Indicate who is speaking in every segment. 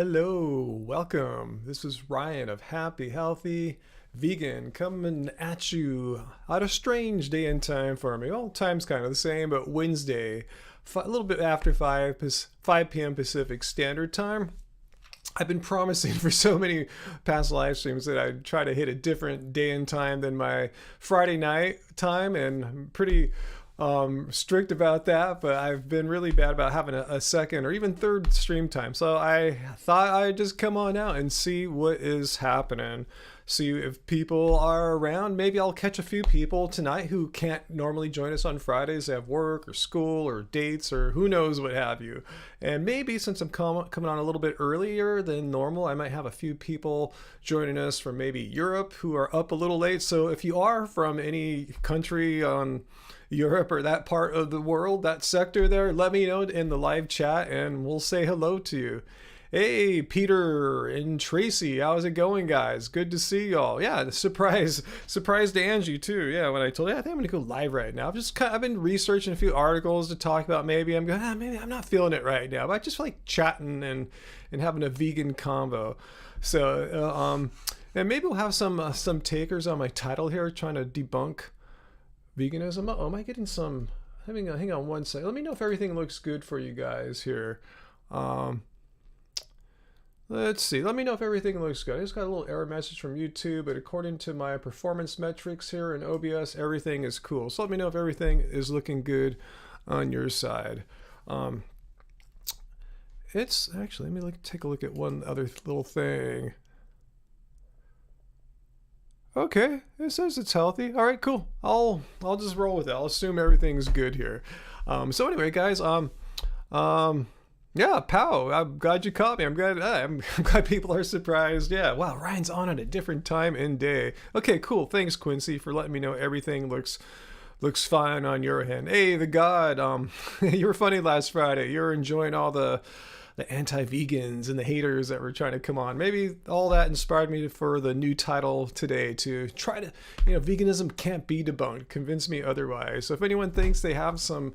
Speaker 1: Hello, welcome. This is Ryan of Happy Healthy Vegan coming at you at a strange day and time for me. Well, time's kind of the same, but Wednesday, a little bit after 5 p.m. Pacific Standard Time. I've been promising for so many past live streams that I'd try to hit a different day and time than my Friday night time, and I'm pretty strict about that, but I've been really bad about having a second or even third stream time. So I thought I'd just come on out and see what is happening. See if people are around. Maybe I'll catch a few people tonight who can't normally join us on Fridays. They have work or school or dates or who knows what have you. And maybe since I'm coming on a little bit earlier than normal, I might have a few people joining us from maybe Europe who are up a little late. So if you are from any country on Europe or that part of the world, that sector there, let me know in the live chat and we'll say hello to you. Hey, Peter and Tracy, how's it going, guys? Good to see y'all. Yeah, surprise to Angie too. Yeah, when I told you, I think I'm gonna go live right now. I've been researching a few articles to talk about. Maybe I'm going, maybe I'm not feeling it right now, but I just feel like chatting and having a vegan convo. So, and maybe we'll have some takers on my title here, trying to debunk veganism. Oh, am I getting some? Hang on one second. Let me know if everything looks good for you guys here. Let's see. Let me know if everything looks good. I just got a little error message from YouTube, but according to my performance metrics here in OBS, everything is cool. So let me know if everything is looking good on your side. It's actually, let me take a look at one other little thing. Okay, it says it's healthy. All right, cool. I'll just roll with it. I'll assume everything's good here. So anyway, guys, yeah, Pow, I'm glad you caught me. I'm glad people are surprised. Yeah, wow, Ryan's on at a different time and day. Okay, cool. Thanks, Quincy, for letting me know everything looks fine on your end. Hey, the God, you were funny last Friday. You're enjoying all the anti-vegans and the haters that were trying to come on. Maybe all that inspired me for the new title today to try to, veganism can't be debunked. Convince me otherwise. So if anyone thinks they have some,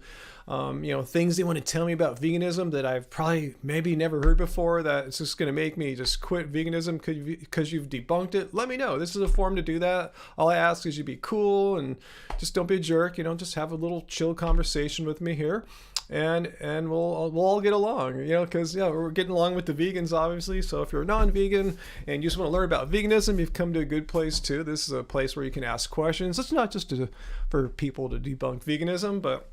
Speaker 1: things they want to tell me about veganism that I've probably maybe never heard before, that it's just going to make me just quit veganism because you've debunked it, let me know. This is a forum to do that. All I ask is you be cool and just don't be a jerk. Just have a little chill conversation with me here. And we'll all get along, because we're getting along with the vegans, obviously. So if you're a non-vegan and you just want to learn about veganism, you've come to a good place too. This is a place where you can ask questions. It's not just for people to debunk veganism, but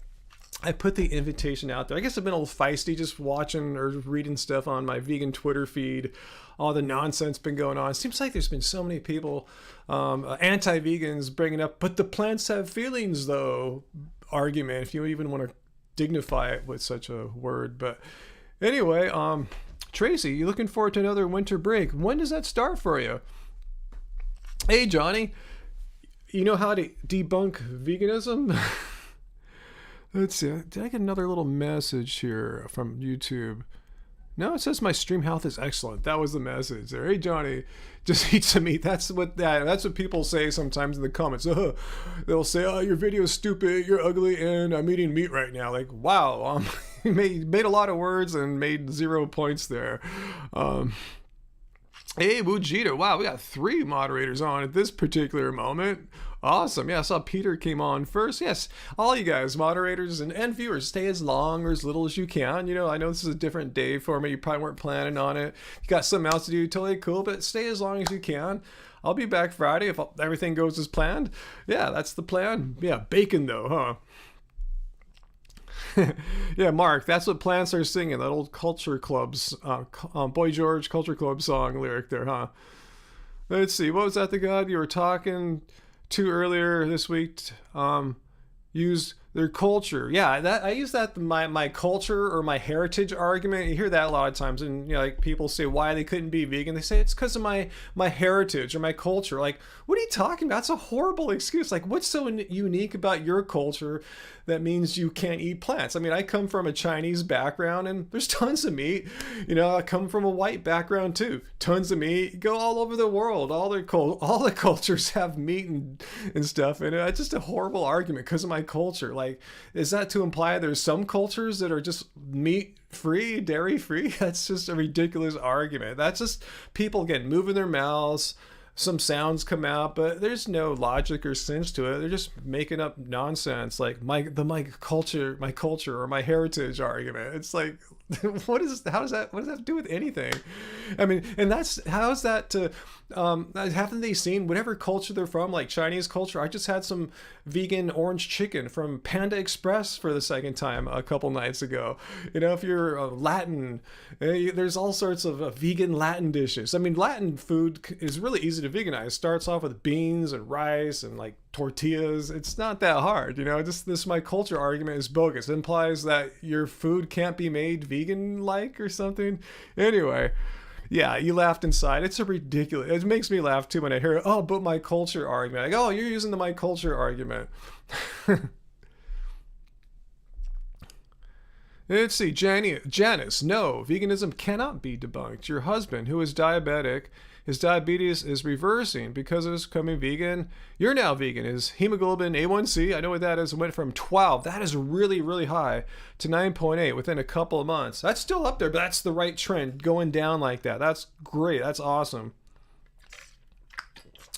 Speaker 1: I put the invitation out there. I guess I've been a little feisty just watching or reading stuff on my vegan Twitter feed. All the nonsense been going on. It seems like there's been so many people, anti-vegans, bringing up, but the plants have feelings though argument, if you even want to dignify it with such a word. But anyway, Tracy, you looking forward to another winter break? When does that start for you? Hey, Johnny, you know how to debunk veganism? Let's see. Did I get another little message here from YouTube? No, it says my stream health is excellent. That was the message there. Hey, Johnny, just eat some meat. That's what people say sometimes in the comments. They'll say, "Oh, your video is stupid. You're ugly, and I'm eating meat right now." Like, wow, you made a lot of words and made 0 points there. Hey, Wujita. Wow, we got 3 moderators on at this particular moment. Awesome. Yeah, I saw Peter came on first. Yes, all you guys, moderators and viewers, stay as long or as little as you can. I know this is a different day for me. You probably weren't planning on it. You got something else to do, totally cool, but stay as long as you can. I'll be back Friday if everything goes as planned. Yeah, that's the plan. Yeah, bacon though, huh? Yeah, Mark, that's what plants are singing. That old Culture Club's, Boy George Culture Club song lyric there, huh? Let's see, what was that the God you were talking to earlier this week? Use their culture. Yeah, that I use that my culture or my heritage argument. You hear that a lot of times, and like people say why they couldn't be vegan. They say it's because of my heritage or my culture. Like, what are you talking about? It's a horrible excuse. Like, what's so unique about your culture that means you can't eat plants? I mean, I come from a Chinese background, and there's tons of meat. I come from a white background too. Tons of meat. Go all over the world. All the cultures have meat and stuff, and it's just a horrible argument because of my culture. Like, is that to imply there's some cultures that are just meat free, dairy free? That's just a ridiculous argument. That's just people, again, moving their mouths. Some sounds come out, but there's no logic or sense to it. They're just making up nonsense, like my culture, or my heritage argument. It's like, what does that have to do with anything? I mean, and how's that to haven't they seen whatever culture they're from, like Chinese culture? I just had some vegan orange chicken from Panda Express for the second time a couple nights ago. You know, if you're Latin, there's all sorts of vegan Latin dishes. I mean, Latin food is really easy to veganize. It starts off with beans and rice and like tortillas. It's not that hard, you know. Just this my culture argument is bogus. It implies that your food can't be made vegan like or something. Anyway, yeah, you laughed inside. It's a ridiculous. It makes me laugh too when I hear, oh, but my culture argument. Like, oh, you're using the my culture argument. Let's see, Janice, no, veganism cannot be debunked. Your husband, who is diabetic, his diabetes is reversing because of his becoming vegan. You're now vegan. His hemoglobin A1C, I know what that is, went from 12, that is really, really high, to 9.8 within a couple of months. That's still up there, but that's the right trend, going down like that. That's great. That's awesome.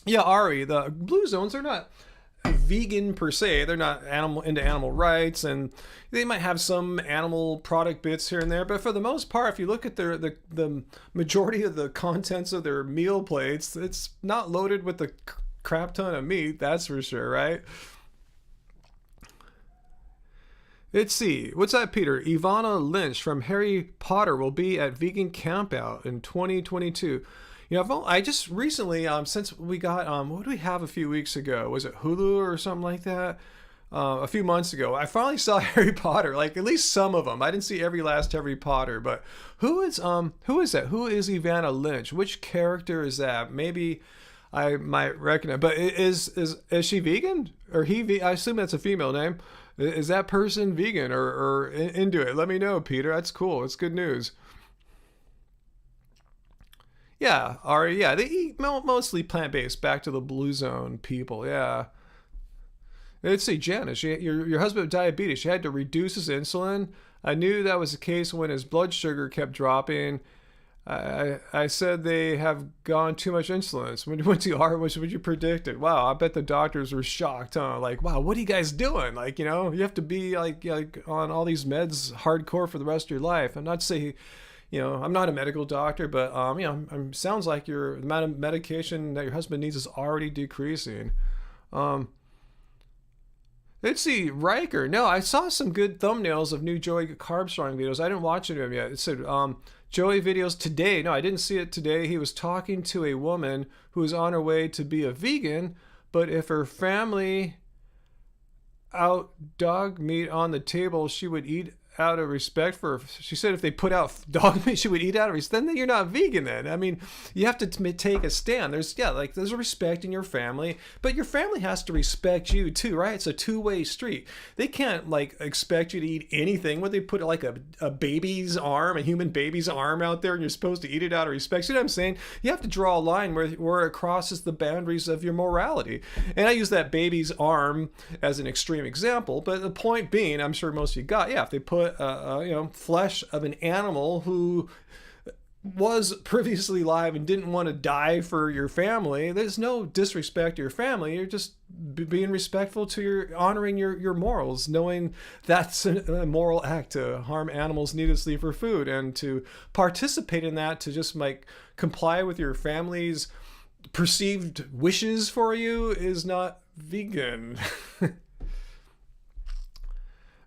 Speaker 1: Yeah, Ari, the blue zones are not vegan per se. They're not into animal rights, and they might have some animal product bits here and there, but for the most part, if you look at the majority of the contents of their meal plates, it's not loaded with a crap ton of meat, that's for sure, right? Let's see, what's that, Peter? Ivana Lynch from Harry Potter will be at Vegan Campout in 2022. You know, I just recently, since we got, what did we have a few weeks ago? Was it Hulu or something like that? A few months ago, I finally saw Harry Potter, like at least some of them. I didn't see every last Harry Potter, but who is that? Who is Ivana Lynch? Which character is that? Maybe I might recognize, but is she vegan? Or I assume that's a female name. Is that person vegan or into it? Let me know, Peter. That's cool. It's good news. Yeah, Ari, yeah, they eat mostly plant-based, back to the blue zone people, yeah. Let's see, Janice, your husband with diabetes, she had to reduce his insulin. I knew that was the case when his blood sugar kept dropping. I said they have gone too much insulin. So when you went to R, which would you predicted? Wow, I bet the doctors were shocked, huh? Like, wow, what are you guys doing? Like, you know, you have to be like on all these meds hardcore for the rest of your life. I'm not saying, you know, I'm not a medical doctor, but you know, sounds like the amount of medication that your husband needs is already decreasing. Let's see, Riker. No, I saw some good thumbnails of new Joey carb starving videos. I didn't watch any of them yet. It said Joey videos today. No, I didn't see it today. He was talking to a woman who was on her way to be a vegan, but if her family out dog meat on the table, she would eat out of respect for, she said if they put out dog meat, she would eat out of respect. Then you're not vegan then. I mean, you have to take a stand. There's a respect in your family, but your family has to respect you too, right? It's a two-way street. They can't like expect you to eat anything when they put like a baby's arm, a human baby's arm out there, and you're supposed to eat it out of respect. See what I'm saying? You have to draw a line where it crosses the boundaries of your morality. And I use that baby's arm as an extreme example, but the point being, I'm sure most of you got, yeah, if they put flesh of an animal who was previously alive and didn't want to die for your family, there's no disrespect to your family. You're just being respectful to honoring your morals, knowing that's a moral act to harm animals needlessly for food, and to participate in that, to just like comply with your family's perceived wishes for you, is not vegan.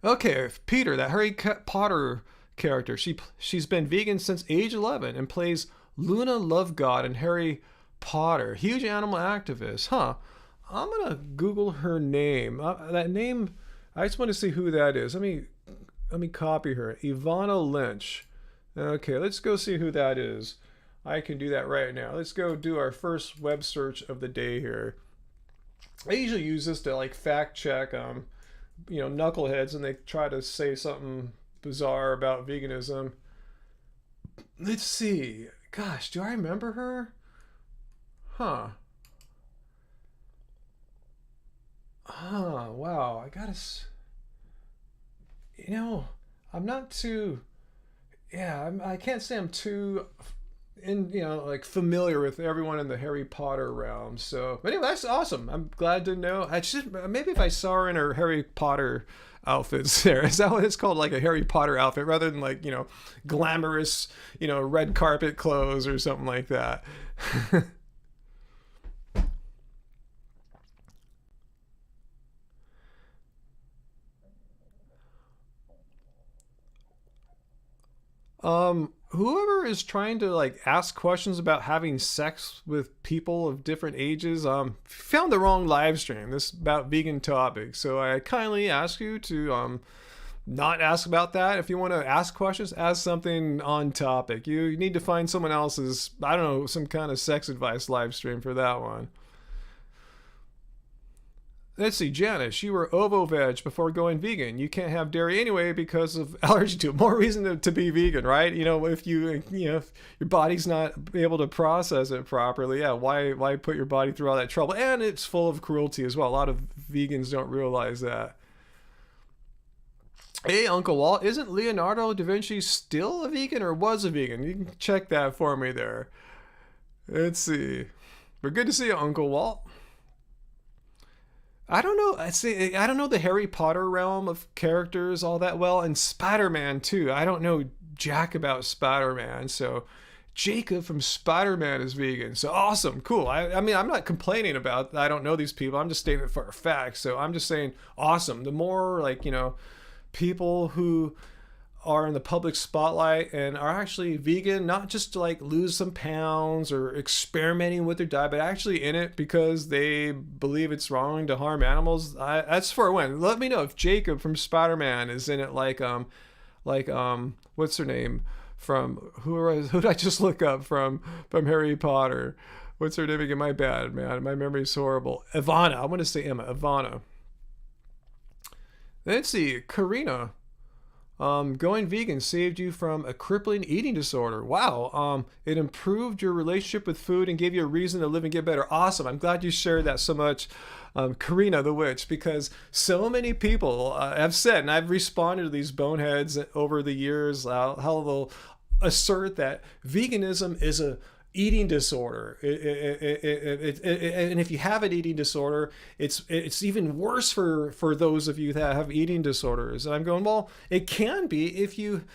Speaker 1: Okay, Peter, that Harry Potter character, she's been vegan since age 11 and plays Luna Lovegood in Harry Potter. Huge animal activist, huh? I'm gonna Google her name. That name, I just want to see who that is. Let me copy her. Ivana Lynch. Okay, let's go see who that is. I can do that right now. Let's go do our first web search of the day here. I usually use this to like fact check knuckleheads, and they try to say something bizarre about veganism. Let's see. Gosh, do I remember her? Huh. Wow. you know, I'm not too. Yeah, I can't say I'm too like familiar with everyone in the Harry Potter realm. So, but anyway, that's awesome. I'm glad to know. I just maybe if I saw her in her Harry Potter outfits there, is that what it's called, like a Harry Potter outfit rather than like glamorous red carpet clothes or something like that. Whoever is trying to like ask questions about having sex with people of different ages, found the wrong live stream. This is about vegan topics, so I kindly ask you to not ask about that. If you want to ask questions, ask something on topic. You need to find someone else's, I don't know, some kind of sex advice live stream for that one. Let's see, Janice, you were ovo-veg before going vegan. You can't have dairy anyway because of allergy to it. More reason to be vegan, right? If if your body's not able to process it properly, yeah, why put your body through all that trouble? And it's full of cruelty as well. A lot of vegans don't realize that. Hey, Uncle Walt, isn't Leonardo da Vinci still a vegan or was a vegan? You can check that for me there. Let's see. But good to see you, Uncle Walt. I don't know. I see. I don't know the Harry Potter realm of characters all that well, and Spider-Man too. I don't know jack about Spider-Man. So Jacob from Spider-Man is vegan. So awesome, cool. I mean, I'm not complaining about. I don't know these people. I'm just stating it for a fact. So I'm just saying, awesome. The more like people who are in the public spotlight and are actually vegan, not just to like lose some pounds or experimenting with their diet, but actually in it because they believe it's wrong to harm animals. That's for a win. Let me know if Jacob from Spider-Man is in it, what's her name from who did I just look up from Harry Potter? What's her name again? My bad, man. My memory's horrible. Ivana. I want to say Emma. Ivana. Let's see. Karina. Going vegan saved you from a crippling eating disorder. Wow. It improved your relationship with food and gave you a reason to live and get better. Awesome. I'm glad you shared that so much, Karina the Witch, because so many people have said, and I've responded to these boneheads over the years, how they'll assert that veganism is a eating disorder. And if you have an eating disorder, it's even worse for those of you that have eating disorders. And I'm going, well, it can be if you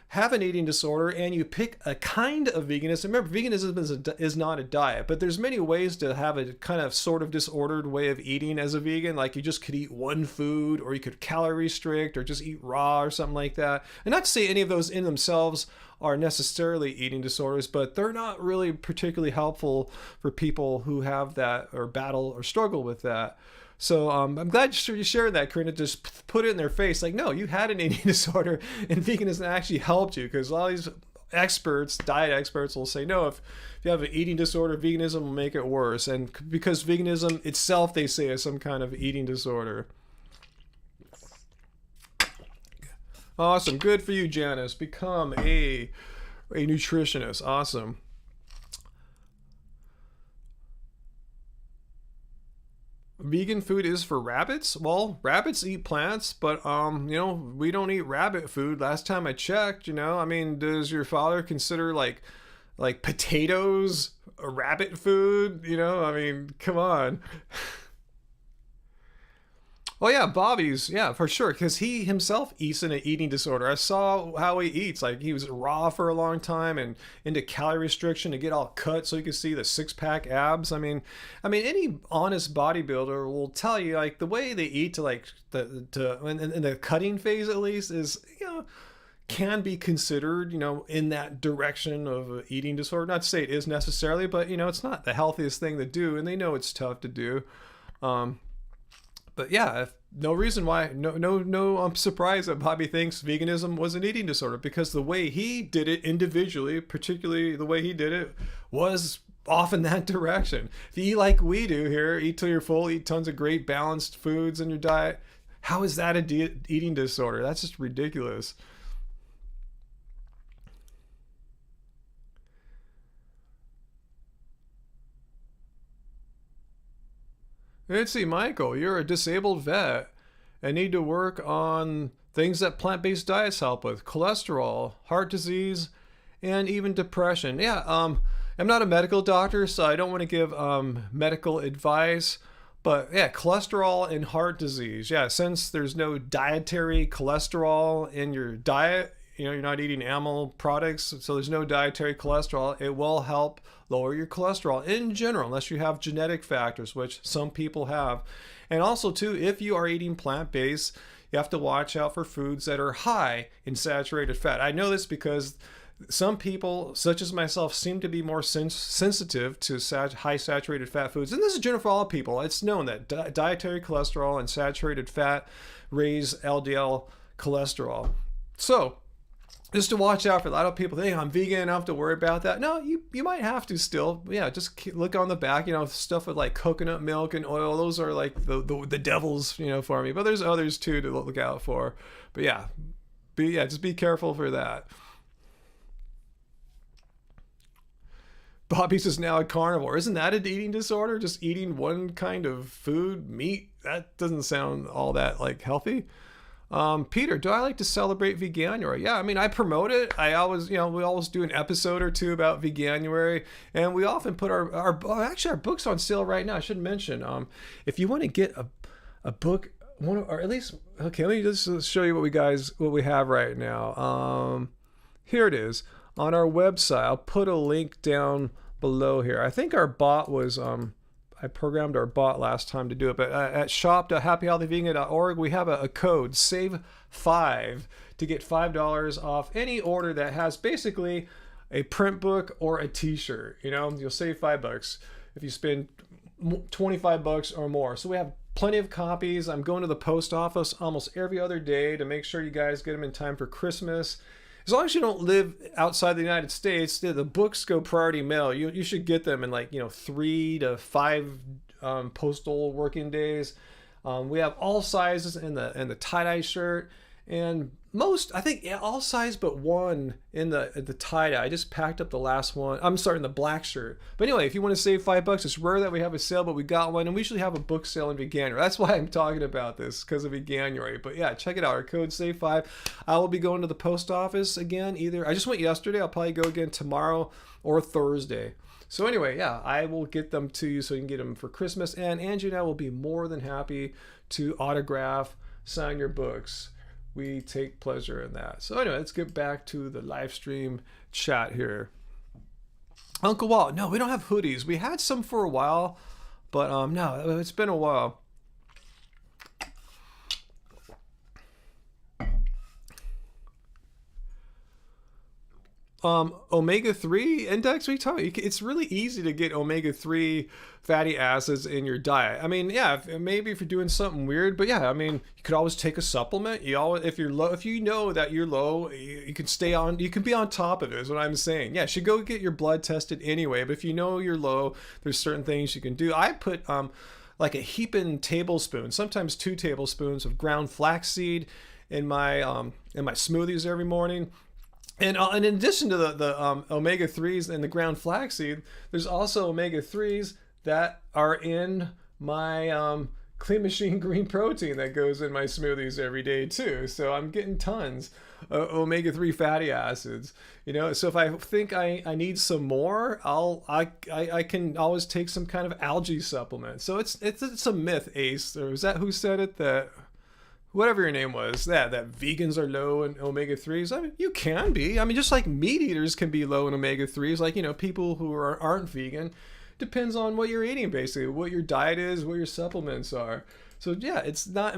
Speaker 1: have an eating disorder and you pick a kind of veganism. Remember, veganism is not a diet, but there's many ways to have a kind of sort of disordered way of eating as a vegan. Like you just could eat one food, or you could calorie restrict, or just eat raw or something like that. And not to say any of those in themselves are necessarily eating disorders, but they're not really particularly helpful for people who have that or battle or struggle with that. So I'm glad you shared that, Corinna. Just put it in their face, like, no, you had an eating disorder, and veganism actually helped you. Because a lot of these experts, diet experts, will say, no, if you have an eating disorder, veganism will make it worse. And because veganism itself, they say, is some kind of eating disorder. Awesome, good for you, Janice. Become a nutritionist. Awesome. Vegan food is for rabbits. Well, rabbits eat plants, but we don't eat rabbit food. Last time I checked, I mean, does your father consider like potatoes a rabbit food? I mean, come on. Oh yeah, Bobby's, yeah, for sure, because he himself eats in an eating disorder. I saw how he eats. Like he was raw for a long time and into calorie restriction to get all cut so you can see the six-pack abs. I mean, any honest bodybuilder will tell you like the way they eat to like in the cutting phase at least is can be considered in that direction of eating disorder. Not to say it is necessarily, but it's not the healthiest thing to do, and they know it's tough to do. But yeah, no reason why. No. I'm surprised that Bobby thinks veganism was an eating disorder because the way he did it individually, particularly the way he did it, was off in that direction. If you eat like we do here, eat till you're full, eat tons of great balanced foods in your diet, how is that a eating disorder? That's just ridiculous. Let's see, Michael, you're a disabled vet and need to work on things that plant-based diets help with: cholesterol, heart disease, and even depression. Yeah, I'm not a medical doctor, so I don't want to give medical advice. But yeah, cholesterol and heart disease. Yeah, since there's no dietary cholesterol in your diet, you're not eating animal products, so there's no dietary cholesterol. It will help lower your cholesterol in general, unless you have genetic factors, which some people have. And also, too, if you are eating plant-based, you have to watch out for foods that are high in saturated fat. I know this because some people, such as myself, seem to be more sensitive to high saturated fat foods. And this is general for all people. It's known that dietary cholesterol and saturated fat raise LDL cholesterol. So, just to watch out for that. A lot of people think, I'm vegan, I don't have to worry about that. No, you might have to still. Yeah, just look on the back, stuff with like coconut milk and oil. Those are like the devils, for me. But there's others too to look out for. But yeah, just be careful for that. Bobby's is now a carnivore. Isn't that an eating disorder? Just eating one kind of food, meat? That doesn't sound all that like healthy. Peter, do I like to celebrate Veganuary? Yeah, I mean, I promote it. I always, we always do an episode or two about Veganuary, and we often put our book's on sale right now. I should mention, if you want to get a book, or at least, okay, let me just show you what we have right now. Here it is on our website. I'll put a link down below here. I think our bot was, I programmed our bot last time to do it, but at shop.happyhealthyvegan.org, we have a code, SAVE5, to get $5 off any order that has basically a print book or a t-shirt. You'll save $5 if you spend $25 or more. So we have plenty of copies. I'm going to the post office almost every other day to make sure you guys get them in time for Christmas. As long as you don't live outside the United States, the books go priority mail. You should get them in 3 to 5 postal working days. We have all sizes in the tie-dye shirt, and most, I think, all size but one in the tie-dye. I just packed up the last one. I'm starting the black shirt. But anyway, if you want to save $5, it's rare that we have a sale, but we got one, and we usually have a book sale in Veganuary. That's why I'm talking about this, because of Veganuary. But yeah, check it out. Our code SAVE5. I will be going to the post office again. I just went yesterday. I'll probably go again tomorrow or Thursday. So anyway, yeah, I will get them to you so you can get them for Christmas. And Angie and I will be more than happy to autograph, sign your books. We take pleasure in that. So anyway, let's get back to the live stream chat here. Uncle Walt, no, we don't have hoodies. We had some for a while, but no, it's been a while. Omega-3 index, we talk. It's really easy to get omega-3 fatty acids in your diet. I mean, yeah, maybe if you're doing something weird, but yeah, I mean, you could always take a supplement. If you're low, if you know that you're low, you can be on top of it, is what I'm saying. Yeah, you should go get your blood tested anyway, but if you know you're low, there's certain things you can do. I put like a heaping tablespoon, sometimes 2 tablespoons of ground flaxseed in my smoothies every morning. And in addition to the omega-3s and the ground flaxseed, there's also omega-3s that are in my Clean Machine green protein that goes in my smoothies every day too. So I'm getting tons of omega-3 fatty acids. So if I think I need some more, I can always take some kind of algae supplement. So it's a myth, Ace. Or is that who said it? That whatever your name was, that vegans are low in omega-3s. I mean, you can be. I mean, just like meat eaters can be low in omega-3s, like, people who aren't vegan. Depends on what you're eating, basically, what your diet is, what your supplements are. So yeah, it's not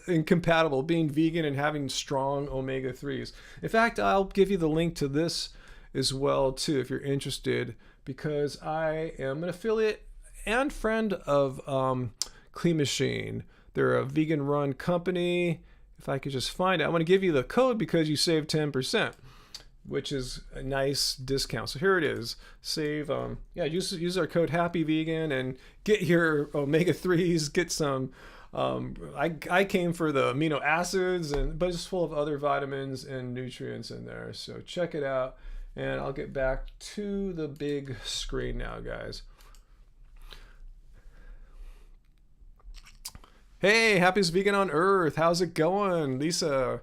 Speaker 1: incompatible being vegan and having strong omega-3s. In fact, I'll give you the link to this as well too if you're interested, because I am an affiliate and friend of Clean Machine. They're a vegan-run company. If I could just find it, I want to give you the code because you save 10%, which is a nice discount. So here it is. Save, use our code HAPPYVEGAN and get your omega-3s. Get some. I came for the amino acids, but it's full of other vitamins and nutrients in there. So check it out, and I'll get back to the big screen now, guys. Hey, happiest vegan on earth. How's it going, Lisa?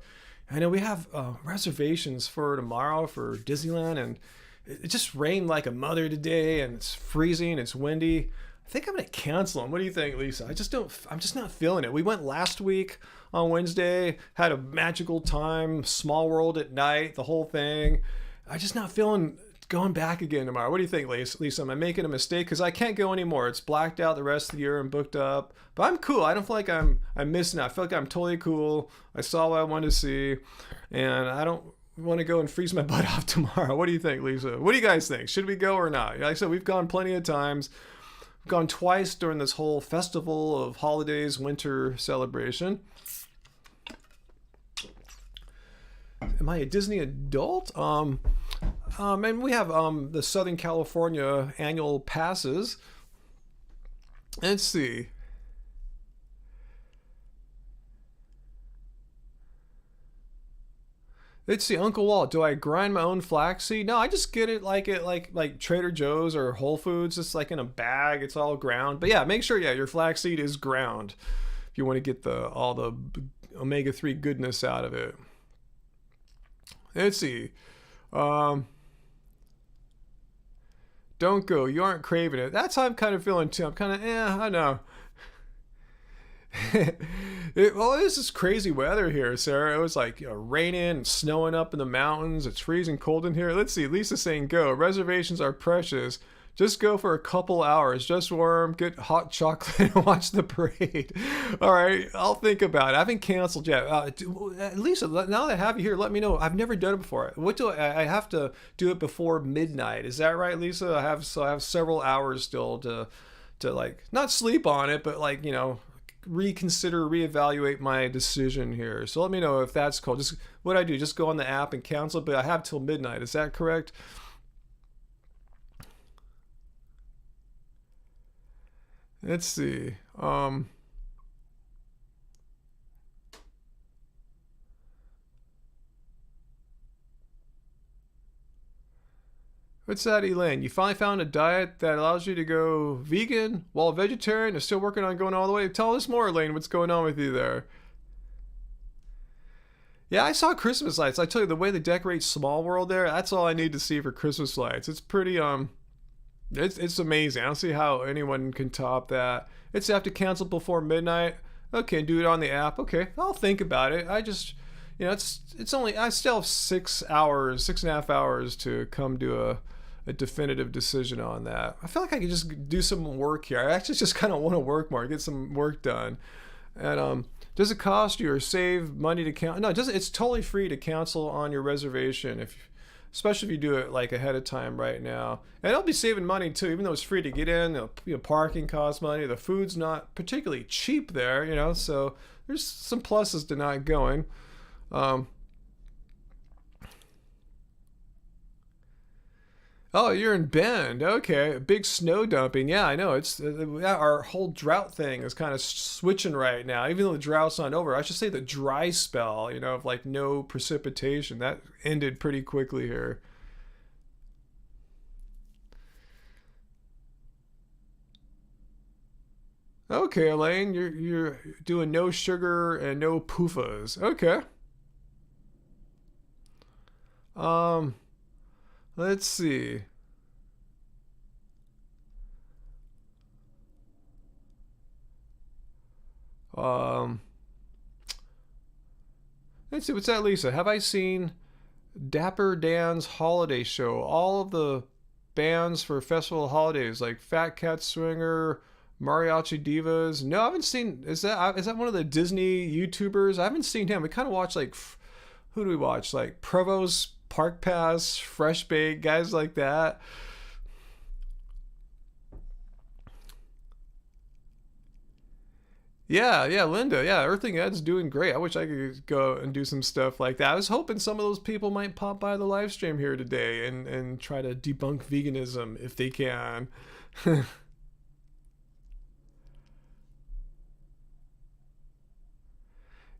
Speaker 1: I know we have reservations for tomorrow for Disneyland, and it just rained like a mother today, and it's freezing. It's windy. I think I'm gonna cancel them. What do you think, Lisa? I just don't. I'm just not feeling it. We went last week on Wednesday, had a magical time, Small World at night, the whole thing. I just not feeling going back again tomorrow. What do you think, Lisa? Am I making a mistake? Because I can't go anymore. It's blacked out the rest of the year and booked up. But I'm cool. I don't feel like I'm missing out. I feel like I'm totally cool. I saw what I wanted to see, and I don't want to go and freeze my butt off tomorrow. What do you think, Lisa? What do you guys think? Should we go or not? Like I said, we've gone plenty of times. We've gone twice during this whole festival of holidays, winter celebration. Am I a Disney adult? And we have the Southern California annual passes. Let's see. Let's see, Uncle Walt. Do I grind my own flaxseed? No, I just get it like Trader Joe's or Whole Foods, just like in a bag. It's all ground. But yeah, make sure your flaxseed is ground if you want to get all the omega-3 goodness out of it. Let's see. Don't go. You aren't craving it. That's how I'm kind of feeling too. I'm kind of, I know. Well, this is crazy weather here, Sarah. It was like raining and snowing up in the mountains. It's freezing cold in here. Let's see. Lisa's saying go. Reservations are precious. Just go for a couple hours. Just warm, get hot chocolate, and watch the parade. All right, I'll think about it. I haven't canceled yet. Lisa, now that I have you here, let me know. I've never done it before. What do I have to do it before midnight? Is that right, Lisa? I have several hours still to like not sleep on it, but like reconsider, reevaluate my decision here. So let me know if that's cool. Just what I do, just go on the app and cancel. But I have till midnight. Is that correct? Let's see. What's that, Elaine? You finally found a diet that allows you to go vegan while vegetarian and still working on going all the way? Tell us more, Elaine. What's going on with you there? Yeah, I saw Christmas lights. I tell you, the way they decorate Small World there, that's all I need to see for Christmas lights. It's pretty, it's amazing. I don't see how anyone can top that. It's have to cancel before midnight. Okay, do it on the app. Okay, I'll think about it. I just, it's only, I still have 6 hours, 6.5 hours to come to a definitive decision on that. I feel like I could just do some work here. I actually just kind of want to work more, get some work done. And does it cost you or save money to cancel? No, it doesn't. It's totally free to cancel on your reservation, especially if you do it like ahead of time right now. And it'll be saving money too, even though it's free to get in. Parking costs money. The food's not particularly cheap there, so there's some pluses to not going. Oh, you're in Bend. Okay, big snow dumping. Yeah, I know. It's our whole drought thing is kind of switching right now. Even though the drought's not over, I should say the dry spell, of like no precipitation, that ended pretty quickly here. Okay, Elaine, you're doing no sugar and no PUFAs. Okay. Um, let's see. Um, let's see. What's that, Lisa? Have I seen Dapper Dan's holiday show? All of the bands for festival holidays, like Fat Cat Swinger, Mariachi Divas. No, I haven't seen. Is that one of the Disney YouTubers? I haven't seen him. We kind of watch like, who do we watch? Like Provo's Park Pass, Fresh Bake, guys like that. Yeah, Linda. Yeah, Earthing Ed's doing great. I wish I could go and do some stuff like that. I was hoping some of those people might pop by the live stream here today and try to debunk veganism if they can.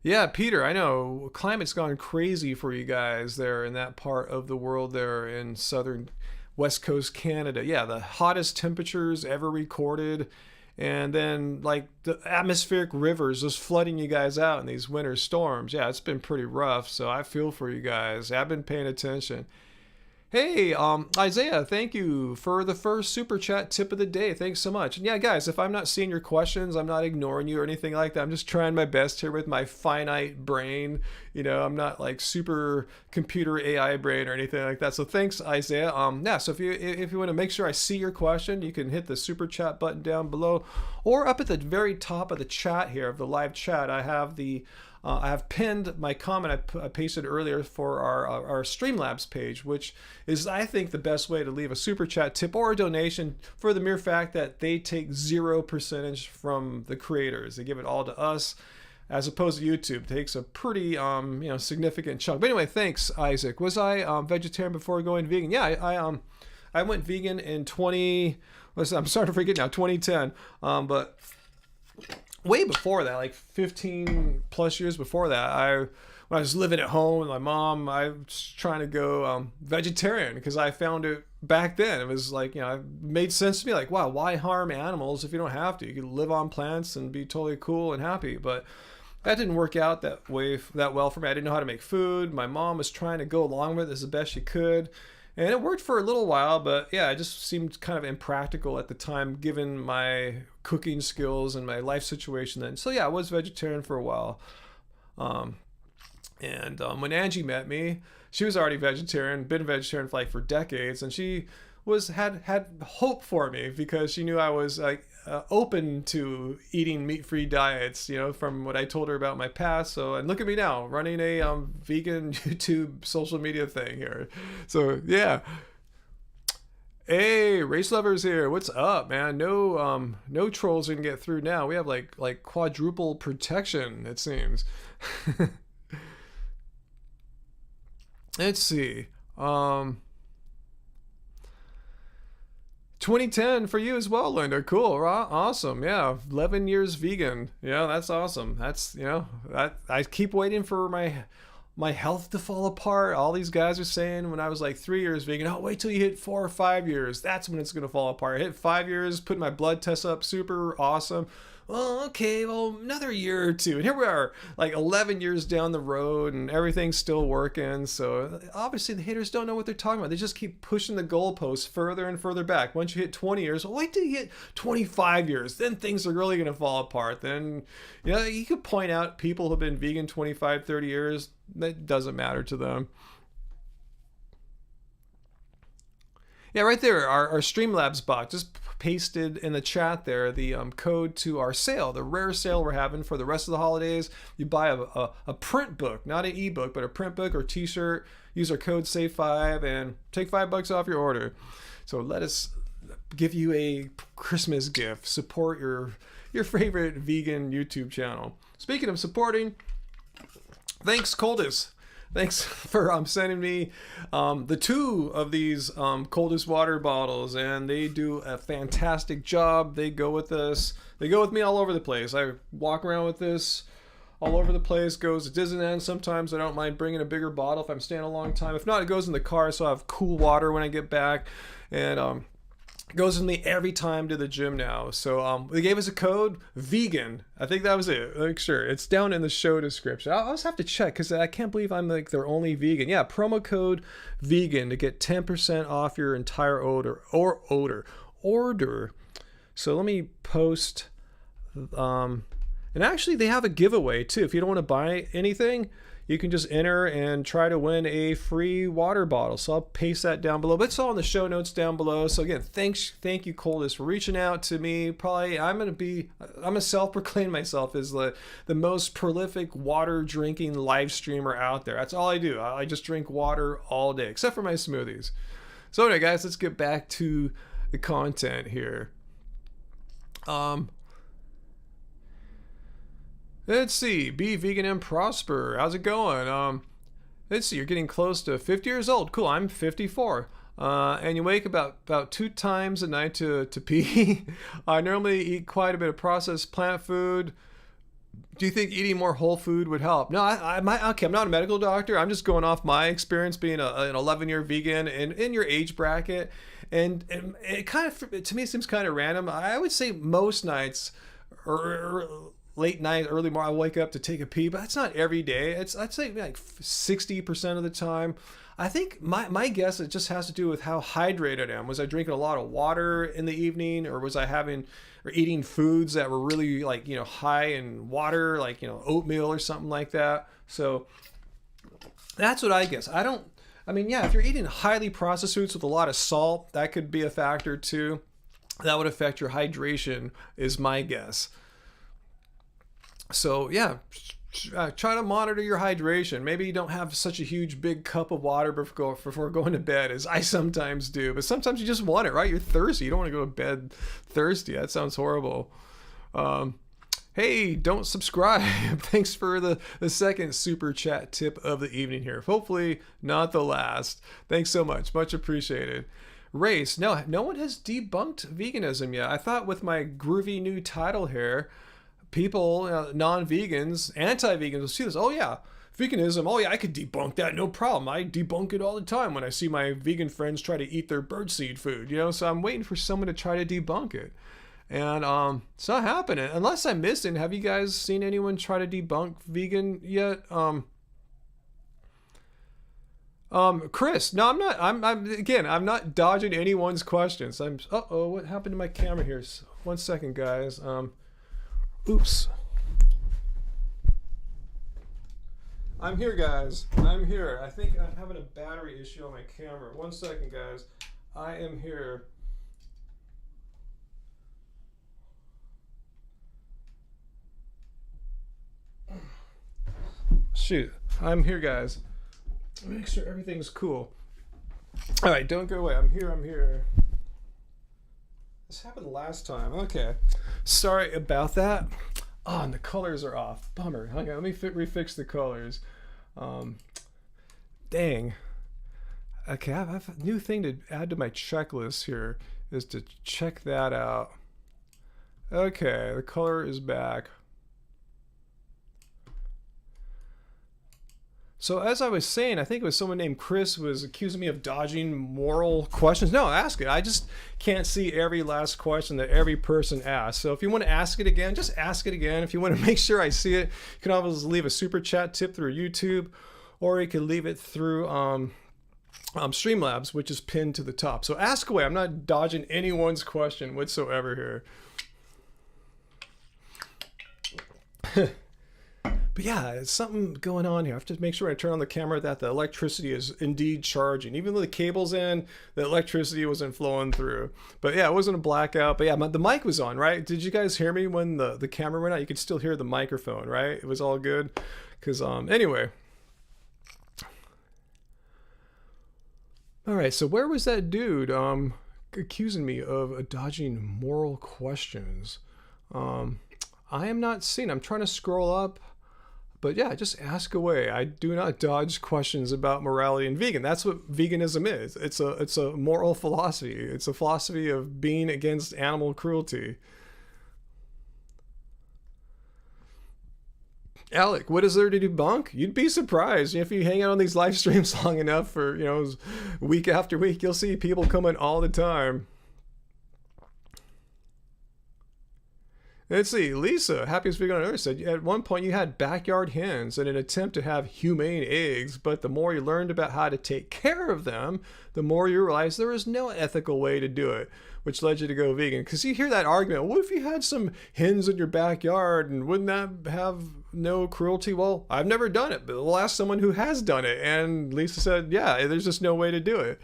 Speaker 1: Yeah, Peter, I know climate's gone crazy for you guys there in that part of the world there in southern West Coast Canada. Yeah, the hottest temperatures ever recorded And then like the atmospheric rivers just flooding you guys out in these winter storms. Yeah, it's been pretty rough. So I feel for you guys. I've been paying attention. Hey, Isaiah, thank you for the first super chat tip of the day. Thanks so much. And yeah, guys, if I'm not seeing your questions, I'm not ignoring you or anything like that. I'm just trying my best here with my finite brain. You know, I'm not like super computer AI brain or anything like that. So thanks, Isaiah. Yeah, so if you want to make sure I see your question, you can hit the super chat button down below, or up at the very top of the chat here of the live chat. I have pinned my comment I pasted earlier for our Streamlabs page, which is, I think, the best way to leave a super chat tip or a donation for the mere fact that they take 0% from the creators. They give it all to us, as opposed to YouTube. It takes a pretty significant chunk. But anyway, thanks, Isaac. Was I vegetarian before going vegan? Yeah, I went vegan in I'm starting to forget now, 2010. But way before that, like 15 plus years before that, when I was living at home with my mom, I was trying to go vegetarian because I found it back then. It was like, it made sense to me. Like, wow, why harm animals if you don't have to? You can live on plants and be totally cool and happy. But that didn't work out that well for me. I didn't know how to make food. My mom was trying to go along with it as the best she could. And it worked for a little while, but yeah, it just seemed kind of impractical at the time, given my cooking skills and my life situation then. So yeah, I was vegetarian for a while. When Angie met me, she was already vegetarian, been vegetarian for decades, and she had hope for me because she knew I was like open to eating meat-free diets, from what I told her about my past. So, and look at me now, running a vegan YouTube social media thing here. So yeah. Hey, race lovers here. What's up, man? No trolls can get through now. We have like quadruple protection, it seems. Let's see. 2010 for you as well, Linda. Cool. Awesome. Yeah. 11 years vegan. Yeah, that's awesome. That's, I keep waiting for my health to fall apart. All these guys are saying when I was like 3 years vegan, oh, wait till you hit 4 or 5 years. That's when it's going to fall apart. I hit 5 years, put my blood tests up, super awesome. Well, okay, another year or two. And here we are, like 11 years down the road and everything's still working. So obviously the haters don't know what they're talking about. They just keep pushing the goalposts further and further back. Once you hit 20 years, wait till you hit 25 years. Then things are really going to fall apart. Then, you could point out people who have been vegan 25, 30 years. That doesn't matter to them. Yeah, right there, our Streamlabs bot just pasted in the chat there the code to our sale, the rare sale we're having for the rest of the holidays. You buy a print book, not an ebook, but a print book or t-shirt, use our code SAVE5 and take $5 off your order. So let us give you a Christmas gift. Support your favorite vegan YouTube channel. Speaking of supporting, thanks, Coldest. Thanks for sending me the 2 of these Coldest Water bottles, and they do a fantastic job. They go with us. They go with me all over the place. I walk around with this all over the place. Goes to Disneyland. Sometimes I don't mind bringing a bigger bottle if I'm staying a long time. If not, it goes in the car, so I have cool water when I get back. And goes with me every time to the gym now. So they gave us a code, vegan. I think that was it. Make sure it's down in the show description. I'll just have to check because I can't believe I'm like their only vegan. Yeah, promo code vegan to get 10% off your entire order. So let me post. And actually, they have a giveaway too. If you don't want to buy anything, you can just enter and try to win a free water bottle. So I'll paste that down below. But it's all in the show notes down below. So again, thank you, Coldest, for reaching out to me. Probably I'm gonna self-proclaim myself as the most prolific water drinking live streamer out there. That's all I do. I just drink water all day, except for my smoothies. So anyway, guys, let's get back to the content here. Let's see. Be vegan and prosper. How's it going? Let's see. You're getting close to 50 years old. Cool. I'm 54. And you wake about 2 times a night to pee. I normally eat quite a bit of processed plant food. Do you think eating more whole food would help? No, I'm not a medical doctor. I'm just going off my experience being an 11-year vegan and in your age bracket. And it kind of, to me, it seems kind of random. I would say most nights or late night, early morning, I wake up to take a pee, but that's not every day. I'd say like 60% of the time. I think my guess, it just has to do with how hydrated I am. Was I drinking a lot of water in the evening, or was I having or eating foods that were really like, high in water, like, oatmeal or something like that. So that's what I guess. Yeah, if you're eating highly processed foods with a lot of salt, that could be a factor too. That would affect your hydration, is my guess. So yeah, try to monitor your hydration. Maybe you don't have such a huge big cup of water before going to bed, as I sometimes do. But sometimes you just want it, right? You're thirsty. You don't want to go to bed thirsty. That sounds horrible. Hey, don't subscribe. Thanks for the second super chat tip of the evening here. Hopefully not the last. Thanks so much. Much appreciated. Race. No one has debunked veganism yet. I thought with my groovy new title here, people, non-vegans, anti-vegans will see this. Oh yeah, veganism. Oh yeah, I could debunk that. No problem. I debunk it all the time when I see my vegan friends try to eat their birdseed food. So I'm waiting for someone to try to debunk it. And it's not happening. Unless I'm missing. Have you guys seen anyone try to debunk vegan yet? Chris, no, I'm not. I'm not dodging anyone's questions. What happened to my camera here? 1 second, guys. Oops. I'm here, guys. I'm here. I think I'm having a battery issue on my camera. 1 second, guys. I am here. Shoot. I'm here, guys. Make sure everything's cool. All right, don't go away. I'm here. This happened last time. Okay. Sorry about that. Oh, and the colors are off. Bummer. Okay, let me refix the colors. Dang. Okay, I have a new thing to add to my checklist here, is to check that out. Okay, the color is back. So as I was saying, I think it was someone named Chris was accusing me of dodging moral questions. No, ask it. I just can't see every last question that every person asks. So if you want to ask it again, just ask it again. If you want to make sure I see it, you can always leave a super chat tip through YouTube, or you can leave it through Streamlabs, which is pinned to the top. So ask away. I'm not dodging anyone's question whatsoever here. But yeah, it's something going on here. I have to make sure I turn on the camera that the electricity is indeed charging. Even though the cable's in, the electricity wasn't flowing through. But yeah, it wasn't a blackout. But yeah, the mic was on, right? Did you guys hear me when the camera went out? You could still hear the microphone, right? It was all good. Because, anyway. All right, so where was that dude accusing me of dodging moral questions? I am not seeing. I'm trying to scroll up. But yeah, just ask away. I do not dodge questions about morality and vegan. That's what veganism is. It's a moral philosophy. It's a philosophy of being against animal cruelty. Alec, what is there to debunk? You'd be surprised. If you hang out on these live streams long enough for, week after week, you'll see people coming all the time. Let's see, Lisa, happiest vegan on earth, said at one point you had backyard hens in an attempt to have humane eggs, but the more you learned about how to take care of them, the more you realized there was no ethical way to do it, which led you to go vegan. Because you hear that argument, what if you had some hens in your backyard and wouldn't that have no cruelty? Well, I've never done it, but we'll ask someone who has done it. And Lisa said, yeah, there's just no way to do it.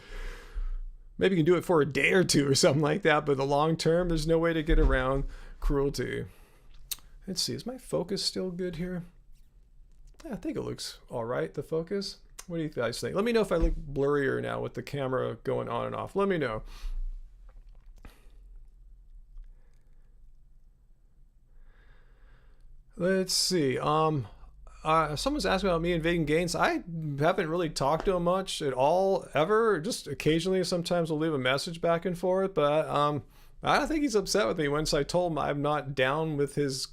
Speaker 1: Maybe you can do it for a day or two or something like that, but the long term, there's no way to get around cruelty. Let's see, is my focus still good here? Yeah, I think it looks all right, the focus. What do you guys think? Let me know if I look blurrier now with the camera going on and off. Let me know. Let's see. Someone's asking about me and vegan gains. I haven't really talked to him much at all, ever. Just occasionally, sometimes we'll leave a message back and forth, but I don't think he's upset with me once I told him I'm not down with his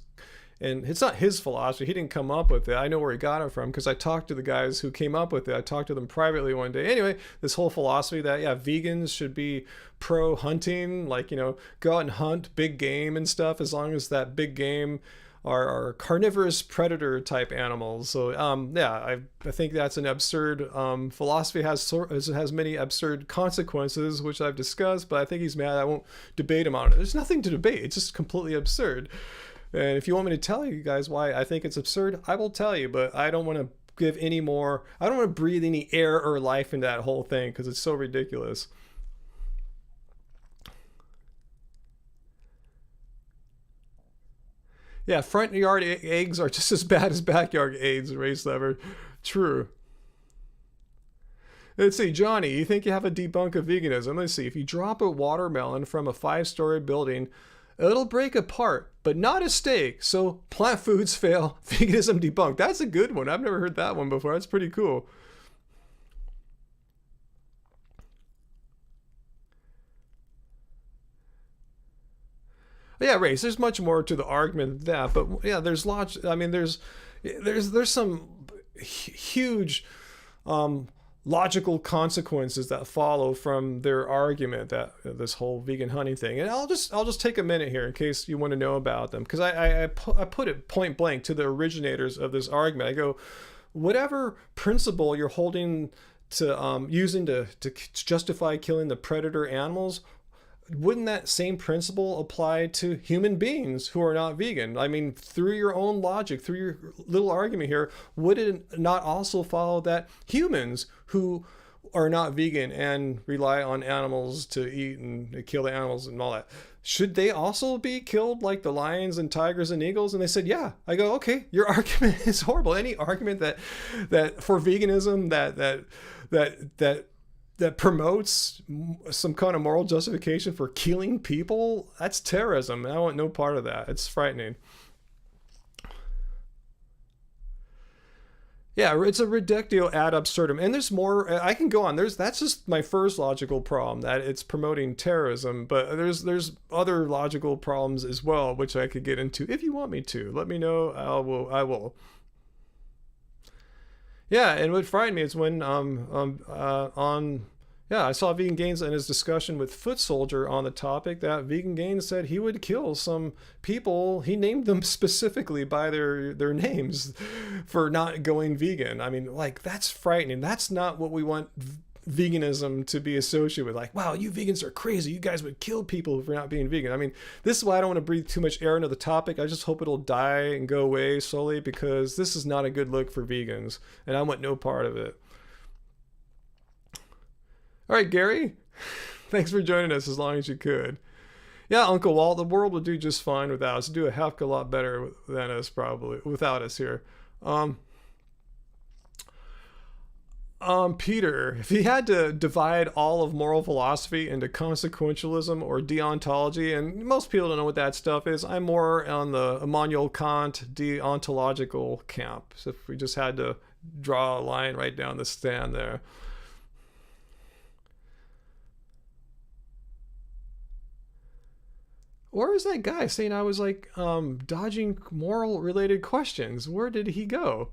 Speaker 1: And it's not his philosophy. He didn't come up with it. I know where he got it from because I talked to the guys who came up with it. I talked to them privately one day. Anyway, this whole philosophy that, yeah, vegans should be pro hunting, like, go out and hunt big game and stuff, as long as that big game are carnivorous predator type animals. So yeah, I think that's an absurd philosophy. Has many absurd consequences, which I've discussed, but I think he's mad I won't debate him on it. There's nothing to debate. It's just completely absurd. And if you want me to tell you guys why I think it's absurd, I will tell you, but I don't want to give any more, I don't want to breathe any air or life into that whole thing because it's so ridiculous. Yeah, front yard eggs are just as bad as backyard eggs, race lover. True. Let's see, Johnny, you think you have a debunk of veganism? Let's see, if you drop a watermelon from a 5-story building, it'll break apart, but not a steak. So plant foods fail. Veganism debunked. That's a good one. I've never heard that one before. That's pretty cool. Yeah, race. There's much more to the argument than that, but yeah, there's lots. I mean, there's some huge logical consequences that follow from their argument that this whole vegan hunting thing. And I'll just take a minute here in case you want to know about them, because I put it point blank to the originators of this argument. I go, whatever principle you're holding to using to justify killing the predator animals, wouldn't that same principle apply to human beings who are not vegan? I mean, through your own logic, through your little argument here, would it not also follow that humans who are not vegan and rely on animals to eat and kill the animals and all that, should they also be killed like the lions and tigers and eagles? And they said, yeah. I go, okay, your argument is horrible. Any argument that for veganism that promotes some kind of moral justification for killing people, that's terrorism. I want no part of that. It's frightening. Yeah, it's a reductio ad absurdum. And there's more. I can go on. That's just my first logical problem, that it's promoting terrorism. But there's other logical problems as well, which I could get into if you want me to. Let me know. I will. Yeah, and what frightened me is when I saw Vegan Gains in his discussion with Foot Soldier on the topic, that Vegan Gains said he would kill some people. He named them specifically by their names for not going vegan. I mean, like, that's frightening. That's not what we want veganism to be associated with. Like, wow, you vegans are crazy. You guys would kill people for not being vegan. I mean, this is why I don't want to breathe too much air into the topic. I just hope it'll die and go away slowly, because this is not a good look for vegans, and I want no part of it. All right, Gary, thanks for joining us as long as you could. Yeah, Uncle Walt, the world would do just fine without us. Do a heck of a lot better than us, probably, without us here. Peter, if he had to divide all of moral philosophy into consequentialism or deontology, and most people don't know what that stuff is, I'm more on the Immanuel Kant deontological camp. So if we just had to draw a line right down the stand there. Where is that guy saying I was like dodging moral related questions? Where did he go?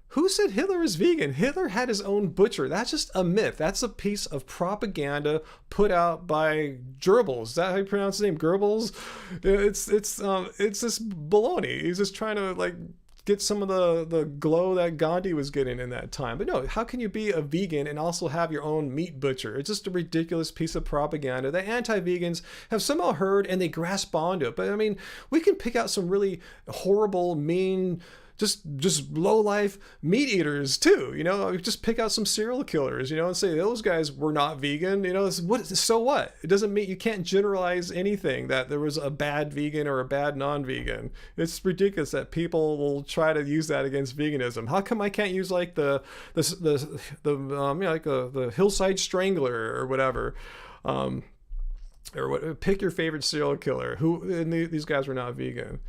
Speaker 1: Who said Hitler is vegan? Hitler had his own butcher. That's just a myth. That's a piece of propaganda put out by Goebbels. Is that how you pronounce his name? Goebbels? It's just baloney. He's just trying to like get some of the glow that Gandhi was getting in that time. But no, how can you be a vegan and also have your own meat butcher? It's just a ridiculous piece of propaganda that anti-vegans have somehow heard and they grasp onto it. But I mean, we can pick out some really horrible, mean, just low life meat eaters too, just pick out some serial killers, and say those guys were not vegan, so what? It doesn't mean, you can't generalize anything that there was a bad vegan or a bad non-vegan. It's ridiculous that people will try to use that against veganism. How come I can't use like the hillside strangler or whatever, or what? Pick your favorite serial killer and these guys were not vegan.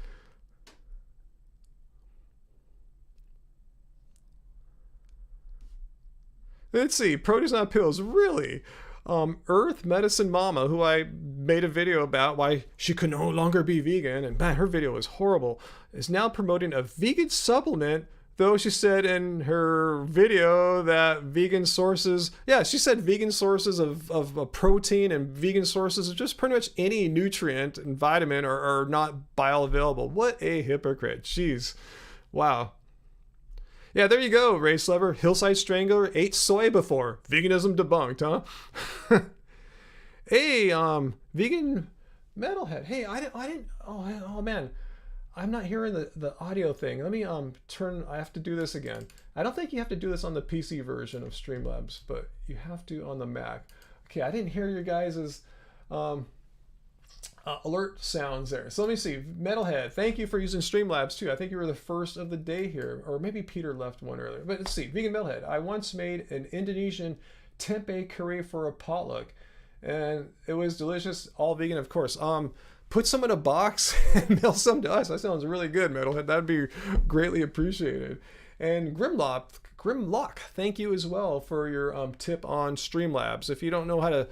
Speaker 1: Let's see. Produce not pills. Really? Earth Medicine Mama, who I made a video about why she could no longer be vegan, and man, her video was horrible, is now promoting a vegan supplement, though she said in her video that vegan sources, she said vegan sources of protein and vegan sources of just pretty much any nutrient and vitamin are not bioavailable. What a hypocrite. Jeez. Wow. Yeah, there you go, race lover. Hillside Strangler ate soy before. Veganism debunked, huh? Hey, vegan metalhead. Hey, I didn't. Oh man, I'm not hearing the audio thing. Let me turn. I have to do this again. I don't think you have to do this on the PC version of Streamlabs, but you have to on the Mac. Okay, I didn't hear your guys's alert sounds there. So let me see. Metalhead, thank you for using Streamlabs too. I think you were the first of the day here, or maybe Peter left one earlier. But let's see. Vegan Metalhead. I once made an Indonesian tempeh curry for a potluck, and it was delicious. All vegan, of course. Put some in a box and mail some to us. That sounds really good, Metalhead. That'd be greatly appreciated. And Grimlock, thank you as well for your tip on Streamlabs. If you don't know how to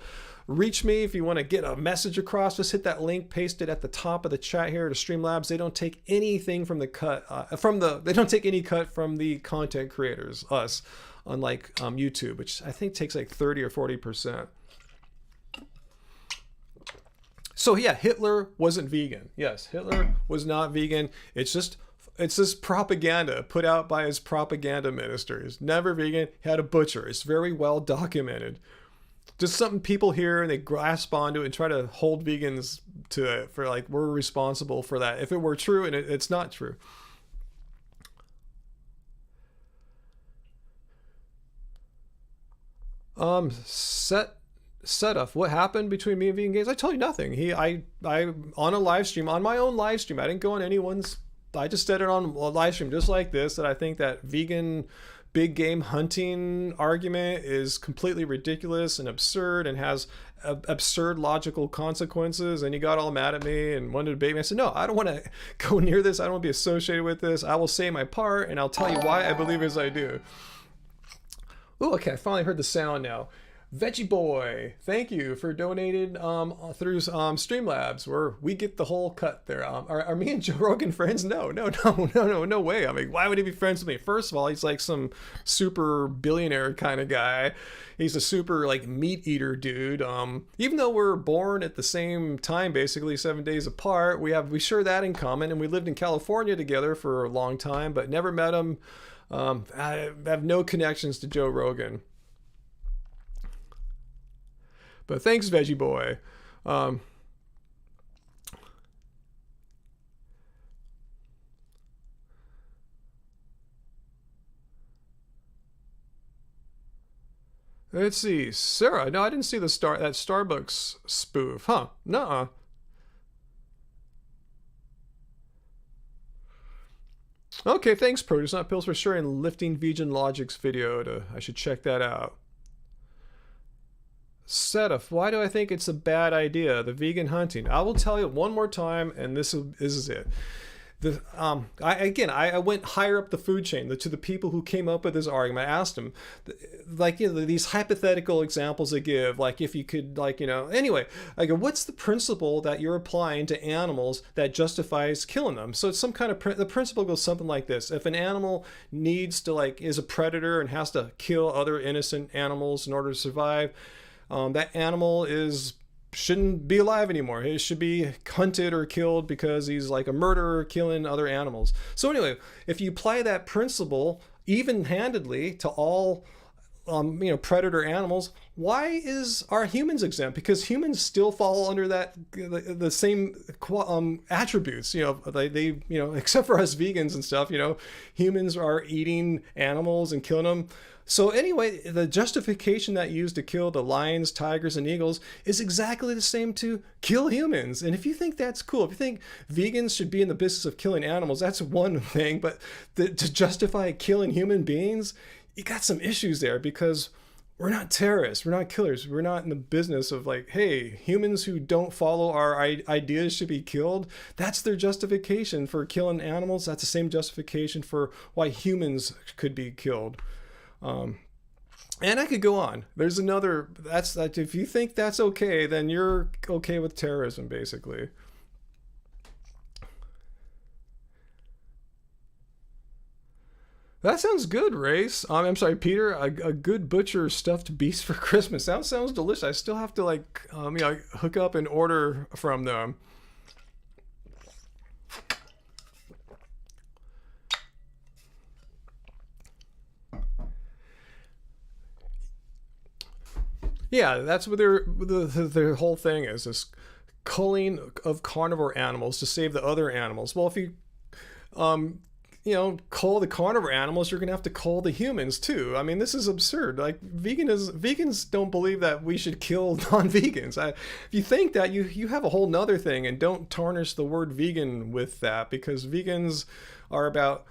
Speaker 1: reach me, if you want to get a message across, just hit that link, paste it at the top of the chat here to Streamlabs. They don't take anything from the cut they don't take any cut from the content creators, us, unlike YouTube, which I think takes like 30 or 40%. So yeah, Hitler wasn't vegan. Yes, Hitler was not vegan. It's this propaganda put out by his propaganda ministers. Never vegan, had a butcher. It's very well documented. Just something people hear and they grasp onto it and try to hold vegans to it for like, we're responsible for that. If it were true, and it's not true. Setup, what happened between me and Vegan Games? I told you nothing. I on a live stream, on my own live stream, I didn't go on anyone's. I just said it on a live stream just like this, that I think that vegan big game hunting argument is completely ridiculous and absurd and has absurd logical consequences, and you got all mad at me and wanted to debate me. I said, no, I don't want to go near this. I don't want to be associated with this. I will say my part, and I'll tell you why I believe as I do. Oh, okay, I finally heard the sound now. Veggie Boy, thank you for donating through Streamlabs, where we get the whole cut there. Are me and Joe Rogan friends? No way. I mean, why would he be friends with me? First of all, he's like some super billionaire kind of guy. He's a super like meat eater dude. Even though we're born at the same time, basically 7 days apart, we share that in common, and we lived in California together for a long time, but never met him. I have no connections to Joe Rogan. But thanks, Veggie Boy. Let's see. Sarah. No, I didn't see that Starbucks spoof. Huh. Nuh-uh. Okay, thanks, Produce Not Pills, for sharing Lifting Vegan Logic's video. I should check that out. Setup, why do I think it's a bad idea, the vegan hunting? I will tell you one more time, and this is it. I went higher up the food chain to the people who came up with this argument. I asked them, like, these hypothetical examples they give, like if you could, anyway, I go, what's the principle that you're applying to animals that justifies killing them? So it's some kind of, the principle goes something like this. If an animal needs to, is a predator and has to kill other innocent animals in order to survive, that animal shouldn't be alive anymore. He should be hunted or killed because he's like a murderer killing other animals. So anyway, if you apply that principle even-handedly to all predator animals, why are humans exempt? Because humans still fall under the same attributes, they except for us vegans and stuff, humans are eating animals and killing them. So anyway, the justification that used to kill the lions, tigers, and eagles is exactly the same to kill humans. And if you think that's cool, if you think vegans should be in the business of killing animals, that's one thing. But to justify killing human beings, you got some issues there, because we're not terrorists, we're not killers, we're not in the business of hey, humans who don't follow our ideas should be killed. That's their justification for killing animals. That's the same justification for why humans could be killed. And I could go on. There's another. That's that. If you think that's okay, then you're okay with terrorism, basically. That sounds good, Race. I'm sorry, Peter. A good butcher stuffed beast for Christmas. Sounds delicious. I still have to like, hook up and order from them. Yeah, that's what their whole thing is. This culling of carnivore animals to save the other animals. Well, if you um, cull the carnivore animals, you're gonna have to cull the humans too. I mean, this is absurd. Like vegans don't believe that we should kill non-vegans. If you think that, you have a whole nother thing, and don't tarnish the word vegan with that, because vegans are about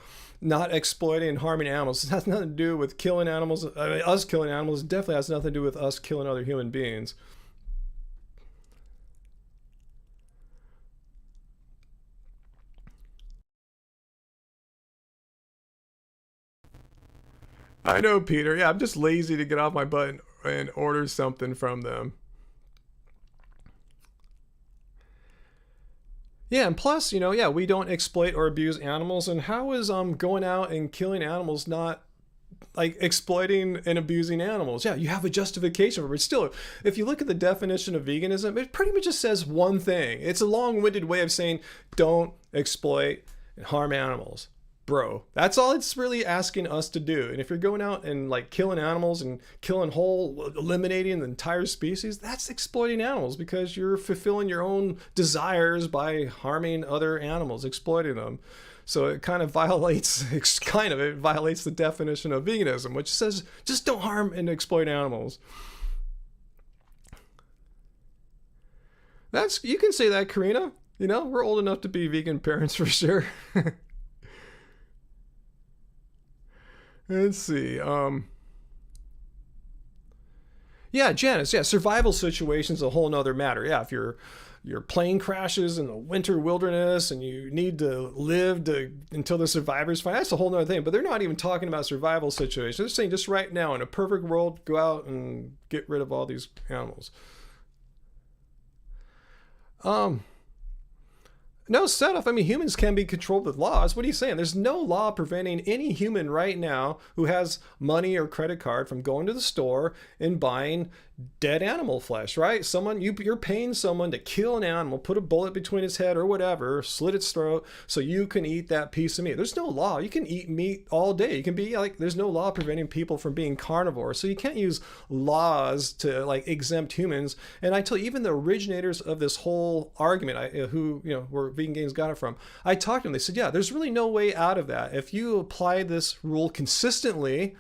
Speaker 1: not exploiting and harming animals. It has nothing to do with killing animals. I mean, us killing animals definitely has nothing to do with us killing other human beings. I know, Peter. Yeah, I'm just lazy to get off my butt and order something from them. Yeah, and plus, yeah, we don't exploit or abuse animals. And how is going out and killing animals not like exploiting and abusing animals? Yeah, you have a justification for it. Still, if you look at the definition of veganism, it pretty much just says one thing. It's a long-winded way of saying don't exploit and harm animals. Bro, that's all it's really asking us to do. And if you're going out and like killing animals and killing whole, eliminating the entire species, that's exploiting animals, because you're fulfilling your own desires by harming other animals, exploiting them. So it kind of violates, it violates the definition of veganism, which says just don't harm and exploit animals. You can say that, Karina. We're old enough to be vegan parents for sure. Let's see. Yeah, Janice. Yeah, survival situations a whole nother matter. Yeah, if your plane crashes in the winter wilderness and you need to live until the survivors find, that's a whole nother thing. But they're not even talking about survival situations. They're saying just right now, in a perfect world, go out and get rid of all these animals. Um, No, set off. I mean, humans can be controlled with laws. What are you saying? There's no law preventing any human right now who has money or credit card from going to the store and buying dead animal flesh, right? You're paying someone to kill an animal, put a bullet between its head or whatever, slit its throat so you can eat that piece of meat. There's no law. You can eat meat all day. You can be like, there's no law preventing people from being carnivore. So you can't use laws to like exempt humans. And I tell you, even the originators of this whole argument, where vegan games got it from, I talked to them. They said, yeah, there's really no way out of that. If you apply this rule consistently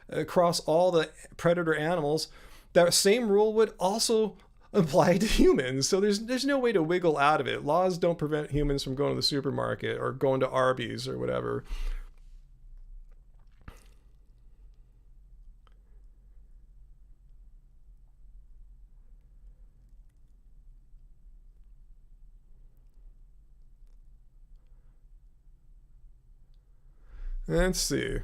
Speaker 1: across all the predator animals, that same rule would also apply to humans. So there's no way to wiggle out of it. Laws don't prevent humans from going to the supermarket or going to Arby's or whatever. Let's see.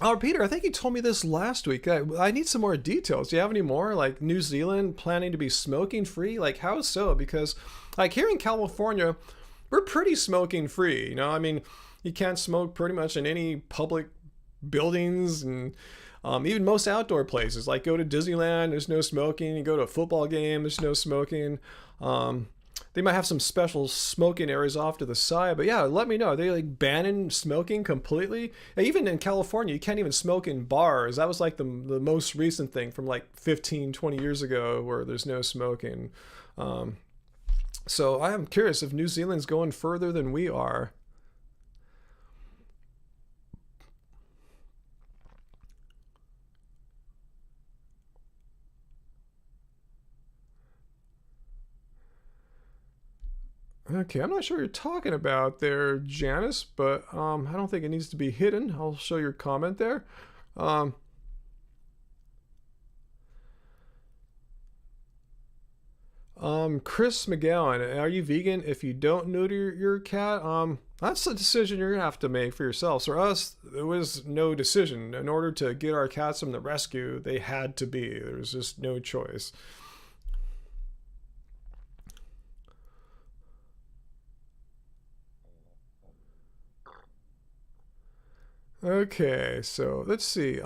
Speaker 1: Oh, Peter, I think you told me this last week. I need some more details. Do you have any more? Like New Zealand planning to be smoking free? Like how so? Because like here in California, we're pretty smoking free. I mean, you can't smoke pretty much in any public buildings, and even most outdoor places. Like go to Disneyland, there's no smoking. You go to a football game, there's no smoking. They might have some special smoking areas off to the side, but yeah, let me know. Are they like banning smoking completely? Even in California, you can't even smoke in bars. That was like the most recent thing from like 15, 20 years ago where there's no smoking. So I am curious if New Zealand's going further than we are. Okay, I'm not sure what you're talking about there, Janice, but I don't think it needs to be hidden. I'll show your comment there. Um, Chris McGowan, are you vegan if you don't neuter your cat? That's a decision you're gonna have to make for yourselves. For us, there was no decision. In order to get our cats from the rescue, they had to be. There was just no choice. Okay, so let's see.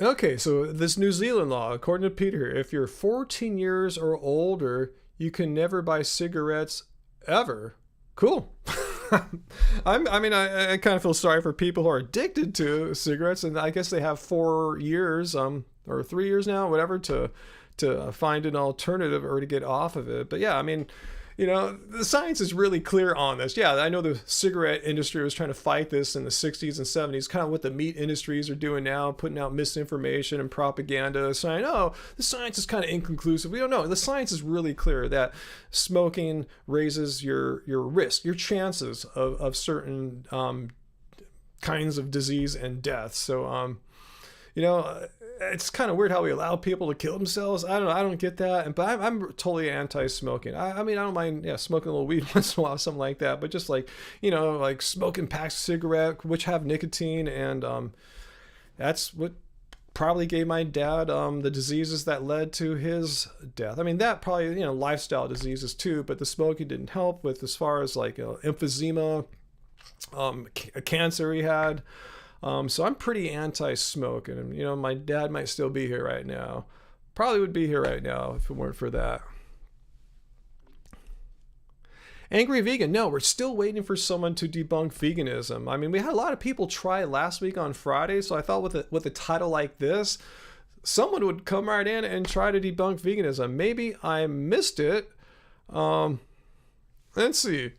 Speaker 1: Okay, so this New Zealand law, according to Peter, if you're 14 years or older, you can never buy cigarettes ever. Cool. I kind of feel sorry for people who are addicted to cigarettes, and I guess they have 4 years, or 3 years now, whatever, to find an alternative or to get off of it. But yeah, I mean, the science is really clear on this. Yeah, I know the cigarette industry was trying to fight this in the 60s and 70s, kind of what the meat industries are doing now, putting out misinformation and propaganda, saying, oh, the science is kind of inconclusive. We don't know. The science is really clear that smoking raises your risk, your chances of certain kinds of disease and death. So, it's kind of weird how we allow people to kill themselves. I don't know. I don't get that. But I'm totally anti-smoking. I mean, I don't mind, smoking a little weed once in a while, something like that. But just like, like smoking packs of cigarette, which have nicotine. And that's what probably gave my dad the diseases that led to his death. I mean, that probably, lifestyle diseases too. But the smoking didn't help with as far as like emphysema, cancer he had. So I'm pretty anti-smoke, and my dad might still be here right now. Probably would be here right now if it weren't for that. Angry vegan. No, we're still waiting for someone to debunk veganism. I mean, we had a lot of people try last week on Friday, so I thought with a title like this, someone would come right in and try to debunk veganism. Maybe I missed it. Let's see.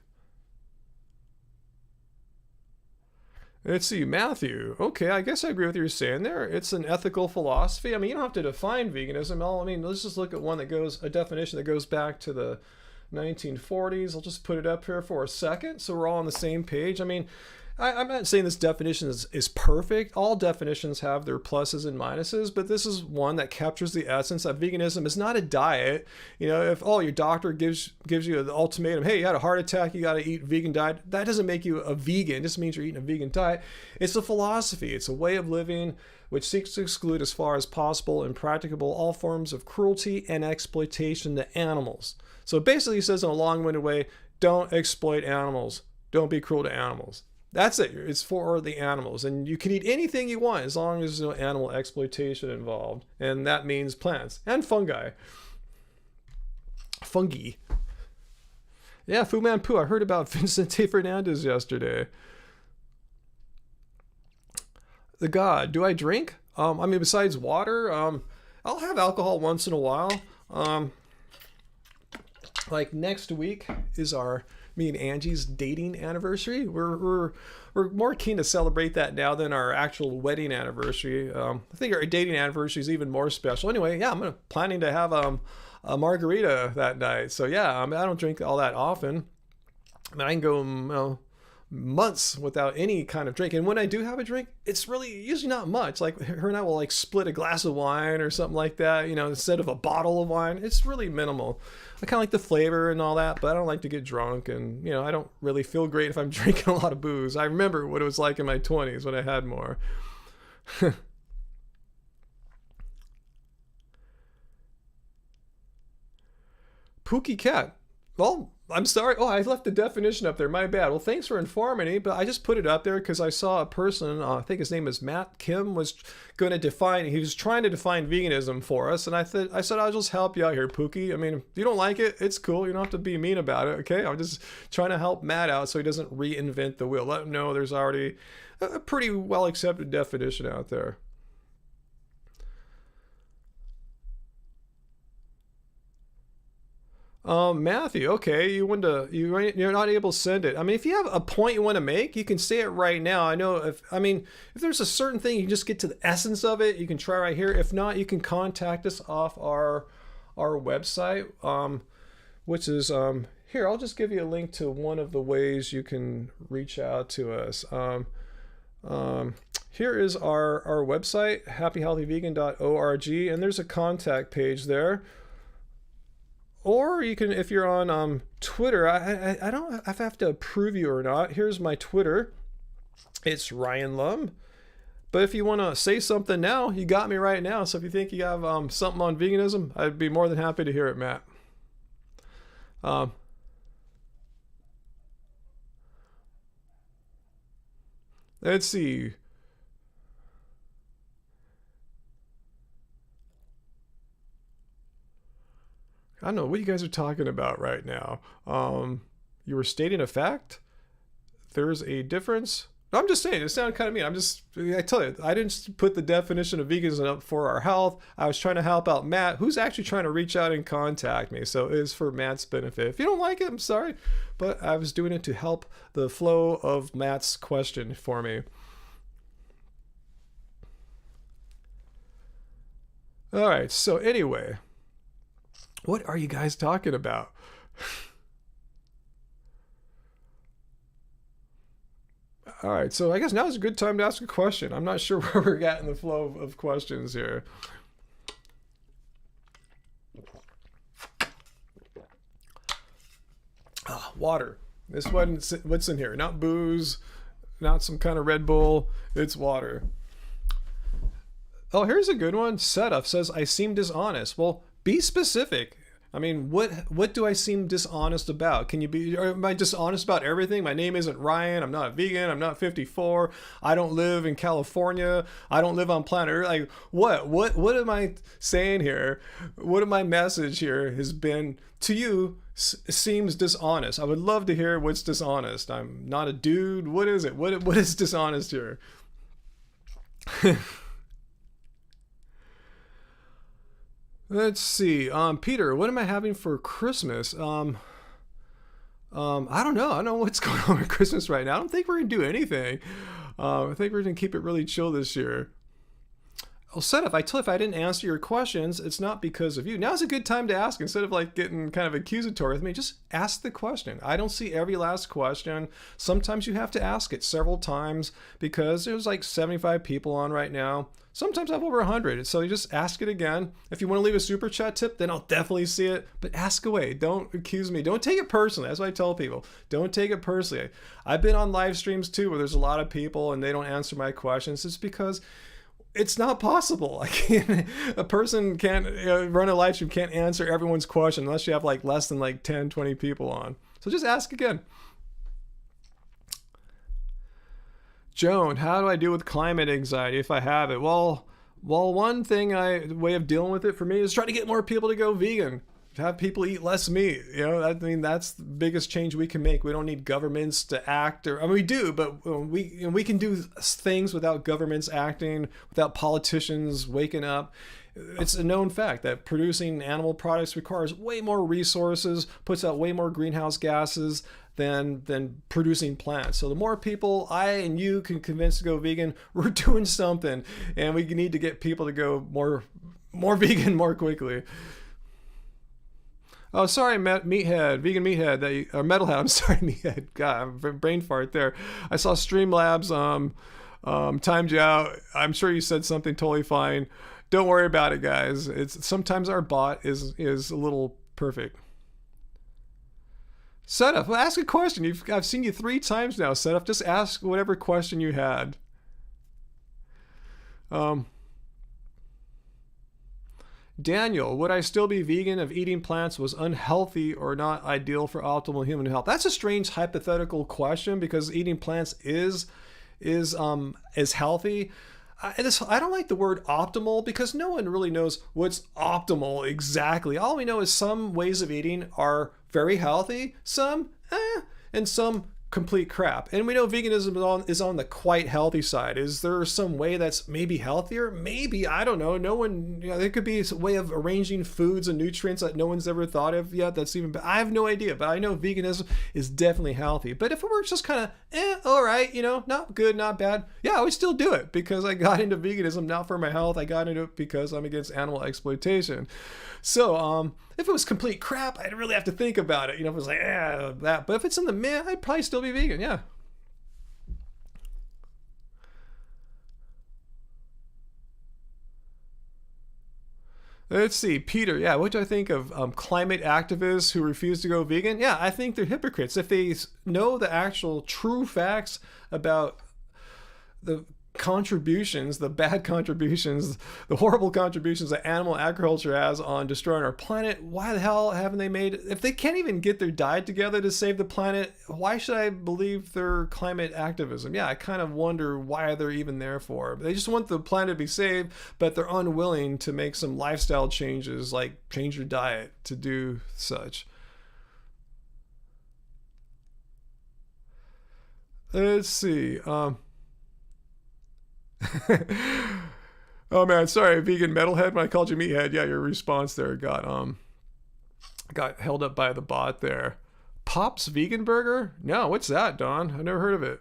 Speaker 1: Let's see, Matthew. Okay, I guess I agree with what you're saying there. It's an ethical philosophy. I mean, you don't have to define veganism. I mean, let's just look at a definition that goes back to the 1940s. I'll just put it up here for a second so we're all on the same page. I mean, I'm not saying this definition is perfect. All definitions have their pluses and minuses, but this is one that captures the essence that veganism is not a diet. If your doctor gives you the ultimatum, hey, you had a heart attack, you got to eat vegan diet, that doesn't make you a vegan. It just means you're eating a vegan diet. It's a philosophy. It's a way of living which seeks to exclude as far as possible and practicable all forms of cruelty and exploitation to animals. So it basically says in a long-winded way, don't exploit animals. Don't be cruel to animals. That's it. It's for the animals. And you can eat anything you want as long as there's no animal exploitation involved. And that means plants and fungi. Fungi. Yeah, Fu Man Poo. I heard about Vicente Fernandez yesterday. The God. Do I drink? Besides water, I'll have alcohol once in a while. Like next week is me and Angie's dating anniversary. We're more keen to celebrate that now than our actual wedding anniversary. I think our dating anniversary is even more special. Anyway, yeah, I'm planning to have a margarita that night. So yeah, I don't drink all that often. I mean, I can go months without any kind of drink, and when I do have a drink, it's really usually not much. Like her and I will like split a glass of wine or something like that, instead of a bottle of wine. It's really minimal. I kind of like the flavor and all that, but I don't like to get drunk, and I don't really feel great if I'm drinking a lot of booze. I remember what it was like in my 20s when I had more. Pookie cat. Well, I'm sorry. Oh, I left the definition up there. My bad. Well, thanks for informing me, but I just put it up there because I saw a person, I think his name is Matt Kim, was going to he was trying to define veganism for us. And I said, I'll just help you out here, Pookie. I mean, if you don't like it, it's cool. You don't have to be mean about it, okay? I'm just trying to help Matt out so he doesn't reinvent the wheel. Let him know there's already a pretty well accepted definition out there. Matthew, okay, you're not able to send it. I mean, if you have a point you want to make, you can say it right now. I know if there's a certain thing, you can just get to the essence of it. You can try right here. If not, you can contact us off our website, which is here. I'll just give you a link to one of the ways you can reach out to us. Here is our website, happyhealthyvegan.org, and there's a contact page there. Or you can, if you're on Twitter, I don't have to approve you or not. Here's my Twitter. It's Ryan Lum. But if you want to say something now, you got me right now. So if you think you have something on veganism, I'd be more than happy to hear it, Matt. Let's see. I don't know what you guys are talking about right now. You were stating a fact. There's a difference. I'm just saying, it sounded kind of mean. I tell you, I didn't put the definition of veganism up for our health. I was trying to help out Matt, who's actually trying to reach out and contact me. So it is for Matt's benefit. If you don't like it, I'm sorry. But I was doing it to help the flow of Matt's question for me. All right. So anyway, what are you guys talking about? All right, so I guess now is a good time to ask a question. I'm not sure where we're at in the flow of questions here. Water. This one, what's in here? Not booze, not some kind of Red Bull. It's water. Oh, here's a good one. Setup says, I seem dishonest. Well, be specific. I mean, what do I seem dishonest about? Am I dishonest about everything? My name isn't Ryan. I'm not vegan. I'm not 54. I don't live in California. I don't live on planet Earth. Like, what am I saying here? What of my message here has been to you seems dishonest? I would love to hear what's dishonest. I'm not a dude. What is it? What is dishonest here? Let's see. Peter, what am I having for Christmas? I don't know. I don't know what's going on with Christmas right now. I don't think we're going to do anything. I think we're going to keep it really chill this year. Well, if I didn't answer your questions, it's not because of you. Now's a good time to ask. Instead of like getting kind of accusatory with me, just ask the question. I don't see every last question. Sometimes you have to ask it several times because there's like 75 people on right now. Sometimes I have over 100. So you just ask it again. If you want to leave a super chat tip, then I'll definitely see it. But ask away. Don't accuse me. Don't take it personally. That's what I tell people. Don't take it personally. I've been on live streams too where there's a lot of people and they don't answer my questions. It's because it's not possible. A person can't run a live stream, can't answer everyone's question unless you have like less than like 10, 20 people on. So just ask again. Joan, how do I deal with climate anxiety if I have it? Well, one way of dealing with it for me is try to get more people to go vegan. To have people eat less meat. That's the biggest change we can make. We don't need governments to act, we do, but we can do things without governments acting, without politicians waking up. It's a known fact that producing animal products requires way more resources, puts out way more greenhouse gases than producing plants. So the more people I and you can convince to go vegan, we're doing something, and we need to get people to go more vegan more quickly. Oh, sorry, meathead, vegan meathead, or metalhead. I'm sorry, meathead. God, brain fart there. I saw Streamlabs timed you out. I'm sure you said something totally fine. Don't worry about it, guys. It's sometimes our bot is a little perfect. Setup, well, ask a question. I've seen you 3 times now. Setup, just ask whatever question you had. Daniel, would I still be vegan if eating plants was unhealthy or not ideal for optimal human health? That's a strange hypothetical question because eating plants is healthy. I don't like the word optimal because no one really knows what's optimal exactly. All we know is some ways of eating are very healthy, some and some complete crap. And we know veganism is on the quite healthy side. Is there some way that's maybe healthier? Maybe, I don't know. No one, there could be a way of arranging foods and nutrients that no one's ever thought of yet. That's even, I have no idea, but I know veganism is definitely healthy. But if it were just kind of, all right, not good, not bad. Yeah, I would still do it because I got into veganism, not for my health. I got into it because I'm against animal exploitation. So, if it was complete crap, I'd really have to think about it. If it was like, that. But if it's in the I'd probably still be vegan, yeah. Let's see, Peter. Yeah, what do I think of climate activists who refuse to go vegan? Yeah, I think they're hypocrites. If they know the actual true facts about the contributions, the bad contributions, the horrible contributions that animal agriculture has on destroying our planet, why the hell haven't they made, if they can't even get their diet together to save the planet, why should I believe their climate activism? Yeah, I kind of wonder why they're even there for. They just want the planet to be saved, but they're unwilling to make some lifestyle changes, like change your diet to do such. Let's see. Oh man, sorry, vegan metalhead. When I called you meathead, yeah, your response there got held up by the bot there. Pop's Vegan Burger? No, what's that, Don? I've never heard of it.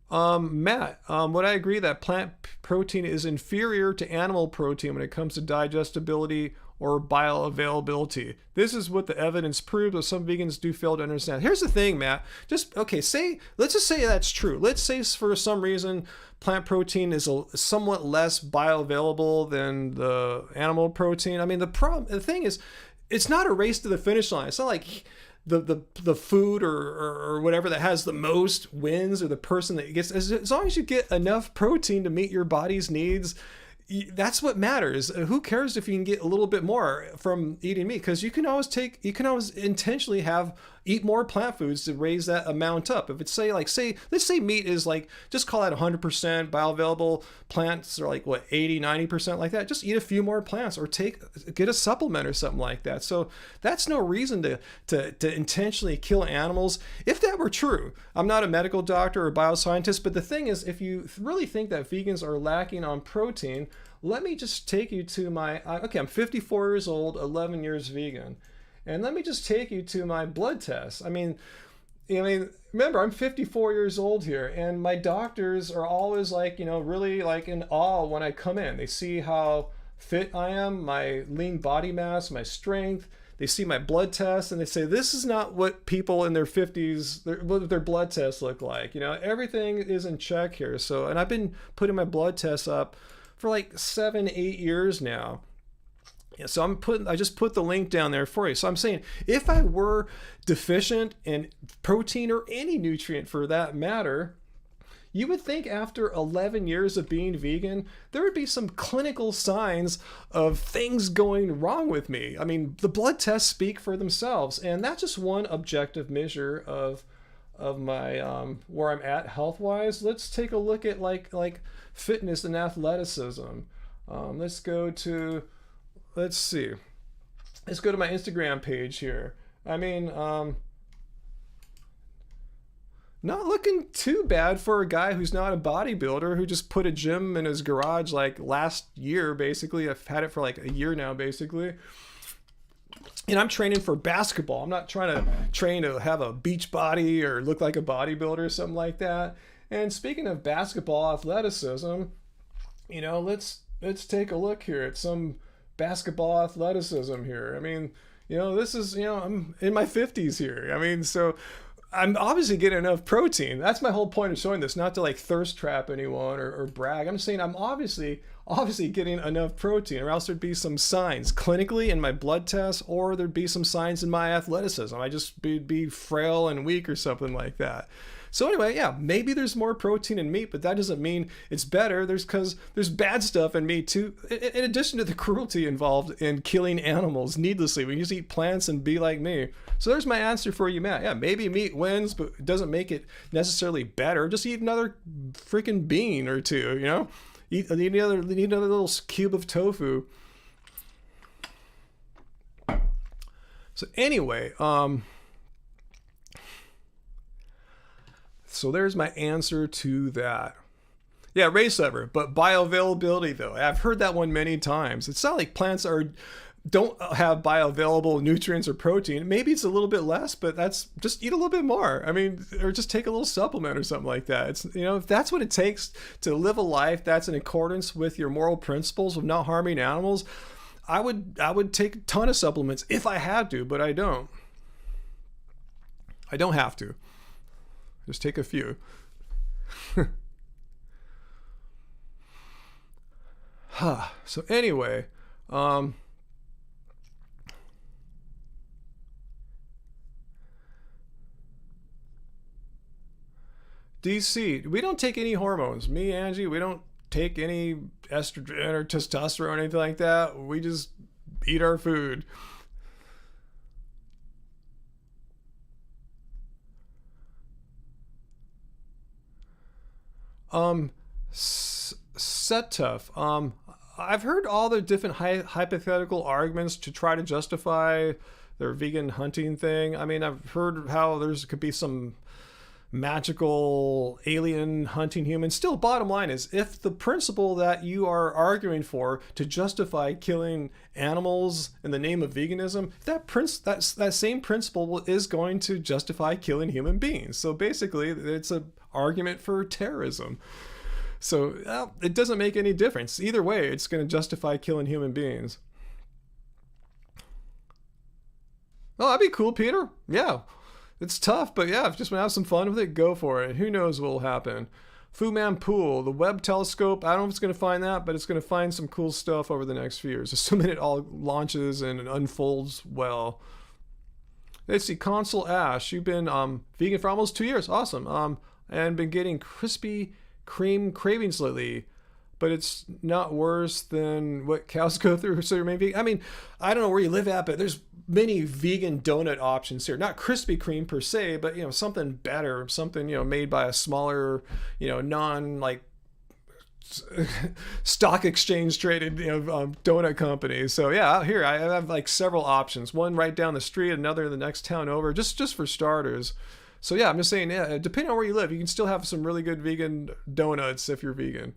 Speaker 1: Matt, would I agree that plant protein is inferior to animal protein when it comes to digestibility or bioavailability? This is what the evidence proves, but some vegans do fail to understand. Here's the thing, Matt. Let's just say that's true. Let's say for some reason plant protein is somewhat less bioavailable than the animal protein. I mean, the thing is, it's not a race to the finish line. It's not like the food or whatever that has the most wins, or the person that gets, as long as you get enough protein to meet your body's needs, that's what matters. Who cares if you can get a little bit more from eating meat? Because you can always intentionally eat more plant foods to raise that amount up. If it's let's say meat is like, just call that 100% bioavailable, plants are like what, 80, 90% like that. Just eat a few more plants, or get a supplement or something like that. So that's no reason to intentionally kill animals. If that were true, I'm not a medical doctor or bioscientist, but the thing is, if you really think that vegans are lacking on protein, let me just take you to I'm 54 years old, 11 years vegan. And let me just take you to my blood test. I mean, remember, I'm 54 years old here, and my doctors are always really in awe when I come in. They see how fit I am, my lean body mass, my strength. They see my blood test, and they say, this is not what people in their 50s, what their blood tests look like. Everything is in check here. So, and I've been putting my blood tests up for like 7-8 years now. So I just put the link down there for you. So I'm saying, if I were deficient in protein or any nutrient for that matter, you would think after 11 years of being vegan, there would be some clinical signs of things going wrong with me. I mean, the blood tests speak for themselves, and that's just one objective measure of my where I'm at health wise. Let's take a look at like fitness and athleticism. Let's go to my Instagram page here. I mean, not looking too bad for a guy who's not a bodybuilder, who just put a gym in his garage like last year, basically. I've had it for like a year now, basically. And I'm training for basketball. I'm not trying to train to have a beach body or look like a bodybuilder or something like that. And speaking of basketball athleticism, let's take a look here at some basketball athleticism here. I mean, this is, I'm in my 50s here. I mean, so I'm obviously getting enough protein. That's my whole point of showing this, not to like thirst trap anyone or brag. I'm saying I'm obviously getting enough protein, or else there'd be some signs clinically in my blood tests, or there'd be some signs in my athleticism. I just be frail and weak or something like that. So anyway, yeah, maybe there's more protein in meat, but that doesn't mean it's better. Because there's bad stuff in meat too, in addition to the cruelty involved in killing animals needlessly. We just eat plants and be like me. So there's my answer for you, Matt. Yeah, maybe meat wins, but it doesn't make it necessarily better. Just eat another freaking bean or two, Eat another little cube of tofu. So anyway, so there's my answer to that. Yeah, race lever, but bioavailability though. I've heard that one many times. It's not like plants don't have bioavailable nutrients or protein. Maybe it's a little bit less, but that's just eat a little bit more. I mean, or just take a little supplement or something like that. It's, if that's what it takes to live a life that's in accordance with your moral principles of not harming animals, I would take a ton of supplements if I had to, but I don't. I don't have to. Just take a few. So anyway, DC, we don't take any hormones. Me, Angie, we don't take any estrogen or testosterone or anything like that. We just eat our food. Set tough. I've heard all the different hypothetical arguments to try to justify their vegan hunting thing. I mean, I've heard how there's could be some magical alien hunting humans. Still, bottom line is, if the principle that you are arguing for to justify killing animals in the name of veganism, that same principle is going to justify killing human beings. So basically, it's an argument for terrorism. So it doesn't make any difference. Either way, it's going to justify killing human beings. Oh, that'd be cool, Peter. Yeah. It's tough, but yeah, if you just want to have some fun with it, go for it. Who knows what will happen. Fu Man Pool, the Webb telescope, I don't know if it's going to find that, but it's going to find some cool stuff over the next few years, assuming it all launches and it unfolds well. Let's see, Consul Ash, you've been vegan for almost 2 years. Awesome. And been getting Krispy Kreme cravings lately, but it's not worse than what cows go through. So you're maybe, I mean, I don't know where you live at, but there's many vegan donut options here. Not Krispy Kreme per se, but something better, something made by a smaller, non like stock exchange traded donut company. So yeah, out here I have like several options. One right down the street, another in the next town over, just for starters. So yeah, I'm just saying, yeah, depending on where you live, you can still have some really good vegan donuts if you're vegan.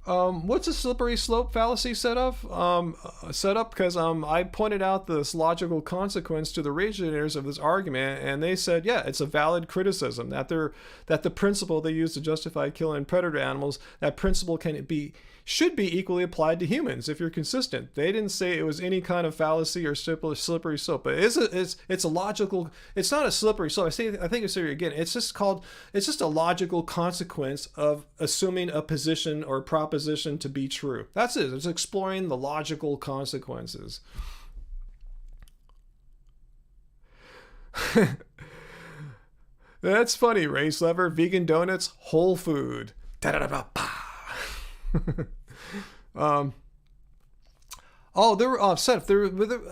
Speaker 1: What's a slippery slope fallacy set up? Because I pointed out this logical consequence to the originators of this argument, and they said, yeah, it's a valid criticism that the principle they use to justify killing predator animals, that principle should be equally applied to humans if you're consistent. They didn't say it was any kind of fallacy or slippery slope, but it's a logical. It's not a slippery slope. I think it's here again. It's just a logical consequence of assuming a position or proposition to be true. That's it. It's exploring the logical consequences. That's funny, Race Lever. Vegan donuts, whole food. Da-da-da-ba-ba. They were offset.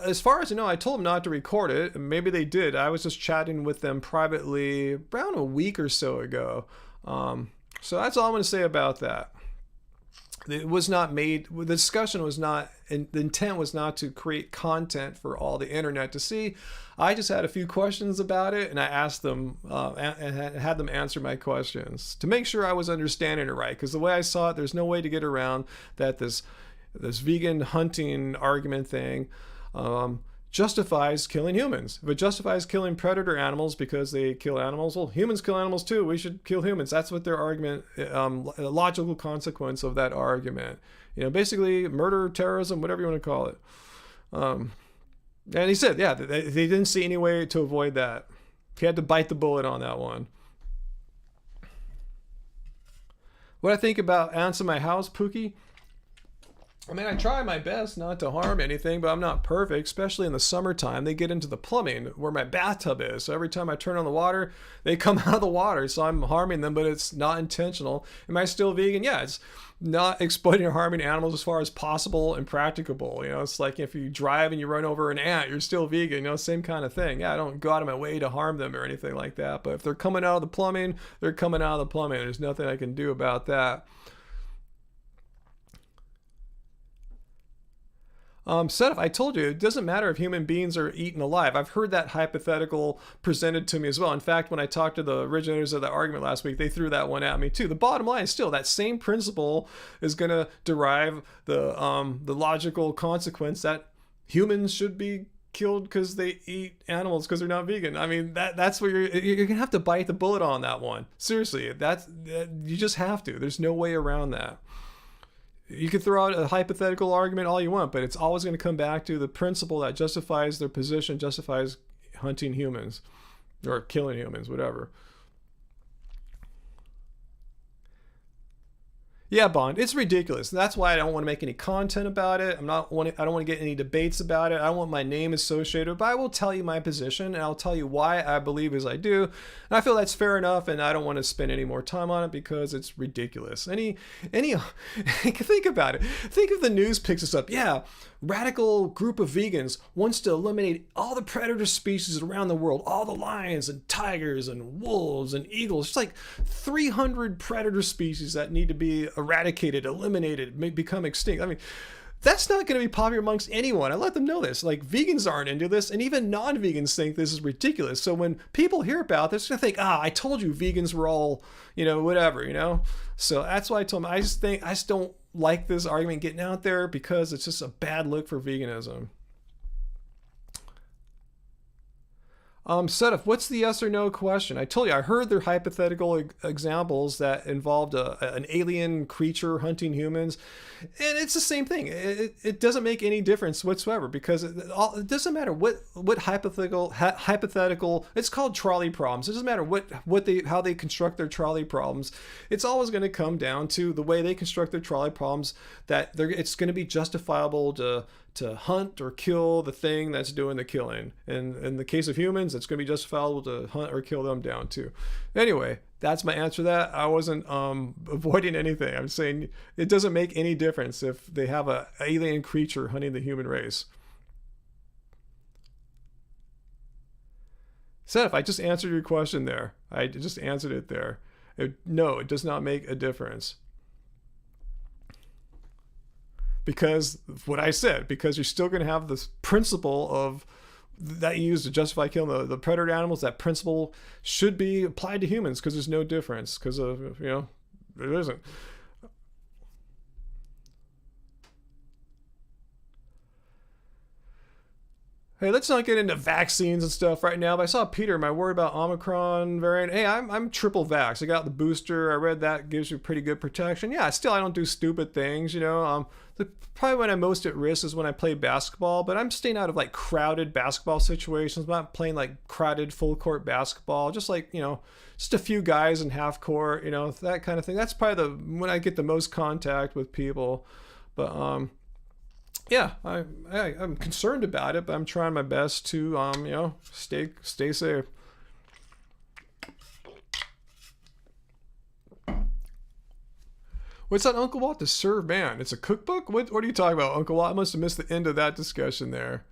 Speaker 1: As far as I know, I told them not to record it. Maybe they did. I was just chatting with them privately around a week or so ago. So that's all I'm going to say about that. It was not made. The discussion was not. The intent was not to create content for all the internet to see. I just had a few questions about it, and I asked them and had them answer my questions to make sure I was understanding it right. Because the way I saw it, there's no way to get around that this vegan hunting argument thing justifies killing humans. If it justifies killing predator animals because they kill animals, well, humans kill animals too. We should kill humans. That's what their argument, a logical consequence of that argument. Basically murder, terrorism, whatever you want to call it. And he said, yeah, they didn't see any way to avoid that. He had to bite the bullet on that one. What I think about ants in my house, Pookie? I mean, I try my best not to harm anything, but I'm not perfect, especially in the summertime. They get into the plumbing where my bathtub is. So every time I turn on the water, they come out of the water. So I'm harming them, but it's not intentional. Am I still vegan? Yeah, it's not exploiting or harming animals as far as possible and practicable. It's like if you drive and you run over an ant, you're still vegan. Same kind of thing. Yeah, I don't go out of my way to harm them or anything like that. But if they're coming out of the plumbing, they're coming out of the plumbing. There's nothing I can do about that. Seth, I told you, it doesn't matter if human beings are eaten alive. I've heard that hypothetical presented to me as well. In fact, when I talked to the originators of that argument last week, they threw that one at me too. The bottom line is still that same principle is going to derive the logical consequence that humans should be killed because they eat animals because they're not vegan. I mean, that's what you're gonna have to bite the bullet on that one. Seriously, you just have to. There's no way around that. You can throw out a hypothetical argument all you want, but it's always going to come back to the principle that justifies their position, justifies hunting humans or killing humans, whatever. Yeah, Bond, it's ridiculous. That's why I don't want to make any content about it. I don't want to get any debates about it. I don't want my name associated, but I will tell you my position and I'll tell you why I believe as I do. And I feel that's fair enough, and I don't want to spend any more time on it because it's ridiculous. Think about it. Think if the news picks this up. Yeah, radical group of vegans wants to eliminate all the predator species around the world, all the lions and tigers and wolves and eagles. It's like 300 predator species that need to be eradicated, eliminated, may become extinct. I mean, that's not going to be popular amongst anyone. I let them know this. Like, vegans aren't into this, and even non-vegans think this is ridiculous. So when people hear about this, they're going to think, I told you vegans were all, whatever. So that's why I told them, I just don't like this argument getting out there because it's just a bad look for veganism. Sedef, what's the yes or no question? I told you, I heard their hypothetical examples that involved an alien creature hunting humans, and it's the same thing. It doesn't make any difference whatsoever because it doesn't matter what hypothetical. It's called trolley problems. It doesn't matter how they construct their trolley problems. It's always going to come down to the way they construct their trolley problems. It's going to be justifiable to hunt or kill the thing that's doing the killing. And in the case of humans, it's going to be justifiable to hunt or kill them down too. Anyway, that's my answer to that. I wasn't avoiding anything. I'm saying it doesn't make any difference if they have an alien creature hunting the human race. Seth, I just answered your question there. I just answered it there. No, it does not make a difference. Because what I said, because you're still going to have this principle of that you use to justify killing the predator animals. That principle should be applied to humans because there's no difference because of, there isn't. Hey, let's not get into vaccines and stuff right now, but I saw Peter, my worry about Omicron variant. Hey, I'm triple vax. I got the booster. I read that gives you pretty good protection. Yeah, still I don't do stupid things, Probably when I'm most at risk is when I play basketball, but I'm staying out of like crowded basketball situations. I'm not playing like crowded full court basketball, just like, just a few guys in half court, that kind of thing. That's probably when I get the most contact with people. But, yeah, I'm concerned about it, but I'm trying my best to, stay safe. What's that, Uncle Walt? The Serve Man. It's a cookbook? What are you talking about, Uncle Walt? I must have missed the end of that discussion there.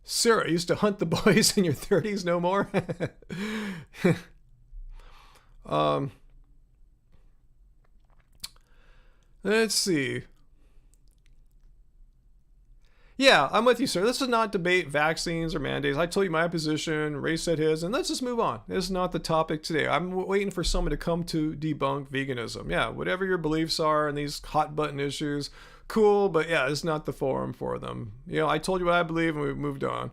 Speaker 1: Sarah, used to hunt the boys in your 30s no more? Let's see. Yeah, I'm with you, sir. This is not debate vaccines or mandates. I told you my position, Ray said his, and let's just move on. This is not the topic today. I'm waiting for someone to come to debunk veganism. Yeah, whatever your beliefs are in these hot button issues, cool, but yeah, it's not the forum for them. I told you what I believe and we've moved on.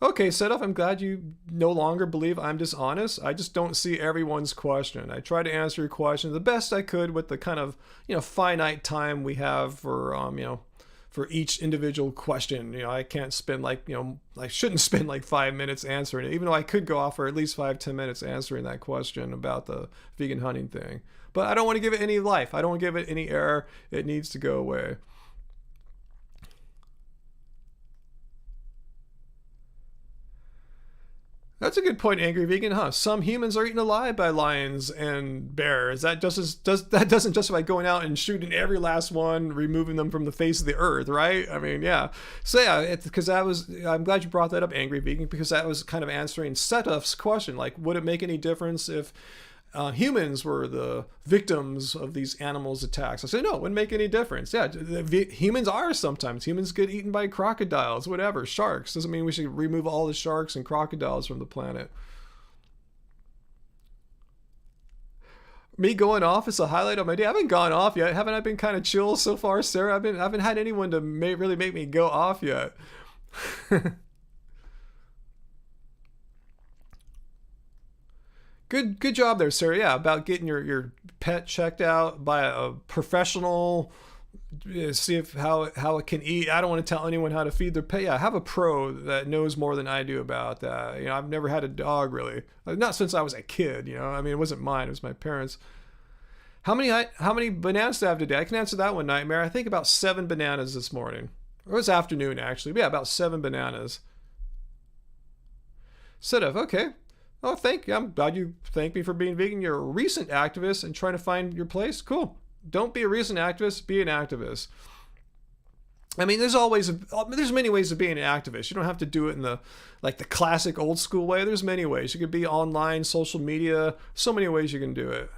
Speaker 1: Okay, Sedef, I'm glad you no longer believe I'm dishonest. I just don't see everyone's question. I tried to answer your question the best I could with the kind of, finite time we have for, for each individual question. I can't spend I shouldn't spend like 5 minutes answering it, even though I could go off for at least 5-10 minutes answering that question about the vegan hunting thing. But I don't want to give it any life. I don't want to give it any air. It needs to go away. That's a good point, Angry Vegan, huh? Some humans are eaten alive by lions and bears. That doesn't justify going out and shooting every last one, removing them from the face of the earth, right? I mean, yeah. So yeah, I'm glad you brought that up, Angry Vegan, because that was kind of answering Sedef's question. Like, would it make any difference if humans were the victims of these animals' attacks? I say no, it wouldn't make any difference. Yeah, humans are sometimes. Humans get eaten by crocodiles, whatever, sharks. Doesn't mean we should remove all the sharks and crocodiles from the planet. Me going off is a highlight of my day. I haven't gone off yet. Haven't I been kind of chill so far, Sarah? I haven't had anyone to really make me go off yet. Good job there, sir. Yeah, about getting your pet checked out by a professional see if how it can eat. I don't want to tell anyone how to feed their pet. Yeah, have a pro that knows more than I do about that. You know, I've never had a dog really, not since I was a kid. You know, I mean, it wasn't mine; it was my parents'. How many bananas do I have today? I can answer that one, Nightmare. I think about 7 bananas this morning. Or it was afternoon, actually. But yeah, about 7 bananas. Set of, okay. Oh, thank you. I'm glad you thank me for being vegan. You're a recent activist and trying to find your place. Cool. Don't be a recent activist. Be an activist. I mean, there's many ways of being an activist. You don't have to do it in the classic old school way. There's many ways. You could be online, social media. So many ways you can do it.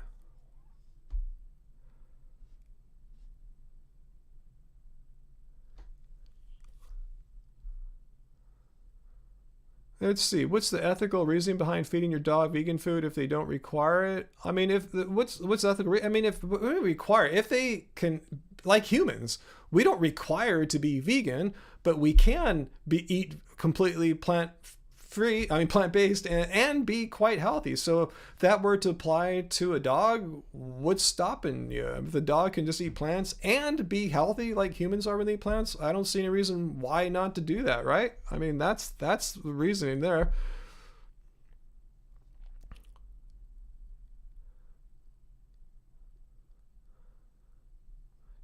Speaker 1: Let's see. What's the ethical reasoning behind feeding your dog vegan food if they don't require it? I mean, what's ethical? I mean, if we require, if they can, like humans, we don't require to be vegan, but we can eat completely plant-based and be quite healthy. So if that were to apply to a dog, what's stopping you? If the dog can just eat plants and be healthy like humans are when they eat plants, I don't see any reason why not to do that, right? I mean, that's the reasoning there.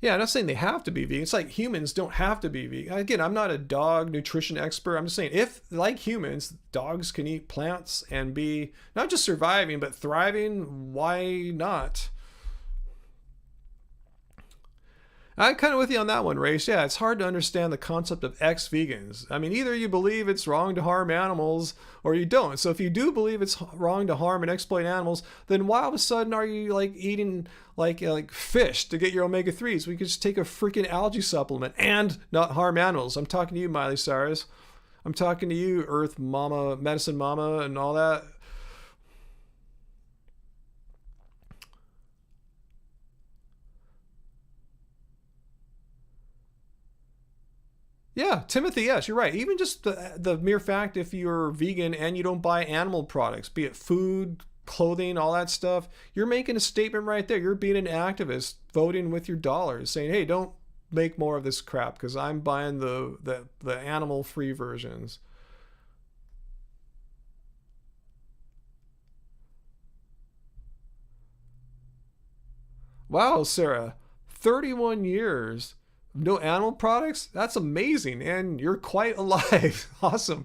Speaker 1: Yeah, I'm not saying they have to be vegan. It's like humans don't have to be vegan. Again, I'm not a dog nutrition expert. I'm just saying if, like humans, dogs can eat plants and be not just surviving, but thriving, why not? I'm kind of with you on that one, Race. Yeah, it's hard to understand the concept of ex-vegans. I mean, either you believe it's wrong to harm animals or you don't. So if you do believe it's wrong to harm and exploit animals, then why all of a sudden are you like eating like fish to get your omega-3s? We could just take a freaking algae supplement and not harm animals. I'm talking to you, Miley Cyrus. I'm talking to you, Earth Mama, Medicine Mama, and all that. Yeah, Timothy, yes, you're right. Even just the mere fact if you're vegan and you don't buy animal products, be it food, clothing, all that stuff, you're making a statement right there. You're being an activist, voting with your dollars, saying, hey, don't make more of this crap because I'm buying the animal-free versions. Wow, Sarah, 31 years. No animal products? That's amazing. And you're quite alive. Awesome.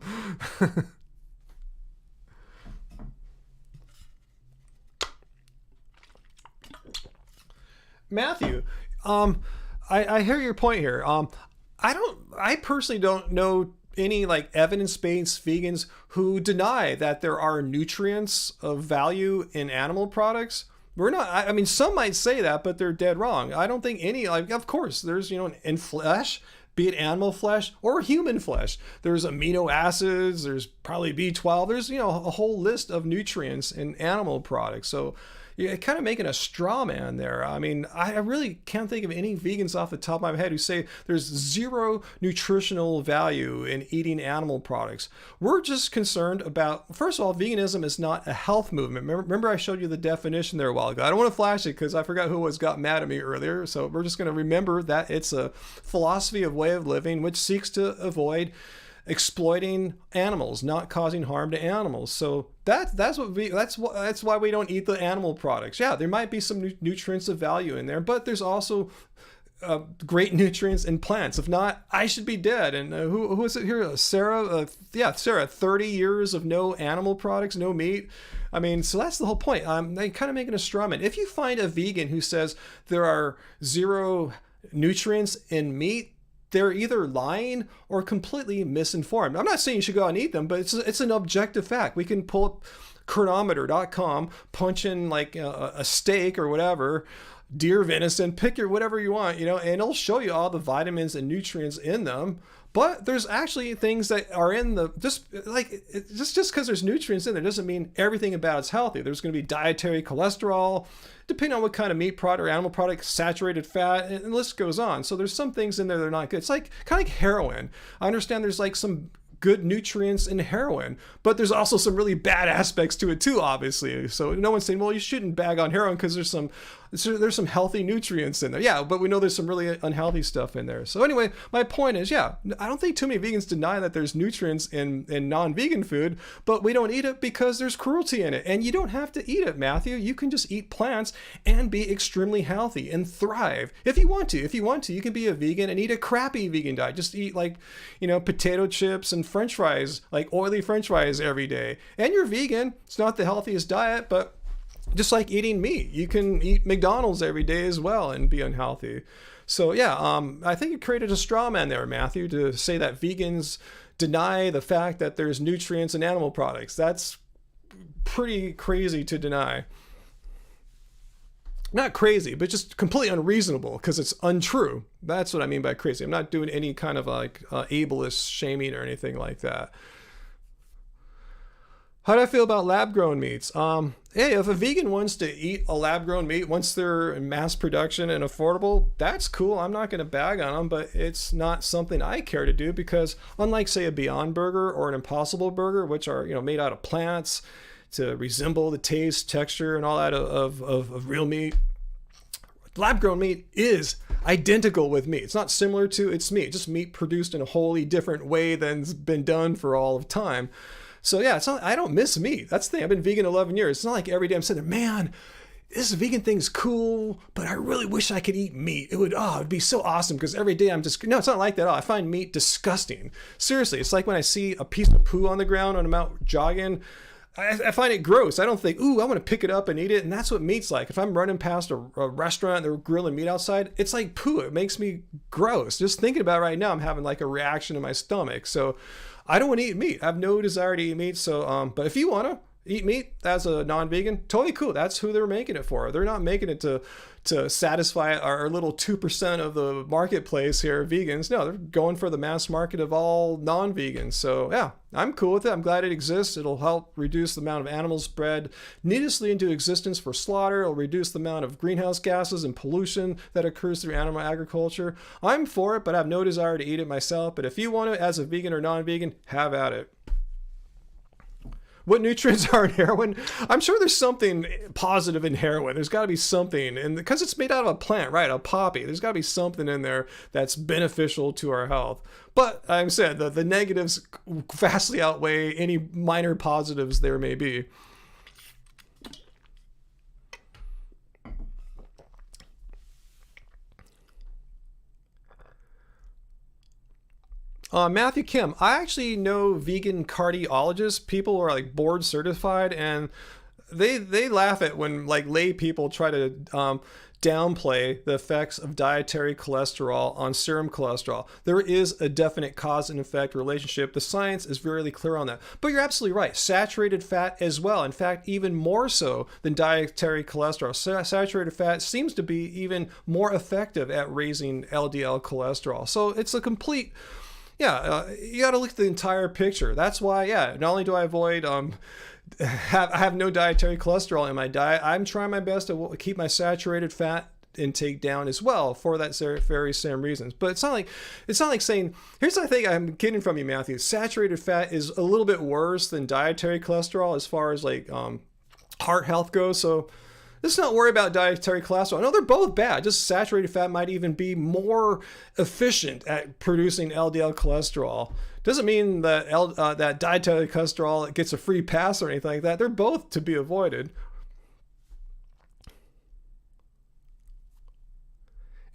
Speaker 1: Matthew, I hear your point here. I personally don't know any like evidence-based vegans who deny that there are nutrients of value in animal products. We're not, I mean, some might say that, but they're dead wrong. I don't think any, like, of course, there's, in flesh, be it animal flesh or human flesh, there's amino acids, there's probably B12, there's, a whole list of nutrients in animal products. So you're kind of making a straw man there. I mean, I really can't think of any vegans off the top of my head who say there's zero nutritional value in eating animal products. We're just concerned about, first of all, veganism is not a health movement. Remember I showed you the definition there a while ago. I don't want to flash it because I forgot who got mad at me earlier. So we're just going to remember that it's a philosophy of way of living which seeks to avoid exploiting animals, not causing harm to animals. So that's why we don't eat the animal products. Yeah, there might be some nutrients of value in there, but there's also great nutrients in plants. If not, I should be dead. And who is it here? Sarah. Sarah. 30 years of no animal products, no meat. I mean, so that's the whole point. They kind of making a straw man. If you find a vegan who says there are zero nutrients in meat, they're either lying or completely misinformed. I'm not saying you should go out and eat them, but it's an objective fact. We can pull up chronometer.com, punch in like a steak or whatever, deer venison, pick your whatever you want, and it'll show you all the vitamins and nutrients in them. But there's actually things that are in just because there's nutrients in there doesn't mean everything about it's healthy. There's going to be dietary cholesterol, depending on what kind of meat product or animal product, saturated fat, and the list goes on. So there's some things in there that are not good. It's like kind of like heroin. I understand there's like some good nutrients in heroin, but there's also some really bad aspects to it too, obviously. So no one's saying, well, you shouldn't bag on heroin because there's some So there's some healthy nutrients in there. Yeah, but we know there's some really unhealthy stuff in there. So anyway, my point is, yeah, I don't think too many vegans deny that there's nutrients in non-vegan food, but we don't eat it because there's cruelty in it. And you don't have to eat it, Matthew. You can just eat plants and be extremely healthy and thrive if you want to. If you want to, you can be a vegan and eat a crappy vegan diet. Just eat like, potato chips and French fries, like oily French fries every day. And you're vegan. It's not the healthiest diet, but just like eating meat, you can eat McDonald's every day as well and be unhealthy. So yeah, I think you created a straw man there, Matthew, to say that vegans deny the fact that there's nutrients in animal products. That's pretty crazy to deny. Not crazy, but just completely unreasonable because it's untrue. That's what I mean by crazy. I'm not doing any kind of like ableist shaming or anything like that. How do I feel about lab-grown meats? Hey, if a vegan wants to eat a lab-grown meat once they're in mass production and affordable, that's cool. I'm not going to bag on them, but it's not something I care to do because unlike, say, a Beyond Burger or an Impossible Burger, which are made out of plants to resemble the taste, texture, and all that of real meat, lab-grown meat is identical with meat. It's not similar to its meat, just meat produced in a wholly different way than's been done for all of time. So yeah, it's not, I don't miss meat. That's the thing. I've been vegan 11 years. It's not like every day I'm sitting there, man, this vegan thing's cool, but I really wish I could eat meat. It'd be so awesome because every day I'm just, no, it's not like that at all. I find meat disgusting. Seriously, it's like when I see a piece of poo on the ground when I'm out jogging, I find it gross. I don't think, ooh, I want to pick it up and eat it. And that's what meat's like. If I'm running past a restaurant and they're grilling meat outside, it's like poo. It makes me gross. Just thinking about it right now, I'm having like a reaction in my stomach. So I don't want to eat meat. I have no desire to eat meat. So, but if you want to eat meat as a non-vegan, totally cool. That's who they're making it for. They're not making it to satisfy our little 2% of the marketplace here, vegans. No, they're going for the mass market of all non-vegans. So yeah, I'm cool with it. I'm glad it exists. It'll help reduce the amount of animals bred needlessly into existence for slaughter. It'll reduce the amount of greenhouse gases and pollution that occurs through animal agriculture. I'm for it, but I have no desire to eat it myself. But if you want it as a vegan or non-vegan, have at it. What nutrients are in heroin? I'm sure there's something positive in heroin. There's got to be something, and because it's made out of a plant, right? A poppy. There's got to be something in there that's beneficial to our health. But I'm saying the negatives vastly outweigh any minor positives there may be. Matthew Kim, I actually know vegan cardiologists, people who are like board certified, and they laugh at when like lay people try to downplay the effects of dietary cholesterol on serum cholesterol. There is a definite cause and effect relationship. The science is very clear on that. But you're absolutely right. Saturated fat as well. In fact, even more so than dietary cholesterol. Saturated fat seems to be even more effective at raising LDL cholesterol. So it's a complete... Yeah, you got to look at the entire picture. That's why, yeah, not only do I avoid, I have no dietary cholesterol in my diet, I'm trying my best to keep my saturated fat intake down as well for that very same reasons. But it's not like saying, here's what I think I'm getting from you, Matthew. Saturated fat is a little bit worse than dietary cholesterol as far as like heart health goes. So let's not worry about dietary cholesterol. No, they're both bad. Just saturated fat might even be more efficient at producing LDL cholesterol. Doesn't mean that that dietary cholesterol gets a free pass or anything like that. They're both to be avoided.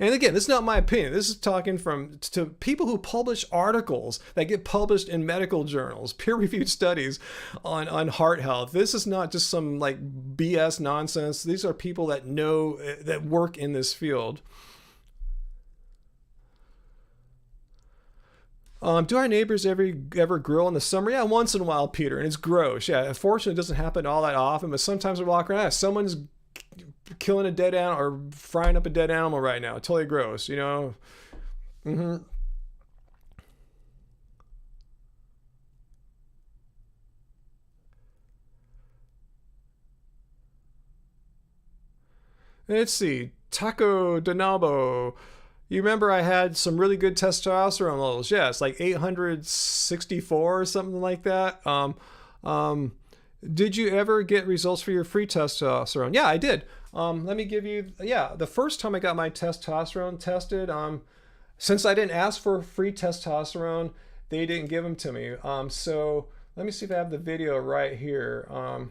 Speaker 1: And again, this is not my opinion. This is talking to people who publish articles that get published in medical journals, peer-reviewed studies on heart health. This is not just some like BS nonsense. These are people that know, that work in this field. Do our neighbors ever grill in the summer? Yeah, once in a while, Peter, and it's gross. Yeah, unfortunately, it doesn't happen all that often, but sometimes we walk around, someone's killing a dead animal or frying up a dead animal right now. Totally gross, you know. Let's see, Taco Donabo. You remember I had some really good testosterone levels. Yeah, it's like 864 or something like that. Did you ever get results for your free testosterone? Yeah, I did. Let me give you, the first time I got my testosterone tested, since I didn't ask for free testosterone, they didn't give them to me. So let me see if I have the video right here.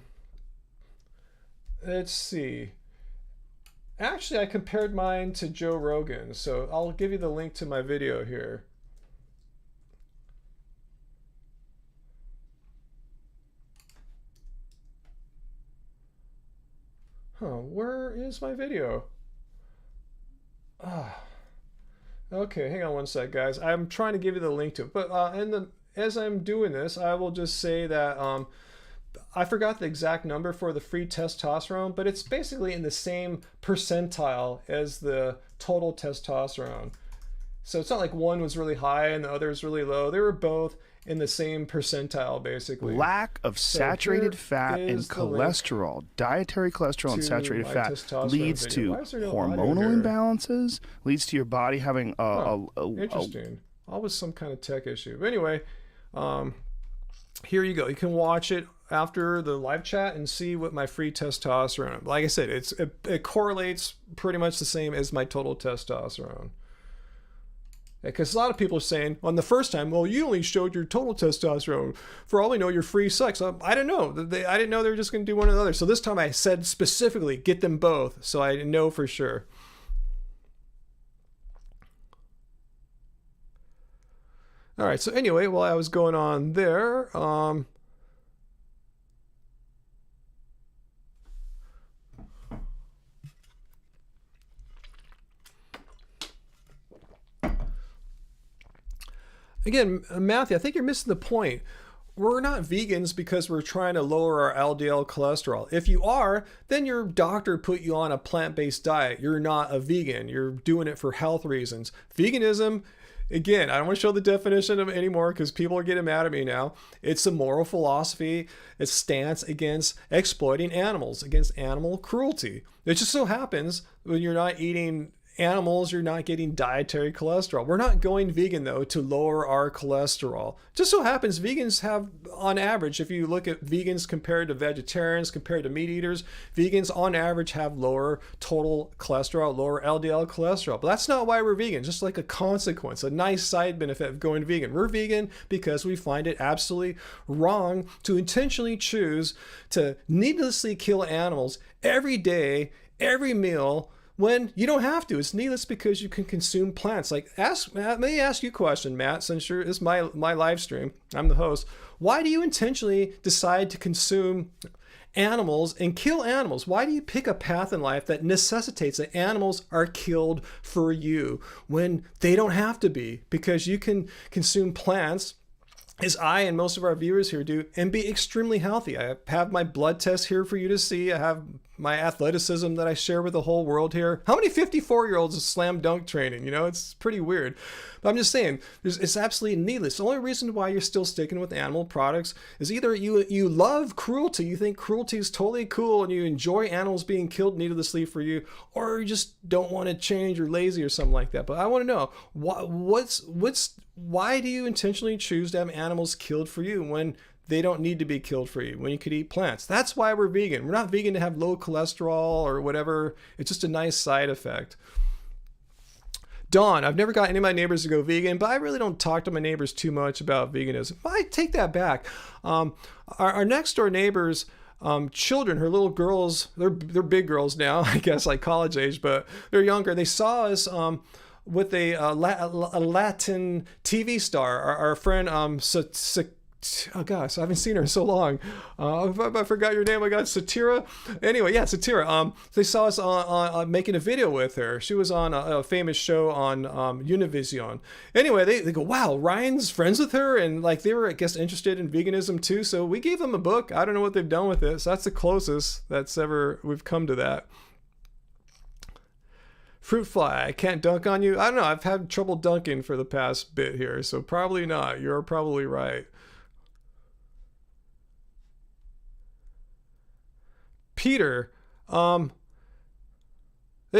Speaker 1: Let's see. Actually, I compared mine to Joe Rogan, so I'll give you the link to my video here. Where is my video? Okay, hang on one sec, guys. I'm trying to give you the link to it, but as I'm doing this, I will just say that I forgot the exact number for the free testosterone, but it's basically in the same percentile as the total testosterone. So it's not like one was really high and the other is really low. They were both in the same percentile, basically.
Speaker 2: Lack of saturated fat and cholesterol, dietary cholesterol and saturated fat leads to hormonal imbalances, leads to your body having
Speaker 1: interesting. Always some kind of tech issue. But anyway, here you go. You can watch it after the live chat and see what my free testosterone. Like I said, it correlates pretty much the same as my total testosterone. Because a lot of people are saying on the first time, well, you only showed your total testosterone. For all we know, your free sucks. I didn't know. I didn't know they were just going to do one or the other. So this time I said specifically, get them both. So I know for sure. All right. So anyway, while I was going on there, again, Matthew, I think you're missing the point. We're not vegans because we're trying to lower our LDL cholesterol. If you are, then your doctor put you on a plant-based diet. You're not a vegan. You're doing it for health reasons. Veganism, again, I don't want to show the definition of it anymore because people are getting mad at me now. It's a moral philosophy. It's stance against exploiting animals, against animal cruelty. It just so happens when you're not eating animals, you're not getting dietary cholesterol. We're not going vegan, though, to lower our cholesterol. Just so happens vegans have, on average, if you look at vegans compared to vegetarians, compared to meat eaters, vegans on average have lower total cholesterol, lower LDL cholesterol. But that's not why we're vegan, just like a consequence, a nice side benefit of going vegan. We're vegan because we find it absolutely wrong to intentionally choose to needlessly kill animals every day, every meal, when you don't have to. It's needless because you can consume plants. Like, let me ask you a question, Matt, since it's my live stream. I'm the host. Why do you intentionally decide to consume animals and kill animals? Why do you pick a path in life that necessitates that animals are killed for you when they don't have to be? Because you can consume plants, as I and most of our viewers here do, and be extremely healthy. I have my blood test here for you to see. I have my athleticism that I share with the whole world here. How many 54-year-olds is slam dunk training? You know, it's pretty weird. But I'm just saying, it's absolutely needless. The only reason why you're still sticking with animal products is either you love cruelty, you think cruelty is totally cool, and you enjoy animals being killed needlessly for you, or you just don't want to change or lazy or something like that. But I want to know, why do you intentionally choose to have animals killed for you when they don't need to be killed for you, when you could eat plants? That's why we're vegan. We're not vegan to have low cholesterol or whatever. It's just a nice side effect. Dawn, I've never got any of my neighbors to go vegan, but I really don't talk to my neighbors too much about veganism. I take that back. Our next door neighbors, children, her little girls, they're big girls now, I guess, like college age, but they're younger. They saw us with a Latin TV star, our friend oh gosh, I haven't seen her in so long. I forgot your name. I got Satira. Anyway, yeah, Satira. They saw us on making a video with her. She was on a famous show on Univision. Anyway, they go, wow, Ryan's friends with her, and like they were, I guess, interested in veganism too. So we gave them a book. I don't know what they've done with it. So that's the closest that's ever we've come to that. Fruit fly, I can't dunk on you. I don't know. I've had trouble dunking for the past bit here, so probably not. You're probably right. Peter, let's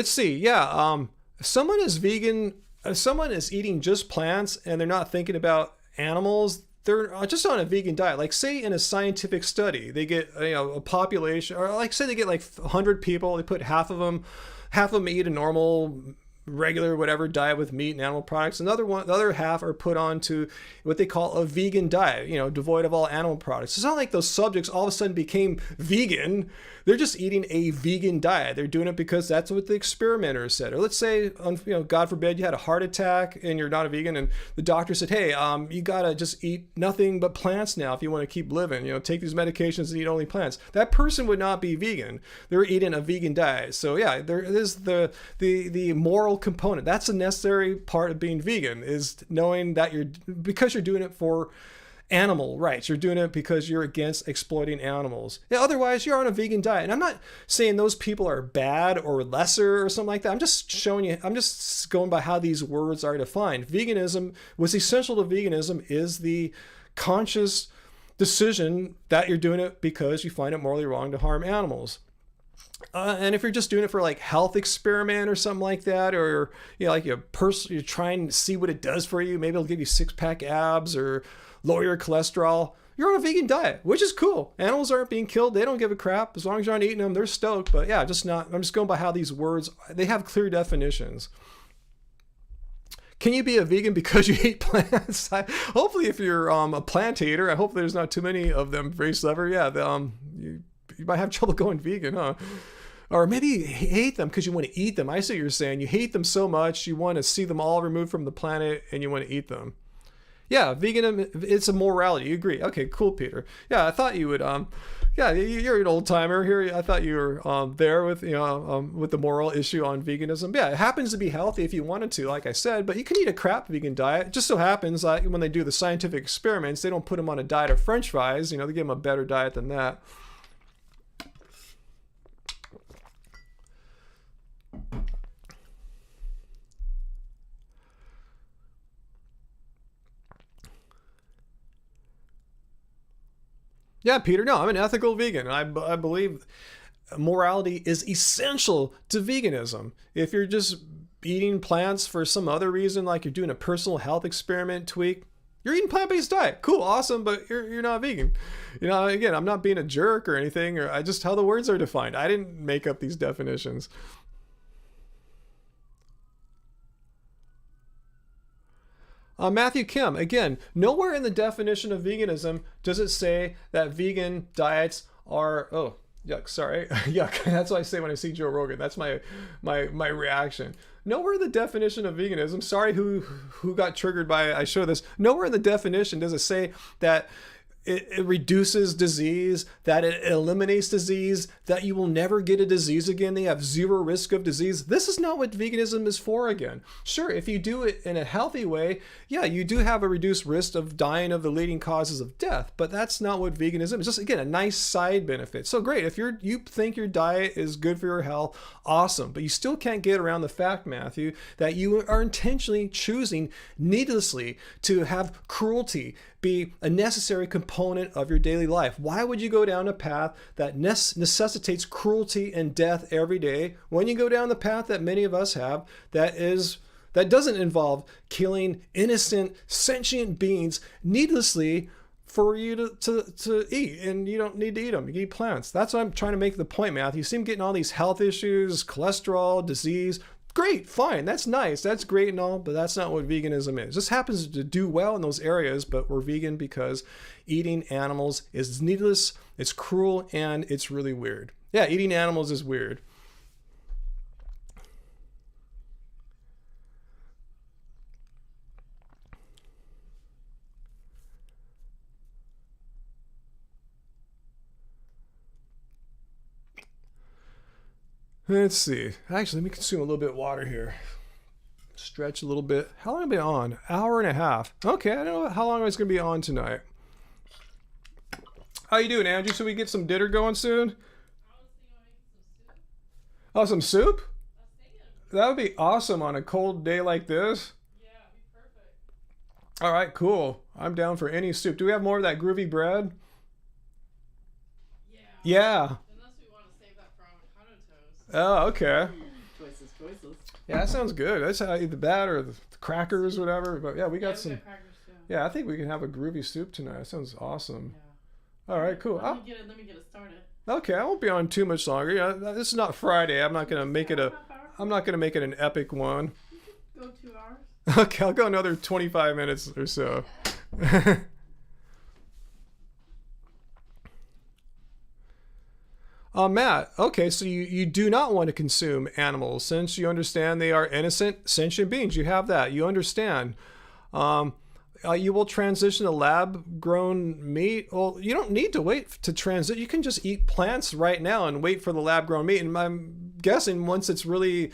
Speaker 1: see. Yeah, someone is vegan, someone is eating just plants and they're not thinking about animals. they're just on a vegan diet. Like say in a scientific study, they get a population, or like say they get like 100 people, they put half of them eat a normal regular whatever diet with meat and animal products. The other half are put onto what they call a vegan diet, devoid of all animal products. It's not like those subjects all of a sudden became vegan. They're just eating a vegan diet. They're doing it because that's what the experimenters said. Or let's say, God forbid, you had a heart attack and you're not a vegan, and the doctor said, hey, you gotta just eat nothing but plants now if you want to keep living. Take these medications and eat only plants. That person would not be vegan. They're eating a vegan diet. So yeah, there is the moral component. That's a necessary part of being vegan, is knowing that because you're doing it for animal rights. You're doing it because you're against exploiting animals. Yeah, otherwise, you're on a vegan diet. And I'm not saying those people are bad or lesser or something like that. I'm just showing you, I'm just going by how these words are defined. Veganism, what's essential to veganism is the conscious decision that you're doing it because you find it morally wrong to harm animals. And if you're just doing it for like health experiment or something like that, or like you're trying to see what it does for you, maybe it'll give you 6-pack abs or lower your cholesterol, you're on a vegan diet, which is cool. Animals aren't being killed. They don't give a crap. As long as you're not eating them, they're stoked. But yeah, I'm just going by how these words, they have clear definitions. Can you be a vegan because you eat plants? Hopefully if you're a plant eater, I hope there's not too many of them very clever. Yeah, you might have trouble going vegan, huh? Or maybe you hate them because you want to eat them. I see what you're saying. You hate them so much, you want to see them all removed from the planet and you want to eat them. Yeah, veganism, it's a morality. You agree? Okay, cool, Peter. Yeah, I thought you would. Yeah, you're an old timer here. I thought you were there with with the moral issue on veganism. Yeah, it happens to be healthy if you wanted to, like I said, but you can eat a crap vegan diet. It just so happens that when they do the scientific experiments, they don't put them on a diet of French fries. They give them a better diet than that. Yeah, Peter, no, I'm an ethical vegan. I believe morality is essential to veganism. If you're just eating plants for some other reason, like you're doing a personal health experiment tweak, you're eating plant-based diet. Cool, awesome, but you're not vegan. Again, I'm not being a jerk or anything, or just how the words are defined. I didn't make up these definitions. Matthew Kim, again, nowhere in the definition of veganism does it say that vegan diets are, oh, yuck, sorry, yuck. That's what I say when I see Joe Rogan. That's my reaction. Nowhere in the definition of veganism, sorry who got triggered by I show this, nowhere in the definition does it say that it reduces disease, that it eliminates disease, that you will never get a disease again. They have zero risk of disease. This is not what veganism is for again. Sure, if you do it in a healthy way, yeah, you do have a reduced risk of dying of the leading causes of death, but that's not what veganism is. Just, again, a nice side benefit. So great, if you think your diet is good for your health, awesome, but you still can't get around the fact, Matthew, that you are intentionally choosing needlessly to have cruelty be a necessary component of your daily life. Why would you go down a path that necessitates cruelty and death every day when you go down the path that many of us have that doesn't involve killing innocent sentient beings needlessly for you to eat, and you don't need to eat them. You can eat plants. That's what I'm trying to make the point, Matthew. You see him getting all these health issues, cholesterol, disease. Great, fine, that's nice, that's great and all, but that's not what veganism is. This happens to do well in those areas, but we're vegan because eating animals is needless, it's cruel, and it's really weird. Yeah, eating animals is weird. Let's see. Actually, let me consume a little bit of water here. Stretch a little bit. How long have I been on? Hour and a half. Okay, I don't know how long I was going to be on tonight. How you doing, Andrew? Should we get some dinner going soon? Oh, some soup? That would be awesome on a cold day like this.
Speaker 3: Yeah, it'd be perfect.
Speaker 1: All right, cool. I'm down for any soup. Do we have more of that groovy bread? Yeah.
Speaker 3: Unless we want to save that for avocado toast.
Speaker 1: Oh, okay.
Speaker 3: Choices.
Speaker 1: Yeah, that sounds good. That's how I eat the bat or the crackers, whatever. But yeah, we got some.
Speaker 3: Got crackers too.
Speaker 1: Yeah, I think we can have a groovy soup tonight. That sounds awesome.
Speaker 3: Yeah.
Speaker 1: All right, cool.
Speaker 3: Let me get it started.
Speaker 1: Okay, I won't be on too much longer. Yeah, this is not Friday. I'm not gonna make it an epic one.
Speaker 3: Go 2 hours.
Speaker 1: Okay, I'll go another 25 minutes or so. Matt, okay, so you do not want to consume animals since you understand they are innocent, sentient beings. You have that. You understand. You will transition to lab-grown meat. Well, you don't need to wait to transit. You can just eat plants right now and wait for the lab-grown meat. And I'm guessing once it's really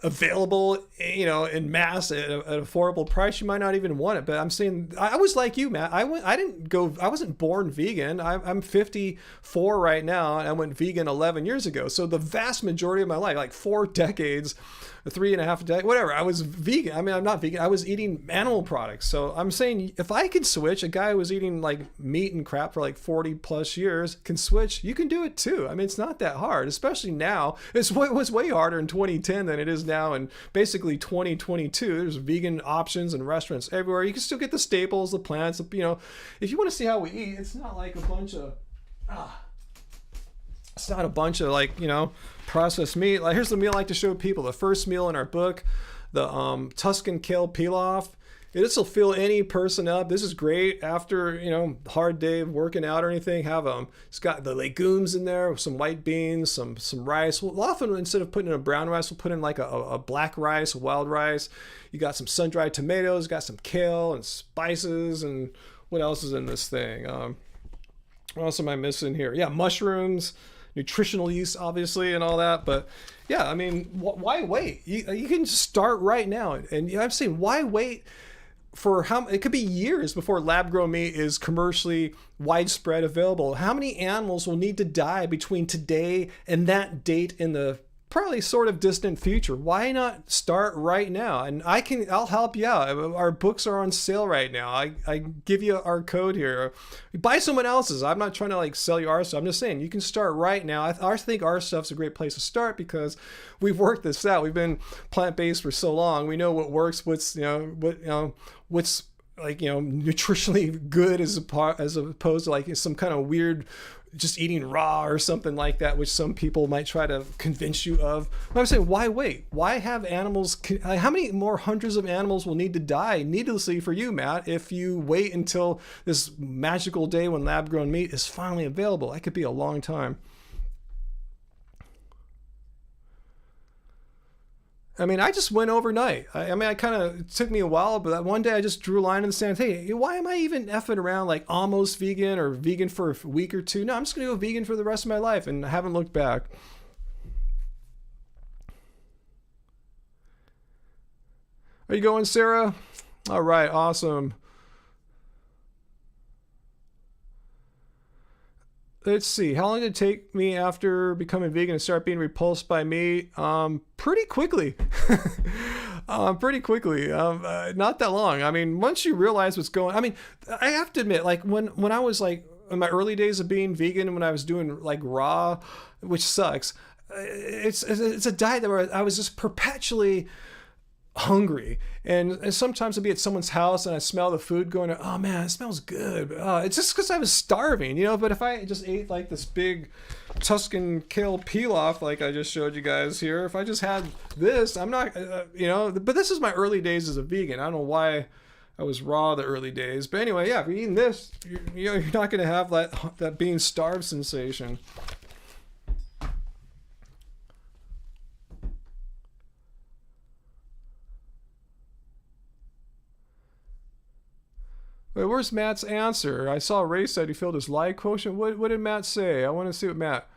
Speaker 1: available, in mass at an affordable price, you might not even want it. But I'm saying I was like you, Matt. I wasn't born vegan. I'm 54 right now, and I went vegan 11 years ago. So the vast majority of my life, like 4 decades, 3.5 decades, whatever, I was vegan. I mean, I'm not vegan. I was eating animal products. So I'm saying if I can switch, a guy who was eating like meat and crap for like 40 plus years can switch. You can do it too. I mean, it's not that hard, especially now. It was way harder in 2010 than it is now in basically 2022. There's vegan options and restaurants everywhere. You can still get the staples, the plants. If you want to see how we eat, it's not like a bunch of processed meat. Like, here's the meal I like to show people. The first meal in our book, the Tuscan kale pilaf. This will fill any person up. This is great after, hard day of working out or anything. It's got the legumes in there, some white beans, some rice. Well, often instead of putting in a brown rice, we'll put in like a black rice, a wild rice. You got some sun-dried tomatoes, got some kale and spices, and what else is in this thing? What else am I missing here? Yeah, mushrooms, nutritional yeast, obviously, and all that. But yeah, I mean, why wait? You can start right now. And I'm saying, why wait for it could be years before lab-grown meat is commercially widespread available. How many animals will need to die between today and that date in the probably sort of distant future? Why not start right now? And I'll help you out. Our books are on sale right now. I give you our code here. Buy someone else's. I'm not trying to like sell you our stuff. I'm just saying you can start right now. I think our stuff's a great place to start because we've worked this out. We've been plant-based for so long. We know what works, what's like, nutritionally good as opposed to like some kind of weird just eating raw or something like that, which some people might try to convince you of. But I'm saying, why wait? Why have animals? How many more hundreds of animals will need to die needlessly for you, Matt, if you wait until this magical day when lab-grown meat is finally available? That could be a long time. I mean, I just went overnight. It took me a while, but one day I just drew a line in the sand. Hey, why am I even effing around like almost vegan or vegan for a week or two? No, I'm just going to go vegan for the rest of my life, and I haven't looked back. Are you going, Sarah? All right, awesome. Let's see. How long did it take me after becoming vegan to start being repulsed by meat? Pretty quickly. Pretty quickly. Not that long. I mean, once you realize what's going, I mean, I have to admit, like when I was like in my early days of being vegan, and when I was doing like raw, which sucks, it's a diet where I was just perpetually hungry, and sometimes I'd be at someone's house and I smell the food going, oh man, it smells good. It's just because I was starving, but if I just ate like this big Tuscan kale pilaf like I just showed you guys here, if I just had this, I'm not but this is my early days as a vegan. I don't know why I was raw the early days, but anyway, yeah, if you're eating this, you're not going to have that being starved sensation. Wait, where's Matt's answer? I saw Ray said he filled his like quotient. What did Matt say? I want to see what Matt...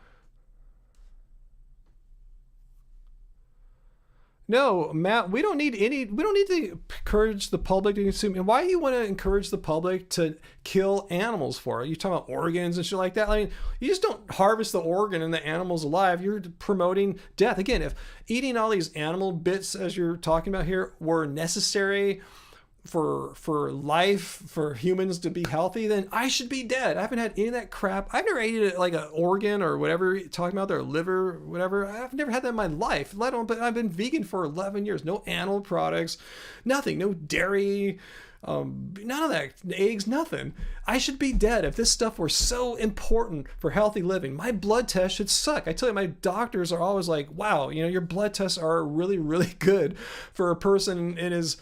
Speaker 1: No, Matt, we don't need to encourage the public to consume. And why do you want to encourage the public to kill animals for it? You're talking about organs and shit like that. I mean, you just don't harvest the organ and the animal's alive. You're promoting death. Again, if eating all these animal bits, as you're talking about here, were necessary for life, for humans to be healthy, then I should be dead. I haven't had any of that crap. I've never eaten like an organ or whatever you're talking about, their liver, whatever. I've never had that in my life, let alone, but I've been vegan for 11 years. No animal products, nothing, no dairy, None of that, eggs, nothing. I should be dead if this stuff were so important for healthy living. My blood test should suck. I tell you, my doctors are always like, wow, your blood tests are really, really good for a person in his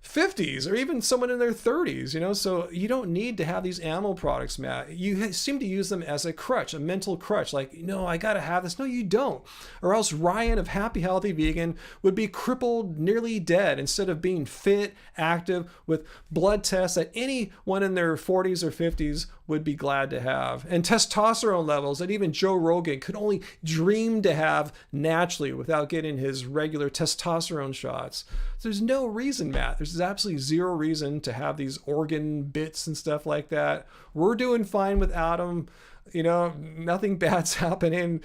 Speaker 1: 50s or even someone in their 30s, so you don't need to have these animal products, Matt. You seem to use them as a crutch, a mental crutch, like, no, I gotta have this. No, you don't. Or else Ryan of Happy Healthy Vegan would be crippled, nearly dead, instead of being fit, active, with blood tests that anyone in their 40s or 50s would be glad to have. And testosterone levels that even Joe Rogan could only dream to have naturally without getting his regular testosterone shots. So there's no reason, Matt. There's absolutely zero reason to have these organ bits and stuff like that. We're doing fine without them. Nothing bad's happening.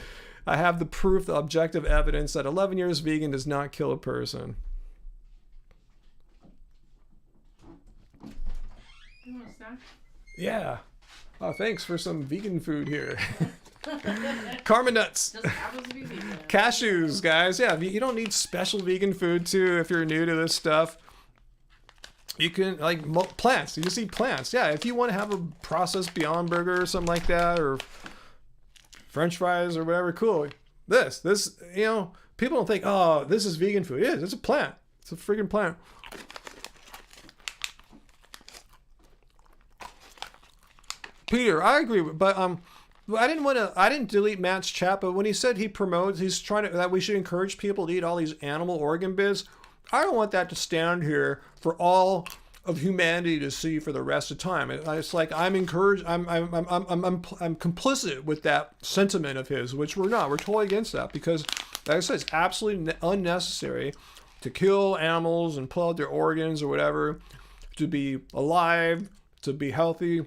Speaker 1: I have the proof, the objective evidence that 11 years vegan does not kill a person.
Speaker 3: You want a snack?
Speaker 1: Yeah. Oh, thanks for some vegan food here. Karma nuts.
Speaker 3: Just happens to be vegan.
Speaker 1: Cashews, guys. Yeah, you don't need special vegan food too if you're new to this stuff. You can, plants. You see plants. Yeah, if you want to have a processed Beyond Burger or something like that, or French fries or whatever, cool. This, people don't think, oh, this is vegan food. It is. It's a plant. It's a freaking plant. Peter, I agree, but I didn't delete Matt's chat, but when he said he's trying to, that we should encourage people to eat all these animal organ bits, I don't want that to stand here for all of humanity to see for the rest of time. It's like I'm complicit with that sentiment of his, which we're not. We're totally against that because, like I said, it's absolutely unnecessary to kill animals and pull out their organs or whatever to be alive, to be healthy.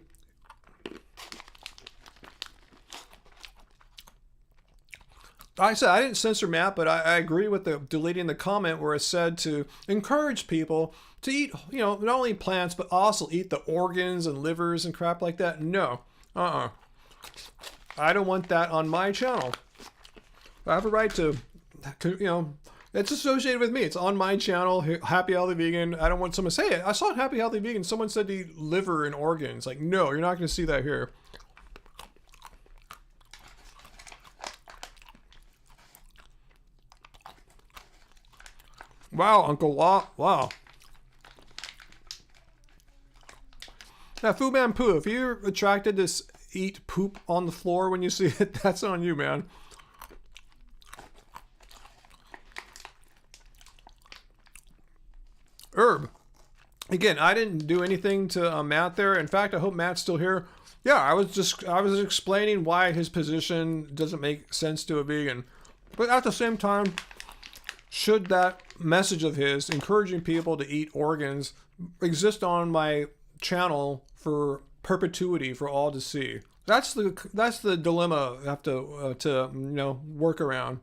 Speaker 1: I said I didn't censor Matt, but I agree with the deleting the comment where it said to encourage people to eat, not only plants, but also eat the organs and livers and crap like that. No. I don't want that on my channel. I have a right to, it's associated with me. It's on my channel, Happy Healthy Vegan. I don't want someone to say it. I saw Happy Healthy Vegan. Someone said to eat liver and organs. Like, no, you're not going to see that here. Wow, Uncle Law. Wow. Now, Fu Man Poo, if you're attracted to eat poop on the floor when you see it, that's on you, man. Herb. Again, I didn't do anything to Matt there. In fact, I hope Matt's still here. Yeah, I was explaining why his position doesn't make sense to a vegan. But at the same time, should that message of his encouraging people to eat organs exist on my channel for perpetuity for all to see? That's the dilemma I have to work around.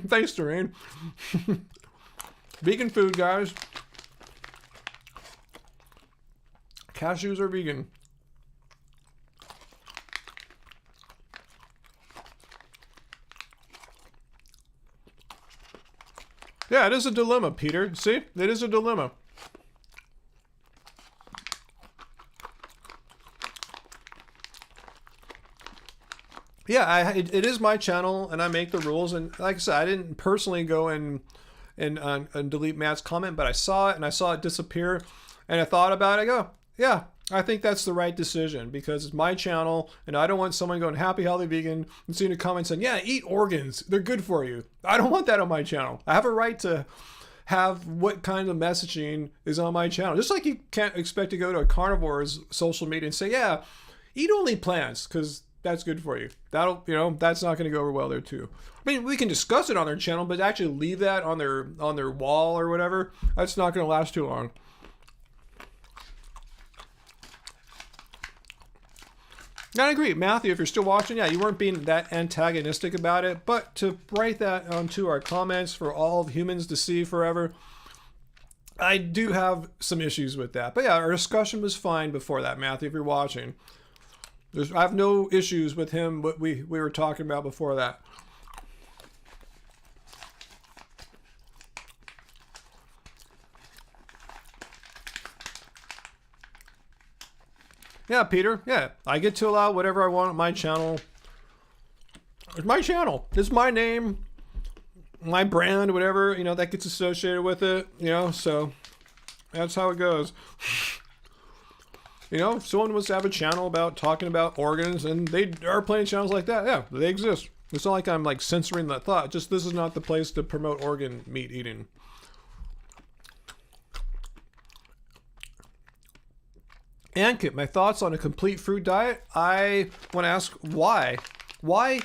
Speaker 1: Thanks, Doreen. Vegan food, guys. Cashews are vegan. Yeah, it is a dilemma, Peter. See? It is a dilemma. Yeah, it is my channel, and I make the rules. And like I said, I didn't personally go and delete Matt's comment, but I saw it, and I saw it disappear. And I thought about it. I go, yeah, I think that's the right decision because it's my channel, and I don't want someone going Happy Healthy Vegan and seeing a comment saying, yeah, eat organs. They're good for you. I don't want that on my channel. I have a right to have what kind of messaging is on my channel. Just like you can't expect to go to a carnivore's social media and say, yeah, eat only plants because that's good for you. That'll, that's not going to go over well there too. I mean, we can discuss it on their channel, but actually leave that on their wall or whatever, that's not going to last too long. I agree, Matthew, if you're still watching, yeah, you weren't being that antagonistic about it, but to write that onto our comments for all of humans to see forever, I do have some issues with that. But yeah, our discussion was fine before that, Matthew, if you're watching. I have no issues with him, what we were talking about before that. Yeah, Peter. Yeah, I get to allow whatever I want on my channel. It's my channel. It's my name, my brand, whatever, you know, that gets associated with it, you know, so that's how it goes. You know, if someone wants to have a channel about talking about organs, and they are plenty channels like that, yeah, they exist. It's not like I'm like censoring that thought, just this is not the place to promote organ meat eating. And my thoughts on a complete fruit diet. I want to ask why. Why,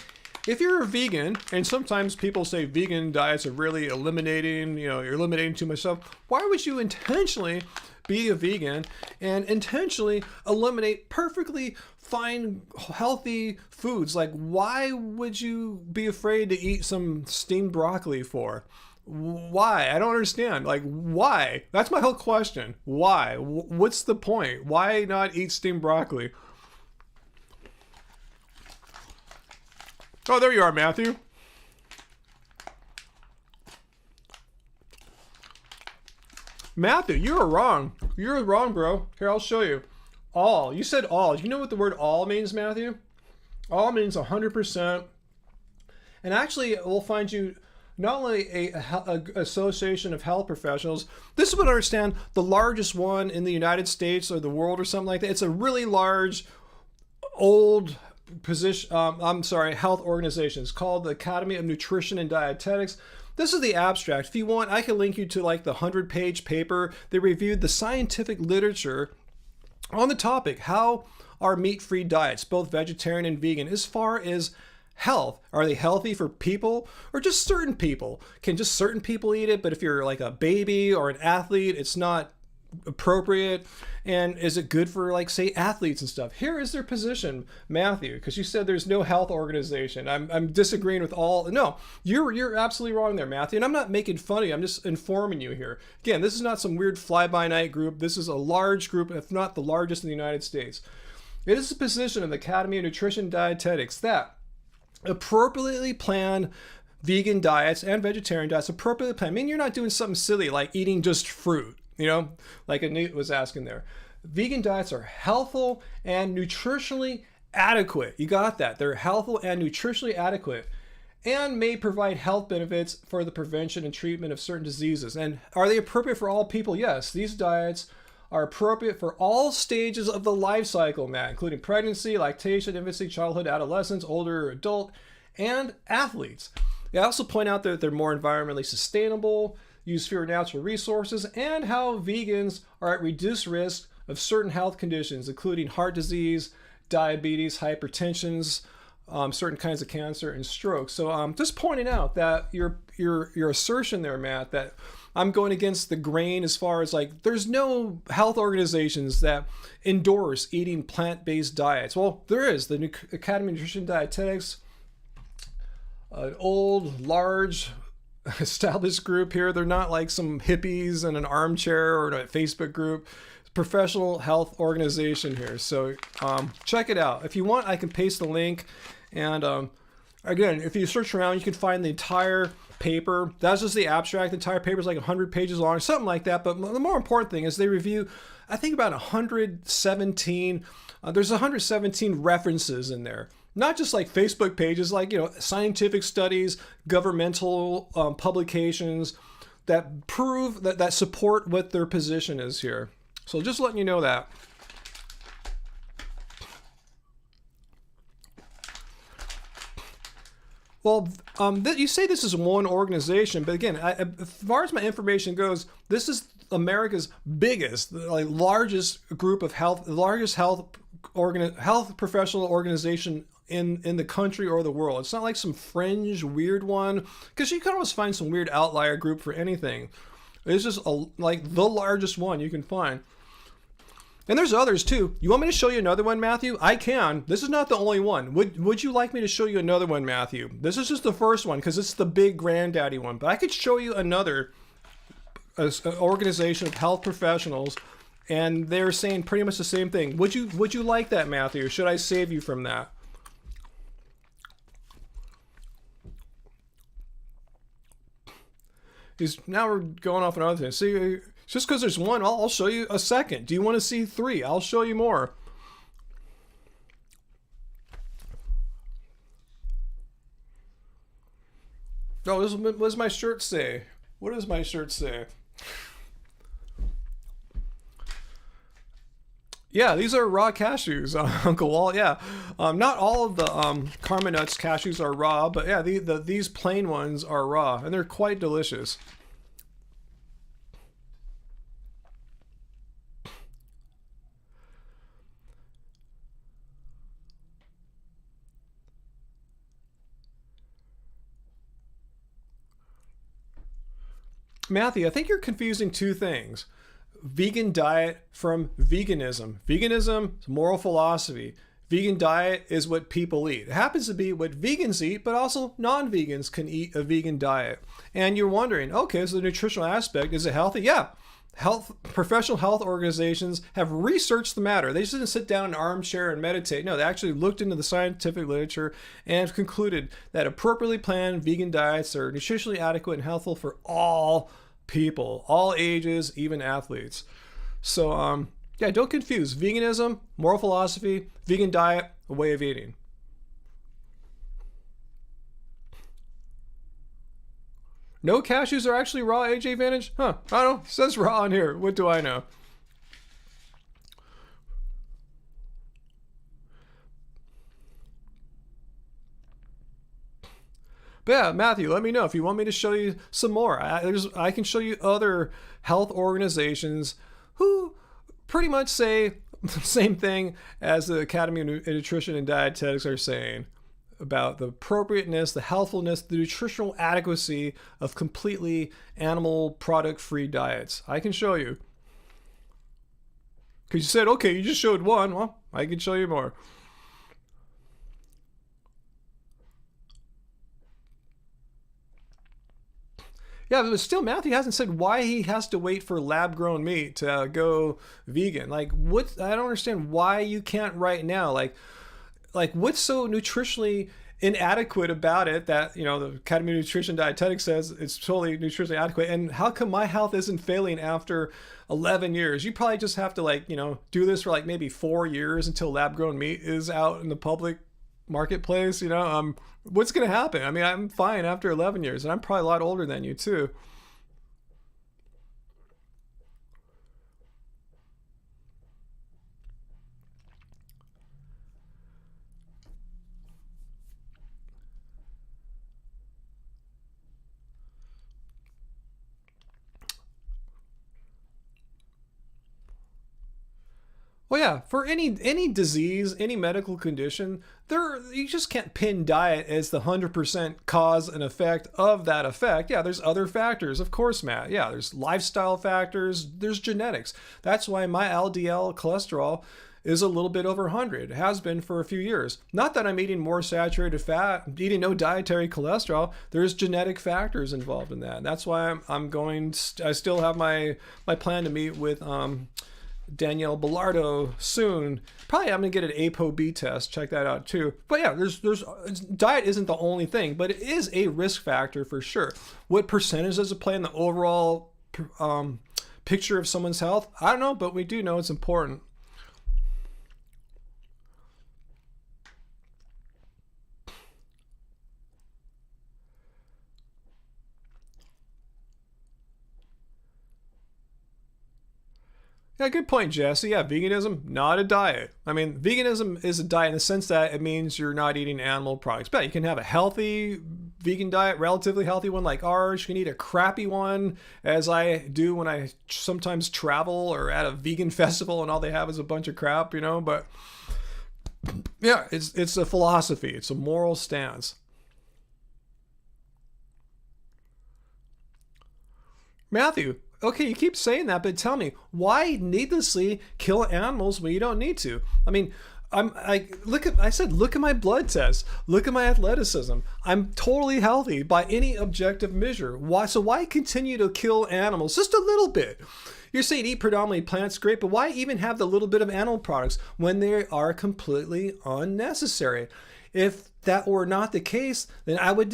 Speaker 1: if you're a vegan, and sometimes people say vegan diets are really eliminating, you know, you're eliminating too much stuff. Why would you intentionally be a vegan and intentionally eliminate perfectly fine, healthy foods? Like, why would you be afraid to eat some steamed broccoli for? Why? I don't understand. Like, why? That's my whole question. Why? What's the point? Why not eat steamed broccoli? Oh, there you are, Matthew. Matthew, you were wrong. You're wrong, bro. Here, I'll show you. All. You said all. You know what the word all means, Matthew? All means 100%. And actually, we'll find you not only a association of health professionals. This would understand the largest one in the United States or the world or something like that. It's a really large, old position. Health organization. It's called the Academy of Nutrition and Dietetics. This is the abstract. If you want, I can link you to like the 100-page paper. They reviewed the scientific literature on the topic. How are meat-free diets, both vegetarian and vegan, as far as health? Are they healthy for people or just certain people? Can just certain people eat it, but if you're like a baby or an athlete, it's not appropriate? And is it good for, like, say, athletes and stuff? Here is their position, Matthew, because you said there's no health organization. I'm disagreeing with all. No, you're absolutely wrong there, Matthew. And I'm not making fun of you. I'm just informing you here. Again, this is not some weird fly-by-night group. This is a large group, if not the largest in the United States. It is the position of the Academy of Nutrition and Dietetics that appropriately plan vegan diets and vegetarian diets, appropriately plan. I mean, you're not doing something silly like eating just fruit, you know, like Anit was asking there. Vegan diets are healthful and nutritionally adequate. You got that. They're healthful and nutritionally adequate and may provide health benefits for the prevention and treatment of certain diseases. And are they appropriate for all people? Yes, these diets are appropriate for all stages of the life cycle, Matt, including pregnancy, lactation, infancy, childhood, adolescence, older adult, and athletes. They also point out that they're more environmentally sustainable, use fewer natural resources, and how vegans are at reduced risk of certain health conditions, including heart disease, diabetes, hypertension, certain kinds of cancer, and stroke. So just pointing out that your assertion there, Matt, that I'm going against the grain as far as like there's no health organizations that endorse eating plant-based diets. Well, there is. The Academy of Nutrition and Dietetics, an old, large, established group here. They're not like some hippies in an armchair or a Facebook group. It's a professional health organization here. So check it out. If you want, I can paste the link. And again, if you search around, you can find the entire paper. That's just the abstract. The entire paper is like 100 pages long, something like that. But the more important thing is they review, I think, about 117. There's 117 references in there. Not just like Facebook pages, like, you know, scientific studies, governmental publications that prove that support what their position is here. So just letting you know that. Well, you say this is one organization, but again, as far as my information goes, this is America's biggest, like largest group of health, the largest health professional organization in the country or the world. It's not like some fringe weird one, because you can always find some weird outlier group for anything. It's just like the largest one you can find. And there's others too. You want me to show you another one, Matthew? I can. This is not the only one. Would you like me to show you another one, Matthew? This is just the first one because it's the big granddaddy one. But I could show you another organization of health professionals, and they're saying pretty much the same thing. Would you like that, Matthew? Or should I save you from that? Now we're going off on other things. See, just because there's one, I'll show you a second. Do you want to see three? I'll show you more. What does my shirt say? What does my shirt say? Yeah, these are raw cashews, Uncle Walt. Yeah, not all of the Karma Nuts cashews are raw, but yeah, these plain ones are raw, and they're quite delicious. Matthew, I think you're confusing two things. Vegan diet from veganism. Veganism is moral philosophy. Vegan diet is what people eat. It happens to be what vegans eat, but also non-vegans can eat a vegan diet. And you're wondering, okay, so the nutritional aspect, is it healthy? Yeah. Professional health organizations have researched the matter. They just didn't sit down in an armchair and meditate. No, they actually looked into the scientific literature and concluded that appropriately planned vegan diets are nutritionally adequate and healthful for all people, all ages, even athletes. So, yeah, don't confuse veganism, moral philosophy, vegan diet, a way of eating. No cashews are actually raw, AJ Vantage? Huh, I don't know. It says raw on here. What do I know? But yeah, Matthew, let me know if you want me to show you some more. I can show you other health organizations who pretty much say the same thing as the Academy of Nutrition and Dietetics are saying about the appropriateness, the healthfulness, the nutritional adequacy of completely animal product-free diets. I can show you. Because you said, okay, you just showed one. Well, I can show you more. Yeah, but still, Matthew hasn't said why he has to wait for lab-grown meat to go vegan. Like, what? I don't understand why you can't right now. Like what's so nutritionally inadequate about it that, you know, the Academy of Nutrition and Dietetics says it's totally nutritionally adequate? And how come my health isn't failing after 11 years? You probably just have to, like, you know, do this for like maybe 4 years until lab-grown meat is out in the public marketplace. You know, what's going to happen? I mean, I'm fine after 11 years, and I'm probably a lot older than you too. Well, yeah, for any disease, any medical condition, you just can't pin diet as the 100% cause and effect of that effect. Yeah, there's other factors, of course, Matt. Yeah, there's lifestyle factors, there's genetics. That's why my LDL cholesterol is a little bit over 100. It has been for a few years. Not that I'm eating more saturated fat, eating no dietary cholesterol. There's genetic factors involved in that. And that's why I still have my plan to meet with Danielle Bellardo soon. Probably I'm gonna get an ApoB test. Check that out too. But yeah, there's diet isn't the only thing, but it is a risk factor for sure. What percentage does it play in the overall picture of someone's health? I don't know, but we do know it's important. Yeah, good point, Jesse. Yeah, veganism, not a diet. I mean, veganism is a diet in the sense that it means you're not eating animal products. But you can have a healthy vegan diet, relatively healthy one like ours. You can eat a crappy one, as I do when I sometimes travel or at a vegan festival and all they have is a bunch of crap, you know. But yeah, it's a philosophy. It's a moral stance. Matthew, okay, you keep saying that, but tell me, why needlessly kill animals when you don't need to? I mean, look at my blood test. Look at my athleticism. I'm totally healthy by any objective measure. Why continue to kill animals just a little bit? You're saying eat predominantly plants, great, but why even have the little bit of animal products when they are completely unnecessary? If that were not the case, then I would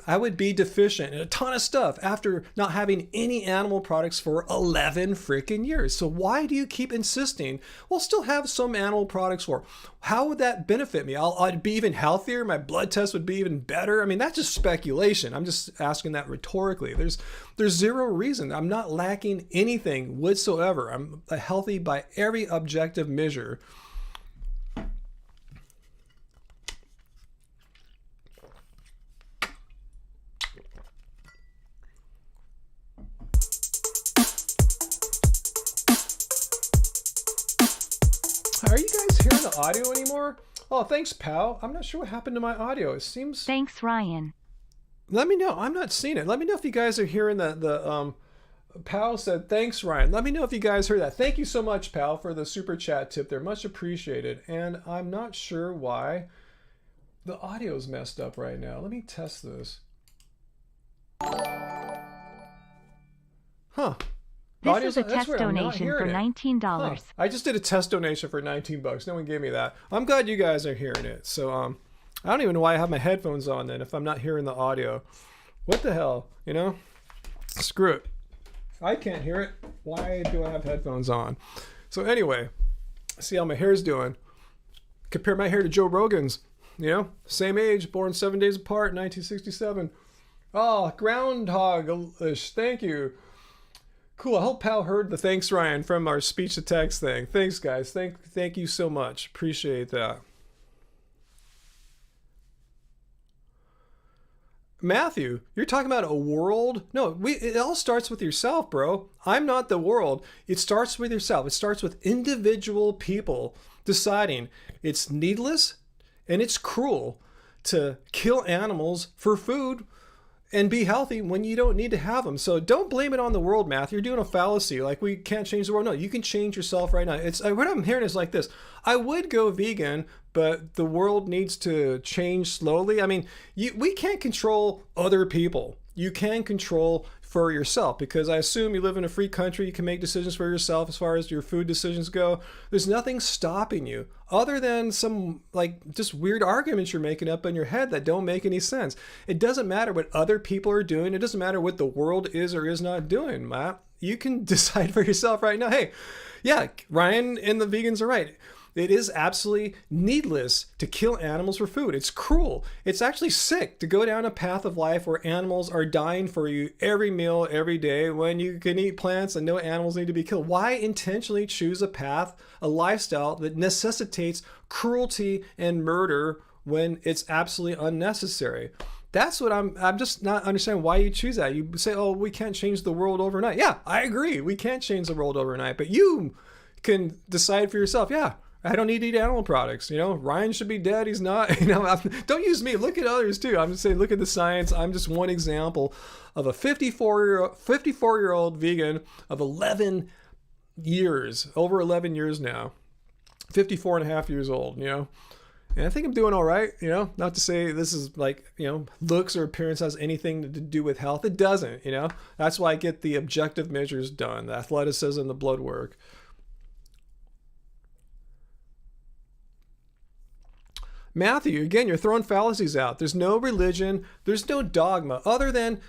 Speaker 1: would be deficient in a ton of stuff after not having any animal products for 11 freaking years. So why do you keep insisting we'll still have some animal products for? How would that benefit me? I'd be even healthier. My blood test would be even better. I mean, that's just speculation. I'm just asking that rhetorically. There's zero reason. I'm not lacking anything whatsoever. I'm healthy by every objective measure. Are you guys hearing the audio anymore? Oh, thanks, pal. I'm not sure what happened to my audio. It seems...
Speaker 4: Thanks, Ryan.
Speaker 1: Let me know. I'm not seeing it. Let me know if you guys are hearing the pal said, thanks, Ryan. Let me know if you guys heard that. Thank you so much, pal, for the super chat tip. They're much appreciated. And I'm not sure why the audio's messed up right now. Let me test this. Huh.
Speaker 4: This is a test donation for $19.
Speaker 1: Huh. I just did a test donation for $19. No one gave me that. I'm glad you guys are hearing it. So I don't even know why I have my headphones on then if I'm not hearing the audio. What the hell? You know? Screw it. I can't hear it. Why do I have headphones on? So anyway, see how my hair's doing. Compare my hair to Joe Rogan's. You know? Same age, born 7 days apart, 1967. Oh, groundhog-ish. Thank you. Cool. I hope Pal heard the thanks, Ryan, from our speech to text thing. Thanks, guys. Thank you so much. Appreciate that. Matthew, you're talking about a world? No, it all starts with yourself, bro. I'm not the world. It starts with yourself. It starts with individual people deciding it's needless and it's cruel to kill animals for food and be healthy when you don't need to have them. So don't blame it on the world, Matthew. You're doing a fallacy. Like, we can't change the world. No, you can change yourself right now. What I'm hearing is like this. I would go vegan, but the world needs to change slowly. I mean, we can't control other people. You can control for yourself, because I assume you live in a free country. You can make decisions for yourself as far as your food decisions go. There's nothing stopping you other than some like just weird arguments you're making up in your head that don't make any sense. It doesn't matter what other people are doing. It doesn't matter what the world is or is not doing, Matt. You can decide for yourself right now. Hey, yeah, Ryan and the vegans are right. It is absolutely needless to kill animals for food. It's cruel. It's actually sick to go down a path of life where animals are dying for you every meal, every day, when you can eat plants and no animals need to be killed. Why intentionally choose a path, a lifestyle that necessitates cruelty and murder when it's absolutely unnecessary? That's what I'm just not understanding why you choose that. You say, oh, we can't change the world overnight. Yeah, I agree. We can't change the world overnight, but you can decide for yourself. Yeah, I don't need to eat animal products. You know, Ryan should be dead. He's not. You know, don't use me. Look at others too. I'm just saying, look at the science. I'm just one example of a 54-year-old vegan of 11 years, over 11 years now, 54 and a half years old, you know. And I think I'm doing all right, you know, not to say this is like, you know, looks or appearance has anything to do with health. It doesn't, you know. That's why I get the objective measures done, the athleticism, the blood work. Matthew, again, you're throwing fallacies out. There's no religion, there's no dogma other than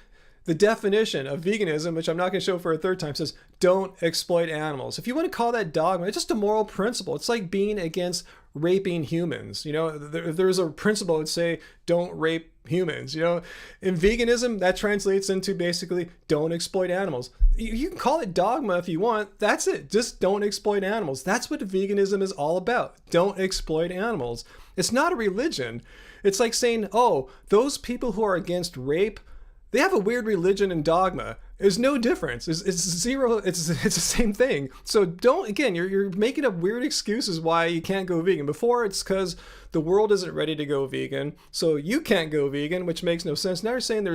Speaker 1: the definition of veganism, which I'm not going to show for a third time, says don't exploit animals. If you want to call that dogma, it's just a moral principle. It's like being against raping humans. You know, if there's a principle that would say don't rape humans. You know, in veganism, that translates into basically don't exploit animals. You can call it dogma if you want. That's it. Just don't exploit animals. That's what veganism is all about. Don't exploit animals. It's not a religion. It's like saying, oh, those people who are against rape, they have a weird religion and dogma. There's no difference. It's zero. It's the same thing. So don't, again, you're making up weird excuses why you can't go vegan. Before, it's because the world isn't ready to go vegan, so you can't go vegan, which makes no sense. Now you're saying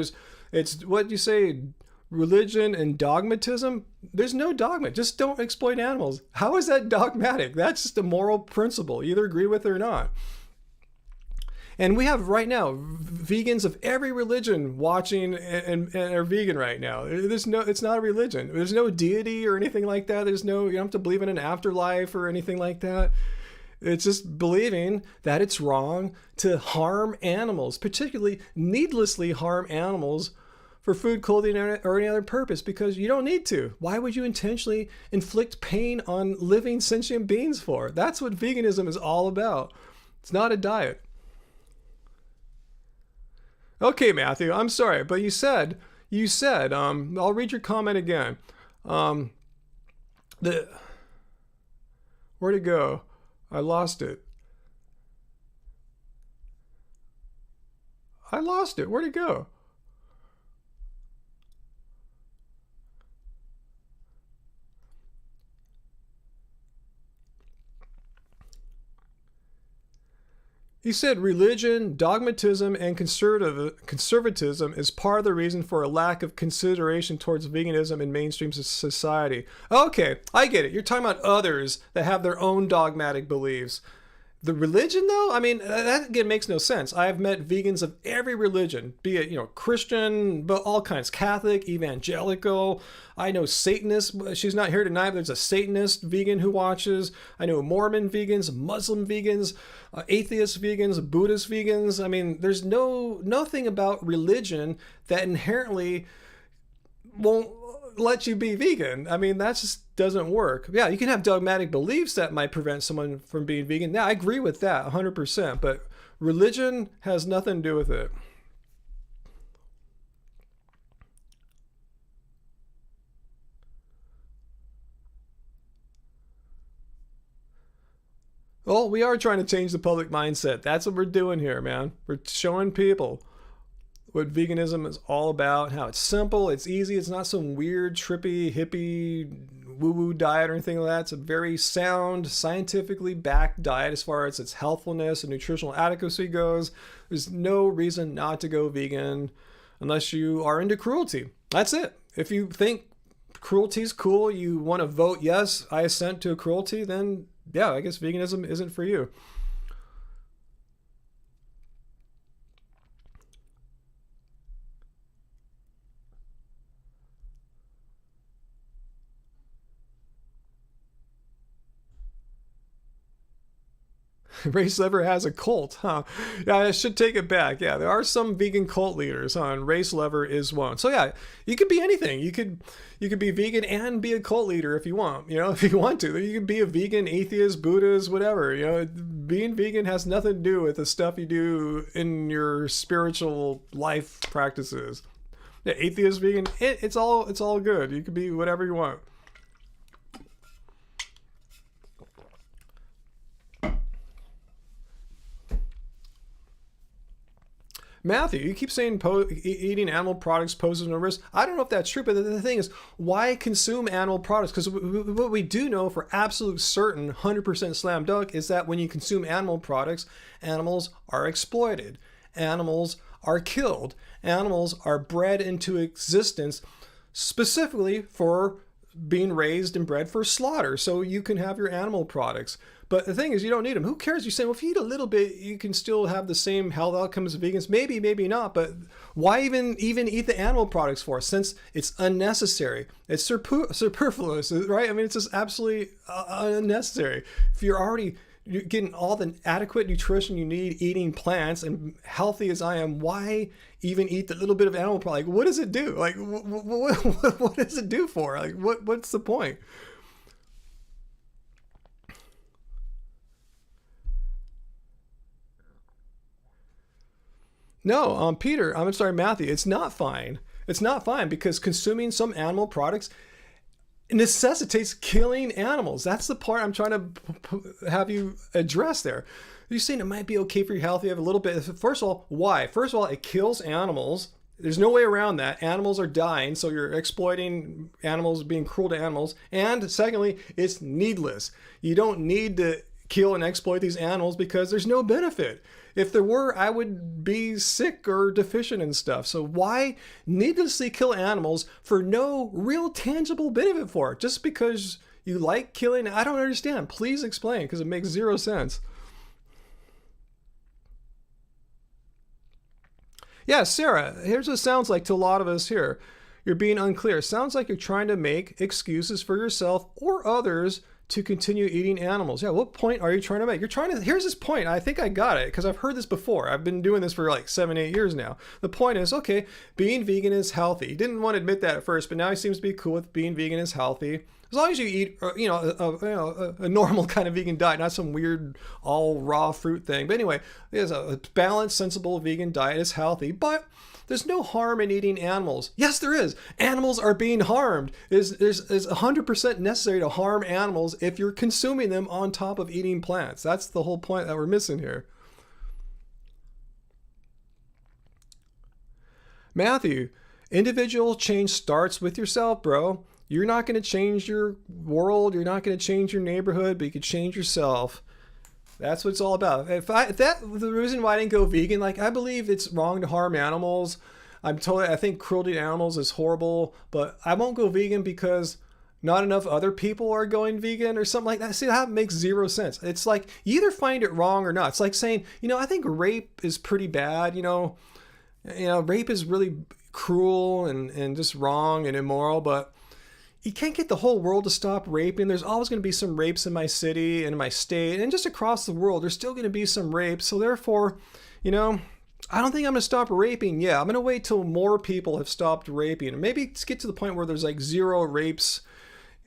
Speaker 1: it's what you say, religion and dogmatism. There's no dogma. Just don't exploit animals. How is that dogmatic? That's just a moral principle. You either agree with it or not. And we have right now vegans of every religion watching and are vegan right now. It's not a religion. There's no deity or anything like that. You don't have to believe in an afterlife or anything like that. It's just believing that it's wrong to harm animals, particularly needlessly harm animals for food, clothing, or any other purpose, because you don't need to. Why would you intentionally inflict pain on living sentient beings for? That's what veganism is all about. It's not a diet. Okay, Matthew, I'm sorry, but you said, I'll read your comment again. Where'd it go? I lost it. Where'd it go? He said religion, dogmatism, and conservatism is part of the reason for a lack of consideration towards veganism in mainstream society. Okay, I get it. You're talking about others that have their own dogmatic beliefs. The religion, though, I mean, that again makes no sense. I have met vegans of every religion, be it, Christian, but all kinds, Catholic, evangelical. I know Satanists. She's not here tonight, but there's a Satanist vegan who watches. I know Mormon vegans, Muslim vegans, atheist vegans, Buddhist vegans. I mean, there's nothing about religion that inherently won't let you be vegan. I mean, that just doesn't work. Yeah, you can have dogmatic beliefs that might prevent someone from being vegan. Yeah, I agree with that 100%, but religion has nothing to do with it. Well, we are trying to change the public mindset. That's what we're doing here, man. We're showing people what veganism is all about, how it's simple, it's easy, it's not some weird, trippy, hippie, woo-woo diet or anything like that. It's a very sound, scientifically backed diet as far as its healthfulness and nutritional adequacy goes. There's no reason not to go vegan unless you are into cruelty. That's it. If you think cruelty is cool, you want to vote yes, I assent to cruelty, then yeah, I guess veganism isn't for you. Race Lever has a cult, huh? Yeah, I should take it back. Yeah, there are some vegan cult leaders, huh? And Race Lever is one. So yeah, you could be anything. You could be vegan and be a cult leader if you want. If you want to. You could be a vegan, atheist, Buddhist, whatever. Being vegan has nothing to do with the stuff you do in your spiritual life practices. Yeah, atheist, vegan, it's all good. You could be whatever you want. Matthew, you keep saying eating animal products poses no risk. I don't know if that's true, but the thing is, why consume animal products? Because what we do know for absolute certain, 100% slam dunk, is that when you consume animal products, animals are exploited. Animals are killed. Animals are bred into existence specifically for being raised and bred for slaughter. So you can have your animal products. But the thing is, you don't need them. Who cares? You're saying, well, if you eat a little bit, you can still have the same health outcomes as vegans. Maybe, maybe not. But why even eat the animal products for? Since it's unnecessary. It's superfluous, right? I mean, it's just absolutely unnecessary. If you're getting all the adequate nutrition you need, eating plants, and healthy as I am, why even eat the little bit of animal product? Like, what does it do? Like, what does it do for? Like, what's the point? No, Peter, I'm sorry, Matthew, it's not fine. It's not fine because consuming some animal products necessitates killing animals. That's the part I'm trying to have you address there. You're saying it might be okay for your health. You have a little bit. First of all, why? First of all, it kills animals. There's no way around that. Animals are dying, so you're exploiting animals, being cruel to animals. And secondly, it's needless. You don't need to kill and exploit these animals because there's no benefit. If there were, I would be sick or deficient and stuff. So why needlessly kill animals for no real tangible benefit for it? Just because you like killing? I don't understand. Please explain, because it makes zero sense. Yeah, Sarah, here's what it sounds like to a lot of us here. You're being unclear. It sounds like you're trying to make excuses for yourself or others to continue eating animals. Yeah, what point are you trying to make? Here's this point. I think I got it because I've heard this before. I've been doing this for like 7-8 years now. The point is, okay, being vegan is healthy. He didn't want to admit that at first, but now he seems to be cool with being vegan is healthy. As long as you eat, a normal kind of vegan diet, not some weird all raw fruit thing. But anyway, there's a balanced, sensible vegan diet is healthy, but there's no harm in eating animals. Yes, there is. Animals are being harmed. It's 100% necessary to harm animals if you're consuming them on top of eating plants. That's the whole point that we're missing here. Matthew, individual change starts with yourself, bro. You're not going to change your world. You're not going to change your neighborhood, but you can change yourself. That's what it's all about. The reason why I didn't go vegan, like, I believe it's wrong to harm animals. I think cruelty to animals is horrible, but I won't go vegan because not enough other people are going vegan or something like that. See, that makes zero sense. It's like, you either find it wrong or not. It's like saying, I think rape is pretty bad. Rape is really cruel and just wrong and immoral, but you can't get the whole world to stop raping. There's always going to be some rapes in my city and in my state and just across the world. There's still going to be some rapes. So therefore, I don't think I'm going to stop raping. Yeah, I'm going to wait till more people have stopped raping. And maybe get to the point where there's like 0 rapes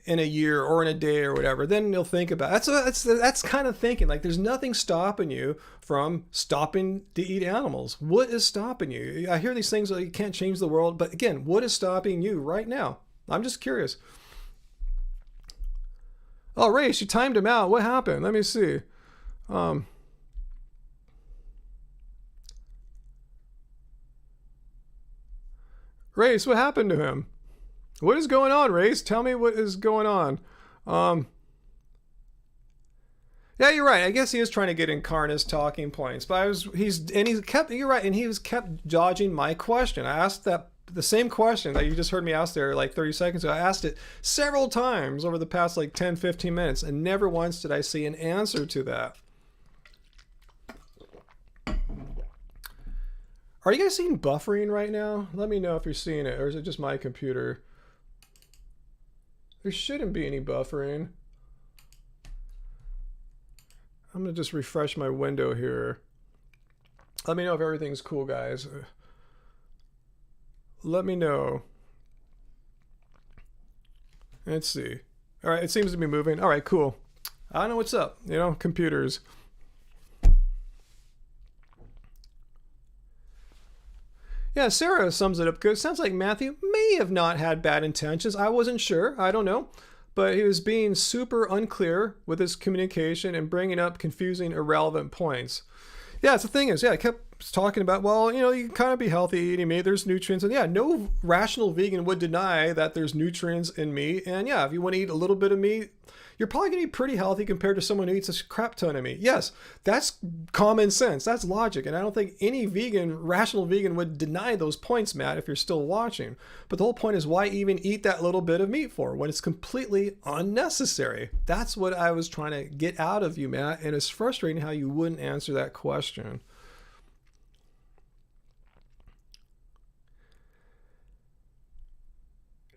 Speaker 1: in a year or in a day or whatever. Then you'll think about it. That's kind of thinking. Like, there's nothing stopping you from stopping to eat animals. What is stopping you? I hear these things like you can't change the world. But again, what is stopping you right now? I'm just curious. Oh, Race, you timed him out. What happened? Let me see. Race, what happened to him? What is going on, Race? Tell me what is going on. Yeah, you're right. I guess he is trying to get Incarna's talking points, but you're right, and he kept dodging my question. I asked the same question that you just heard me ask there like 30 seconds ago. I asked it several times over the past like 10, 15 minutes, and never once did I see an answer to that. Are you guys seeing buffering right now? Let me know if you're seeing it, or is it just my computer? There shouldn't be any buffering. I'm gonna just refresh my window here. Let me know if everything's cool, guys. Let me know. Let's see. All right, it seems to be moving. All right, cool. I don't know what's up. Computers. Yeah, Sarah sums it up good. Sounds like Matthew may have not had bad intentions. I wasn't sure. I don't know. But he was being super unclear with his communication and bringing up confusing, irrelevant points. Yeah, the thing is, I kept talking about, well, you can kind of be healthy eating meat. There's nutrients. And yeah, no rational vegan would deny that there's nutrients in meat. And yeah, if you want to eat a little bit of meat, you're probably going to be pretty healthy compared to someone who eats a crap ton of meat. Yes, that's common sense. That's logic. And I don't think any rational vegan would deny those points, Matt, if you're still watching. But the whole point is, why even eat that little bit of meat for when it's completely unnecessary? That's what I was trying to get out of you, Matt. And it's frustrating how you wouldn't answer that question.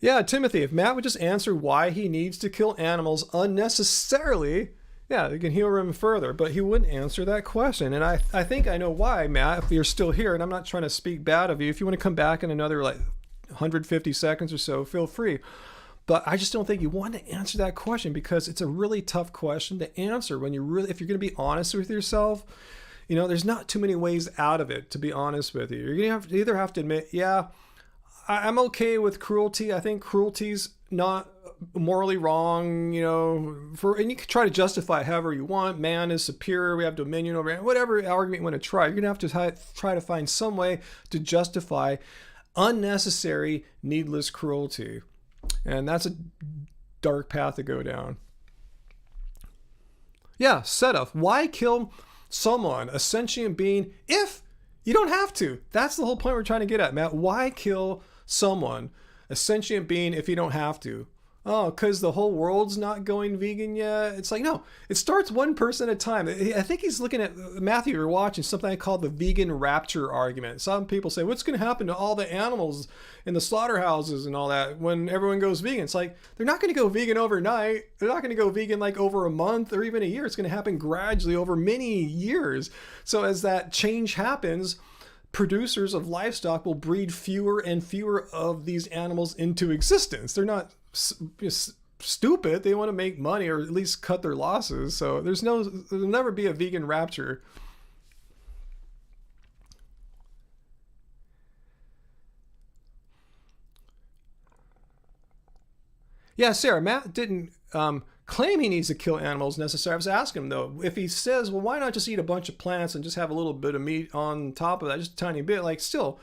Speaker 1: Yeah, Timothy, if Matt would just answer why he needs to kill animals unnecessarily, yeah, you can heal him further, but he wouldn't answer that question. And I think I know why, Matt, if you're still here, and I'm not trying to speak bad of you. If you want to come back in another 150 seconds or so, feel free. But I just don't think you want to answer that question because it's a really tough question to answer if you're going to be honest with yourself. There's not too many ways out of it, to be honest with you. You're going to either have to admit, yeah, I'm okay with cruelty. I think cruelty's not morally wrong, and you can try to justify it however you want. Man is superior. We have dominion over whatever argument you want to try. You're going to have to try to find some way to justify unnecessary, needless cruelty. And that's a dark path to go down. Yeah, setup. Why kill someone, a sentient being, if you don't have to? That's the whole point we're trying to get at, Matt. Why kill someone, a sentient being, if you don't have to? oh, because the whole world's not going vegan yet. It's like, no, it starts one person at a time. I think he's looking at, Matthew, you're watching something I call the vegan rapture argument. Some people say, what's going to happen to all the animals in the slaughterhouses and all that when everyone goes vegan? It's like, they're not going to go vegan overnight. They're not going to go vegan like over a month or even a year. It's going to happen gradually over many years. So as that change happens, producers of livestock will breed fewer and fewer of these animals into existence. They're not stupid. They want to make money or at least cut their losses. So there'll never be a vegan rapture. Yeah, Sarah, Matt didn't claim he needs to kill animals necessarily. I was asking him though, if he says, well, why not just eat a bunch of plants and just have a little bit of meat on top of that, just a tiny bit, like still,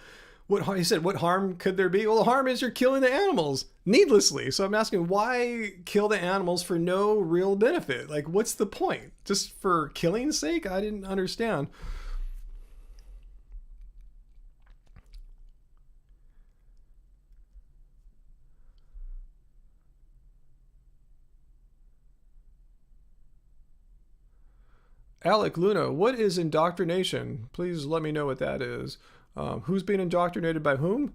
Speaker 1: he said, what harm could there be? Well, the harm is you're killing the animals needlessly. So I'm asking, why kill the animals for no real benefit? Like, what's the point? Just for killing's sake? I didn't understand. Alec Luna, what is indoctrination? Please let me know what that is. Who's being indoctrinated by whom?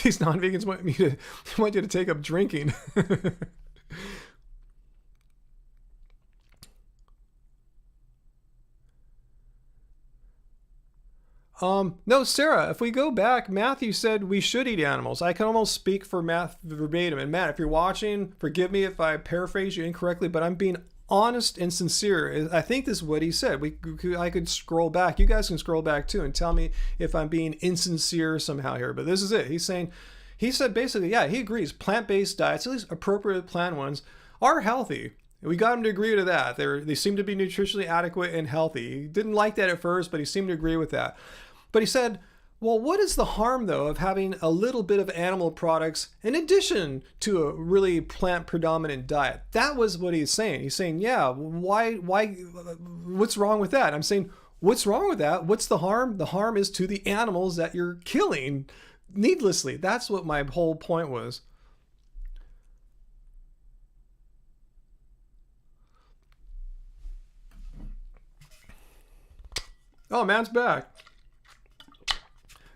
Speaker 1: These non-vegans want you to take up drinking. No, Sarah, if we go back, Matthew said we should eat animals. I can almost speak for Matt verbatim. And Matt, if you're watching, forgive me if I paraphrase you incorrectly, but I'm being honest and sincere. I think this is what he said. I could scroll back. You guys can scroll back too and tell me if I'm being insincere somehow here. But this is it. He said basically, yeah, he agrees. Plant-based diets, at least appropriate plant ones, are healthy. We got him to agree to that. They seem to be nutritionally adequate and healthy. He didn't like that at first, but he seemed to agree with that. But he said, well, what is the harm, though, of having a little bit of animal products in addition to a really plant-predominant diet? That was what he's saying. He's saying, yeah, why, what's wrong with that? I'm saying, what's wrong with that? What's the harm? The harm is to the animals that you're killing needlessly. That's what my whole point was. Oh, Matt's back.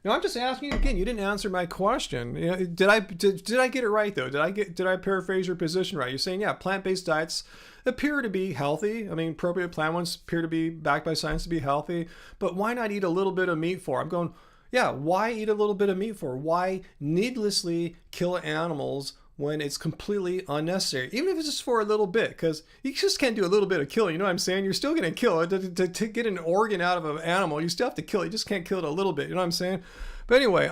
Speaker 1: No, I'm just asking you again. You didn't answer my question. You know, did I get it right though? Did I paraphrase your position right? You're saying, yeah, plant-based diets appear to be healthy. I mean, appropriate plant ones appear to be backed by science to be healthy. But why not eat a little bit of meat for? I'm going, yeah, why eat a little bit of meat for? Why needlessly kill animals when it's completely unnecessary, even if it's just for a little bit? Because you just can't do a little bit of killing. You know what I'm saying? You're still going to kill it. To get an organ out of an animal, you still have to kill it. You just can't kill it a little bit. You know what I'm saying? But anyway,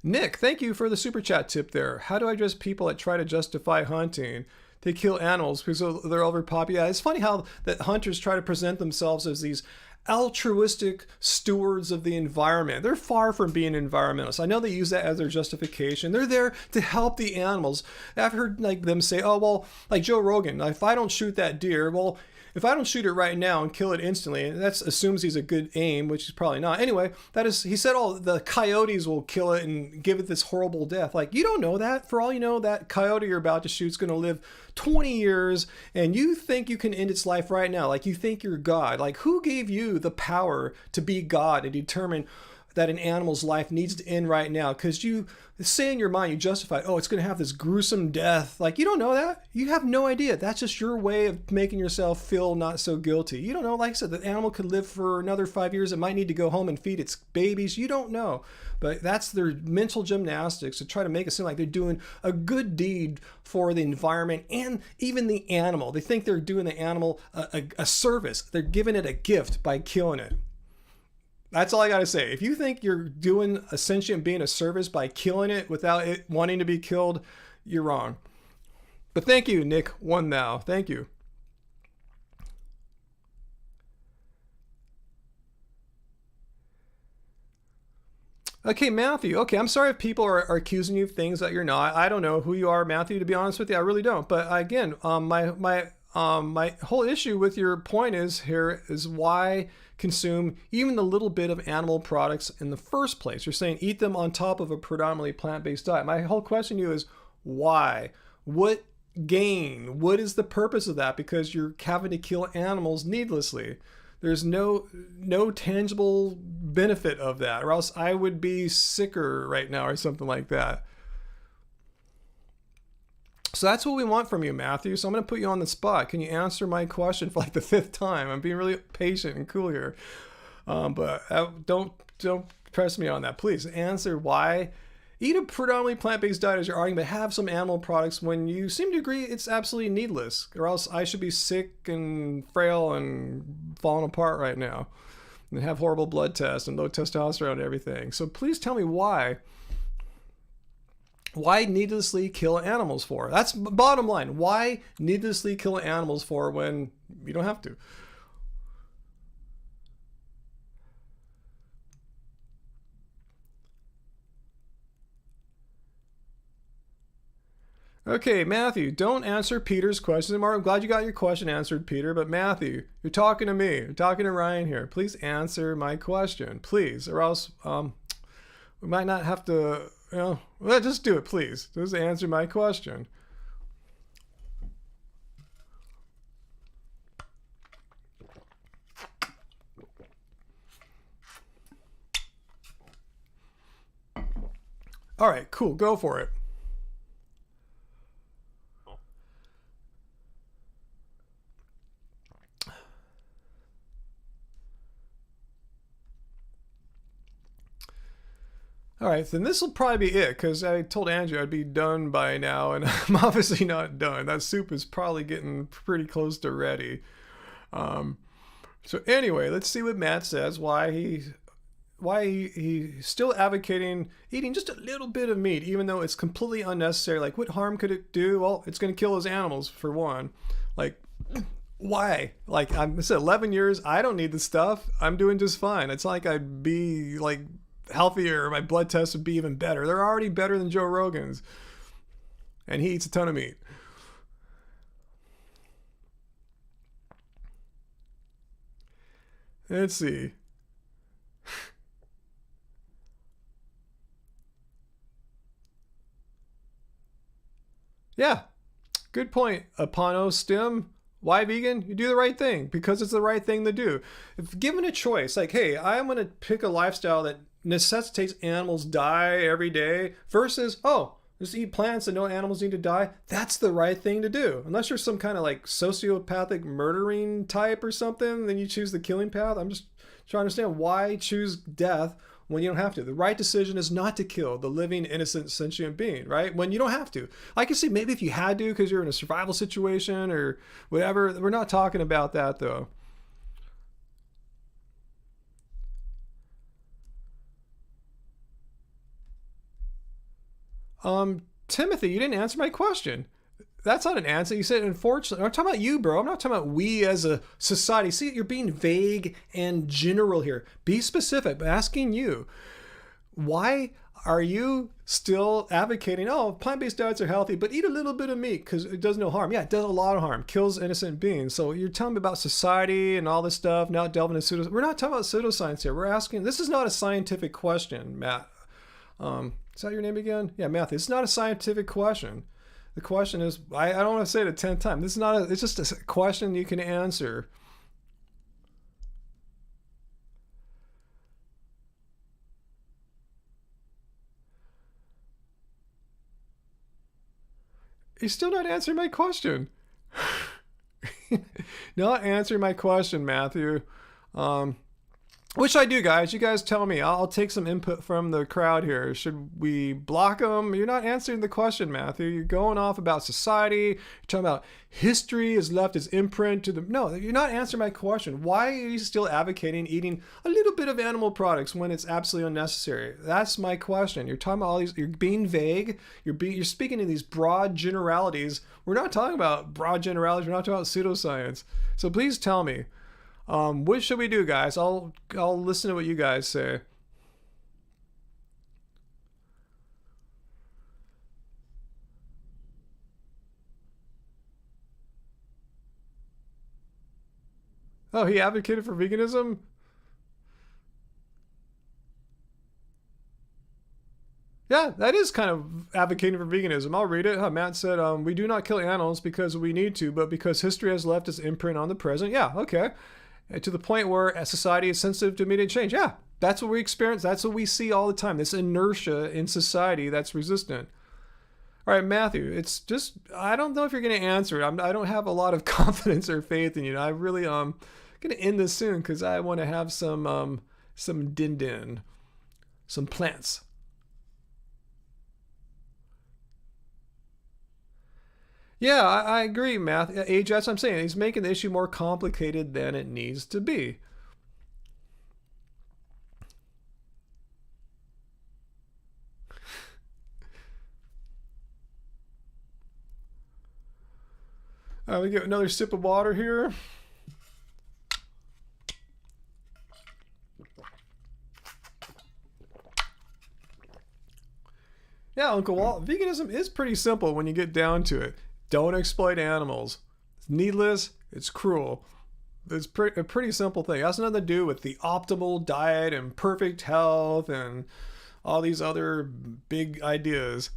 Speaker 1: Nick, thank you for the super chat tip there. How do I address people that try to justify hunting? They kill animals because they're overpopulated. It's funny how that hunters try to present themselves as these altruistic stewards of the environment. They're far from being environmentalists. I know they use that as their justification. They're there to help the animals. I've heard them say, oh, well, like Joe Rogan, if I don't shoot that deer, well, if I don't shoot it right now and kill it instantly, that assumes he's a good aim, which he's probably not. Anyway, he said, oh, the coyotes will kill it and give it this horrible death. Like, you don't know that. For all you know, that coyote you're about to shoot is going to live 20 years, and you think you can end its life right now. Like, you think you're God. Like, who gave you the power to be God and determine that an animal's life needs to end right now? Because you say in your mind, you justify, oh, it's going to have this gruesome death. Like, you don't know that. You have no idea. That's just your way of making yourself feel not so guilty. You don't know. Like I said, the animal could live for another 5 years. It might need to go home and feed its babies. You don't know. But that's their mental gymnastics to try to make it seem like they're doing a good deed for the environment and even the animal. They think they're doing the animal a service. They're giving it a gift by killing it. That's all I got to say. If you think you're doing a sentient being a service by killing it without it wanting to be killed, you're wrong. But thank you, Nick One Now. Thank you. Okay, Matthew. Okay, I'm sorry if people are accusing you of things that you're not. I don't know who you are, Matthew, to be honest with you. I really don't. But again, my my whole issue with your point is why consume even the little bit of animal products in the first place. You're saying eat them on top of a predominantly plant-based diet. My whole question to you is why? What gain? What is the purpose of that? Because you're having to kill animals needlessly. There's no tangible benefit of that, or else I would be sicker right now or something like that. So that's what we want from you, Matthew. So I'm going to put you on the spot. Can you answer my question for like the 5th time? I'm being really patient and cool here. But don't press me on that. Please answer why eat a predominantly plant-based diet as your argument, have some animal products when you seem to agree it's absolutely needless, or else I should be sick and frail and falling apart right now and have horrible blood tests and low testosterone and everything. So please tell me why needlessly kill animals for? That's bottom line. Why needlessly kill animals for when you don't have to? Okay, Matthew, don't answer Peter's question anymore. I'm glad you got your question answered, Peter, but Matthew, you're talking to me. You're talking to Ryan here. Please answer my question, please, or else we might not have to, well, just do it, please. Just answer my question. All right, cool. Go for it. All right, then this will probably be it, because I told Andrew I'd be done by now, and I'm obviously not done. That soup is probably getting pretty close to ready. So anyway, let's see what Matt says, why he's still advocating eating just a little bit of meat, even though it's completely unnecessary. Like, what harm could it do? Well, it's going to kill those animals, for one. Like, why? Like, I said, 11 years, I don't need the stuff. I'm doing just fine. It's like I'd be, like, healthier, my blood tests would be even better. They're already better than Joe Rogan's, and he eats a ton of meat. Let's see. Yeah, good point. Apano Stim. Why vegan? You do the right thing because it's the right thing to do. If given a choice, like, hey, I'm going to pick a lifestyle that necessitates animals die every day versus, oh, just eat plants and no animals need to die, that's the right thing to do. Unless you're some kind of like sociopathic murdering type or something, then you choose the killing path. I'm just trying to understand why choose death when you don't have to. The right decision is not to kill the living, innocent, sentient being, right? When you don't have to. I can see maybe if you had to because you're in a survival situation or whatever. We're not talking about that though. Timothy, you didn't answer my question. That's not an answer. You said, unfortunately. I'm talking about you, bro. I'm not talking about we as a society. See, you're being vague and general here. Be specific. I'm asking you, why are you still advocating, oh, plant-based diets are healthy, but eat a little bit of meat because it does no harm? Yeah, it does a lot of harm. Kills innocent beings. So you're telling me about society and all this stuff, now delving into pseudoscience. We're not talking about pseudoscience here. We're asking, this is not a scientific question, Matt. Is that your name again? Yeah, Matthew. It's not a scientific question. The question is, I don't want to say it a 10th time. This is not it's just a question you can answer. You're still not answering my question. Not answering my question, Matthew. Which I do, guys. You guys tell me. I'll take some input from the crowd here. Should we block them? You're not answering the question, Matthew. You're going off about society. You're talking about history has left its imprint to the... No, you're not answering my question. Why are you still advocating eating a little bit of animal products when it's absolutely unnecessary? That's my question. You're talking about all these... You're being vague. You're speaking in these broad generalities. We're not talking about broad generalities. We're not talking about pseudoscience. So please tell me. What should we do, guys? I'll listen to what you guys say. Oh, he advocated for veganism? Yeah, that is kind of advocating for veganism. I'll read it. Matt said, we do not kill animals because we need to, but because history has left its imprint on the present. Yeah, okay. And to the point where a society is sensitive to immediate change. Yeah, that's what we experience. That's what we see all the time. This inertia in society that's resistant. All right, Matthew, it's just, I don't know if you're going to answer it. I don't have a lot of confidence or faith in you. I really, going to end this soon because I want to have some din-din, some plants. Yeah, I agree, Matt. AJ, that's what I'm saying. He's making the issue more complicated than it needs to be. All right, we get another sip of water here. Yeah, Uncle Walt, veganism is pretty simple when you get down to it. Don't exploit animals. It's needless. It's cruel. It's a pretty simple thing. It has nothing to do with the optimal diet and perfect health and all these other big ideas.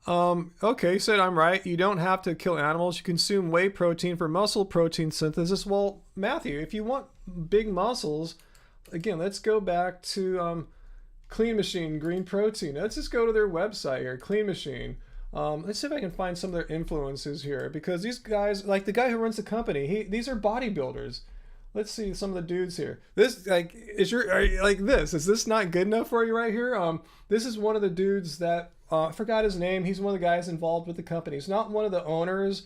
Speaker 1: Okay, said I'm right. You don't have to kill animals. You consume whey protein for muscle protein synthesis. Well, Matthew, if you want big muscles, again, let's go back to Clean Machine Green Protein. Let's just go to their website here, Clean Machine. Let's see if I can find some of their influences here, because these guys, like the guy who runs the company, these are bodybuilders. Let's see some of the dudes here. This, like, is this not good enough for you right here? This is one of the dudes that I forgot his name. He's one of the guys involved with the company. He's not one of the owners,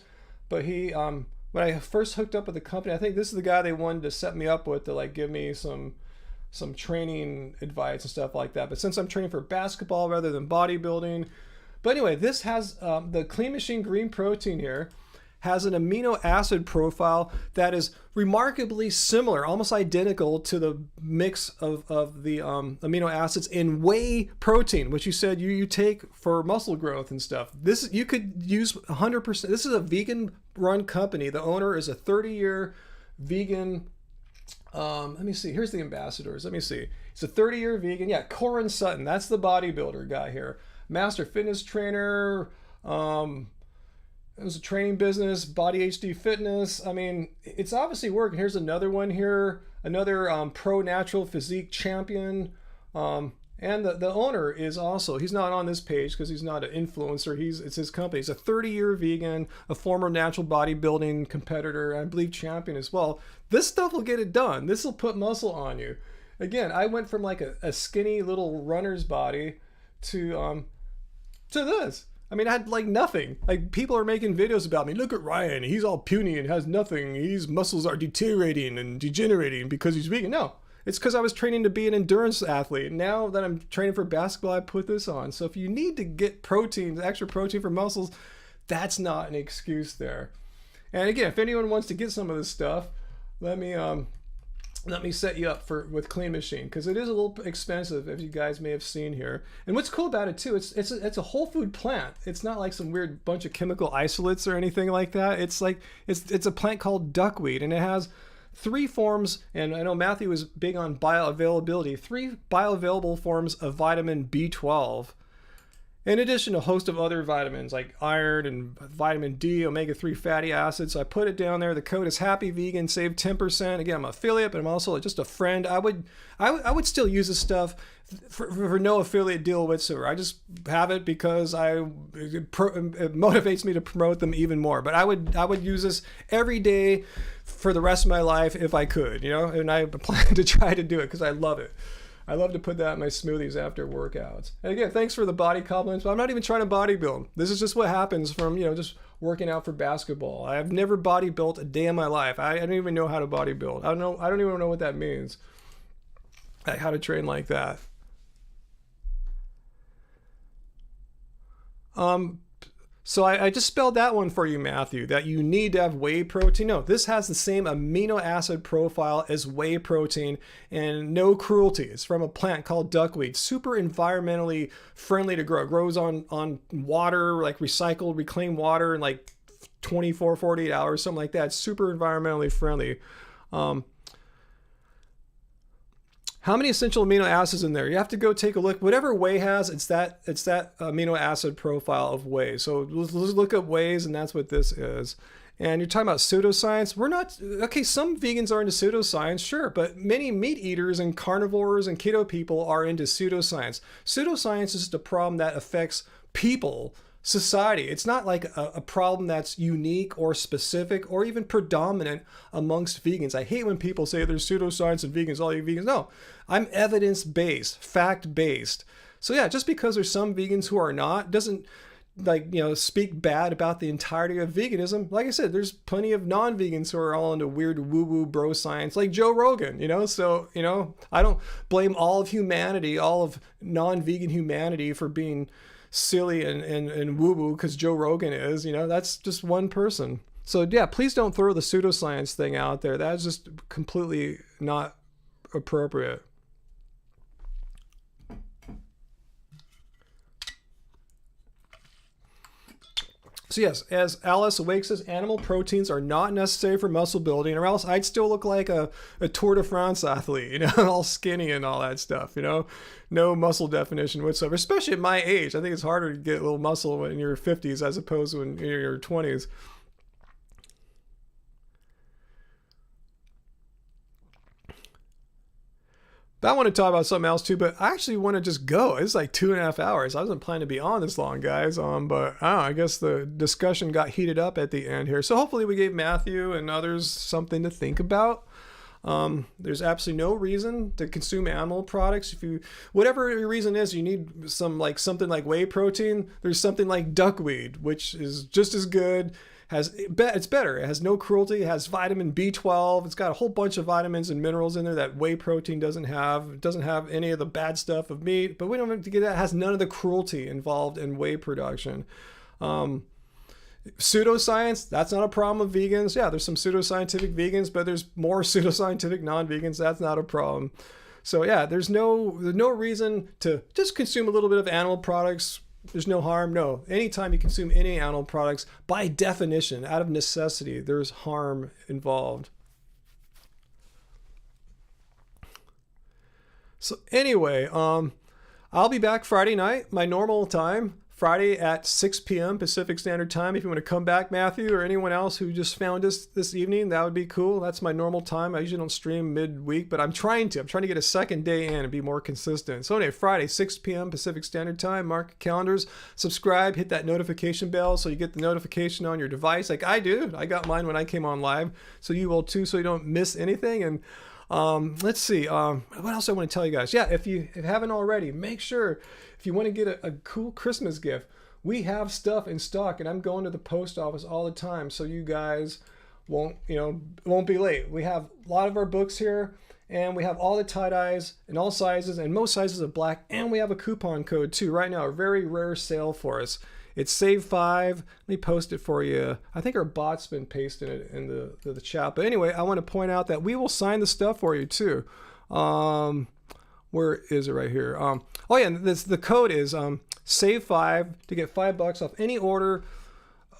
Speaker 1: but he when I first hooked up with the company, I think this is the guy they wanted to set me up with to like give me some training advice and stuff like that. But since I'm training for basketball rather than bodybuilding, but anyway, this has the Clean Machine Green Protein here has an amino acid profile that is remarkably similar, almost identical to the mix of the amino acids in whey protein, which you said you take for muscle growth and stuff. This you could use 100%. This is a vegan run company. The owner is a 30-year vegan. Let me see. Here's the ambassadors. Let me see. It's a 30-year vegan. Yeah, Corin Sutton. That's the bodybuilder guy here. Master fitness trainer. It was a training business, Body HD Fitness. I mean, it's obviously working. Here's another one here. Another pro natural physique champion. And the owner is also, he's not on this page because he's not an influencer. It's his company. He's a 30-year vegan, a former natural bodybuilding competitor, I believe champion as well. This stuff will get it done. This will put muscle on you. Again, I went from like a skinny little runner's body to this. I mean, I had like nothing. Like people are making videos about me. Look at Ryan. He's all puny and has nothing. His muscles are deteriorating and degenerating because he's vegan. No, it's because I was training to be an endurance athlete. Now that I'm training for basketball, I put this on. So if you need to get protein, extra protein for muscles, that's not an excuse there. And again, if anyone wants to get some of this stuff, let me set you up with Clean Machine, because it is a little expensive, as you guys may have seen here. And what's cool about it too, it's a whole food plant. It's not like some weird bunch of chemical isolates or anything like that. It's like it's a plant called duckweed, and it has 3 forms. And I know Matthew was big on bioavailability. 3 bioavailable forms of vitamin B12. In addition to a host of other vitamins like iron and vitamin D, omega-3 fatty acids. So I put it down there. The code is Happy Vegan. Save 10%. Again, I'm an affiliate, but I'm also just a friend. I would still use this stuff for no affiliate deal whatsoever. I just have it because it motivates me to promote them even more. But I would use this every day for the rest of my life if I could, and I plan to try to do it because I love it. I love to put that in my smoothies after workouts. And again, thanks for the body compliments, but I'm not even trying to bodybuild. This is just what happens from, just working out for basketball. I've never bodybuilt a day in my life. I don't even know how to bodybuild. I don't even know what that means. Like how to train like that. So I just spelled that one for you, Matthew, that you need to have whey protein. No, this has the same amino acid profile as whey protein and no cruelty. It's from a plant called duckweed. Super environmentally friendly to grow. It grows on water, like recycled, reclaimed water, and like 24, 48 hours, something like that. It's super environmentally friendly. How many essential amino acids in there? You have to go take a look. Whatever whey has, it's that amino acid profile of whey. So let's look up wheys, and that's what this is. And you're talking about pseudoscience. We're not, okay, some vegans are into pseudoscience, sure, but many meat eaters and carnivores and keto people are into pseudoscience. Pseudoscience is just a problem that affects people, society. It's not like a problem that's unique or specific or even predominant amongst vegans. I hate when people say there's pseudoscience and vegans, all you vegans. No, I'm evidence-based, fact-based. So yeah, just because there's some vegans who are not, doesn't speak bad about the entirety of veganism. Like I said, there's plenty of non-vegans who are all into weird woo-woo bro science, like Joe Rogan, So, I don't blame all of humanity, all of non-vegan humanity for being silly and woo-woo because Joe Rogan is, that's just one person. So yeah, please don't throw the pseudoscience thing out there. That's just completely not appropriate. So yes, as Alice Awake says, animal proteins are not necessary for muscle building, or else I'd still look like a Tour de France athlete, all skinny and all that stuff, no muscle definition whatsoever, especially at my age. I think it's harder to get a little muscle in your 50s as opposed to in your 20s. But I want to talk about something else too, but I actually want to just go. It's like 2.5 hours. I wasn't planning to be on this long, guys. But I don't know, I guess the discussion got heated up at the end here. So hopefully we gave Matthew and others something to think about. There's absolutely no reason to consume animal products. Whatever your reason is, you need something like whey protein. There's something like duckweed, which is just as good. It's better. It has no cruelty. It has vitamin B12. It's got a whole bunch of vitamins and minerals in there that whey protein doesn't have. It doesn't have any of the bad stuff of meat, but we don't have to get that. It has none of the cruelty involved in whey production. Pseudoscience, that's not a problem with vegans. Yeah, there's some pseudoscientific vegans, but there's more pseudoscientific non-vegans. That's not a problem. So yeah, there's no reason to just consume a little bit of animal products. There's no harm. No, anytime you consume any animal products, by definition, out of necessity, there's harm involved. So anyway, I'll be back Friday night, my normal time, Friday at 6 p.m. Pacific Standard Time. If you want to come back, Matthew, or anyone else who just found us this evening, that would be cool. That's my normal time. I usually don't stream midweek, but I'm trying to get a second day in and be more consistent. So anyway, Friday, 6 p.m. Pacific Standard Time. Mark your calendars, subscribe, hit that notification bell so you get the notification on your device like I do. I got mine when I came on live, so you will too, so you don't miss anything. And let's see, what else I want to tell you guys? Yeah, if you haven't already, make sure, if you want to get a cool Christmas gift, we have stuff in stock, and I'm going to the post office all the time, so you guys won't be late. We have a lot of our books here, and we have all the tie-dyes in all sizes and most sizes of black, and we have a coupon code too. Right now, a very rare sale for us. It's Save 5. Let me post it for you. I think our bot's been pasting it in the chat. But anyway, I want to point out that we will sign the stuff for you too. Where is it? Right here. Oh yeah, the code is Save 5 to get $5 off any order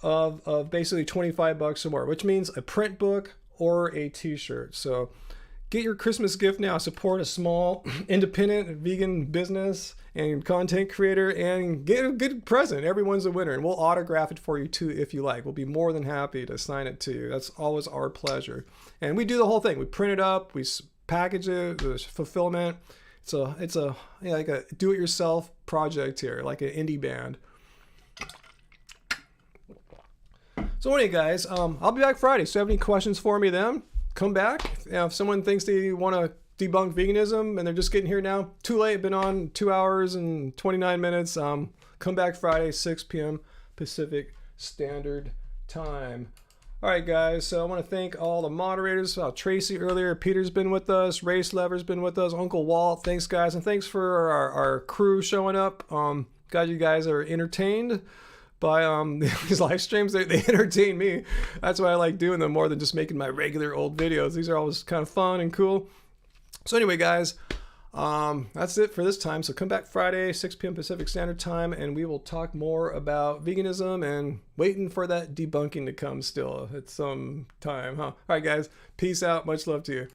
Speaker 1: of basically $25 or more, which means a print book or a t-shirt. So get your Christmas gift now. Support a small independent vegan business and content creator, and get a good present. Everyone's a winner, and we'll autograph it for you too if you like. We'll be more than happy to sign it to you. That's always our pleasure. And we do the whole thing. We print it up, we package it, there's fulfillment. It's like a do-it-yourself project here, like an indie band. So anyway, guys, I'll be back Friday. So if you have any questions for me then, come back. If someone thinks they want to debunk veganism and they're just getting here now, too late, been on 2 hours and 29 minutes. Come back Friday, 6 p.m. Pacific Standard Time. All right, guys, so I want to thank all the moderators. Tracy earlier, Peter's been with us, Race Lever's been with us, Uncle Walt, thanks, guys, and thanks for our crew showing up. Glad you guys are entertained by these live streams. They entertain me. That's why I like doing them more than just making my regular old videos. These are always kind of fun and cool. So anyway, guys, That's it for this time. So come back Friday, 6 p.m. Pacific Standard Time, and we will talk more about veganism and waiting for that debunking to come still at some time, huh? All right, guys. Peace out. Much love to you.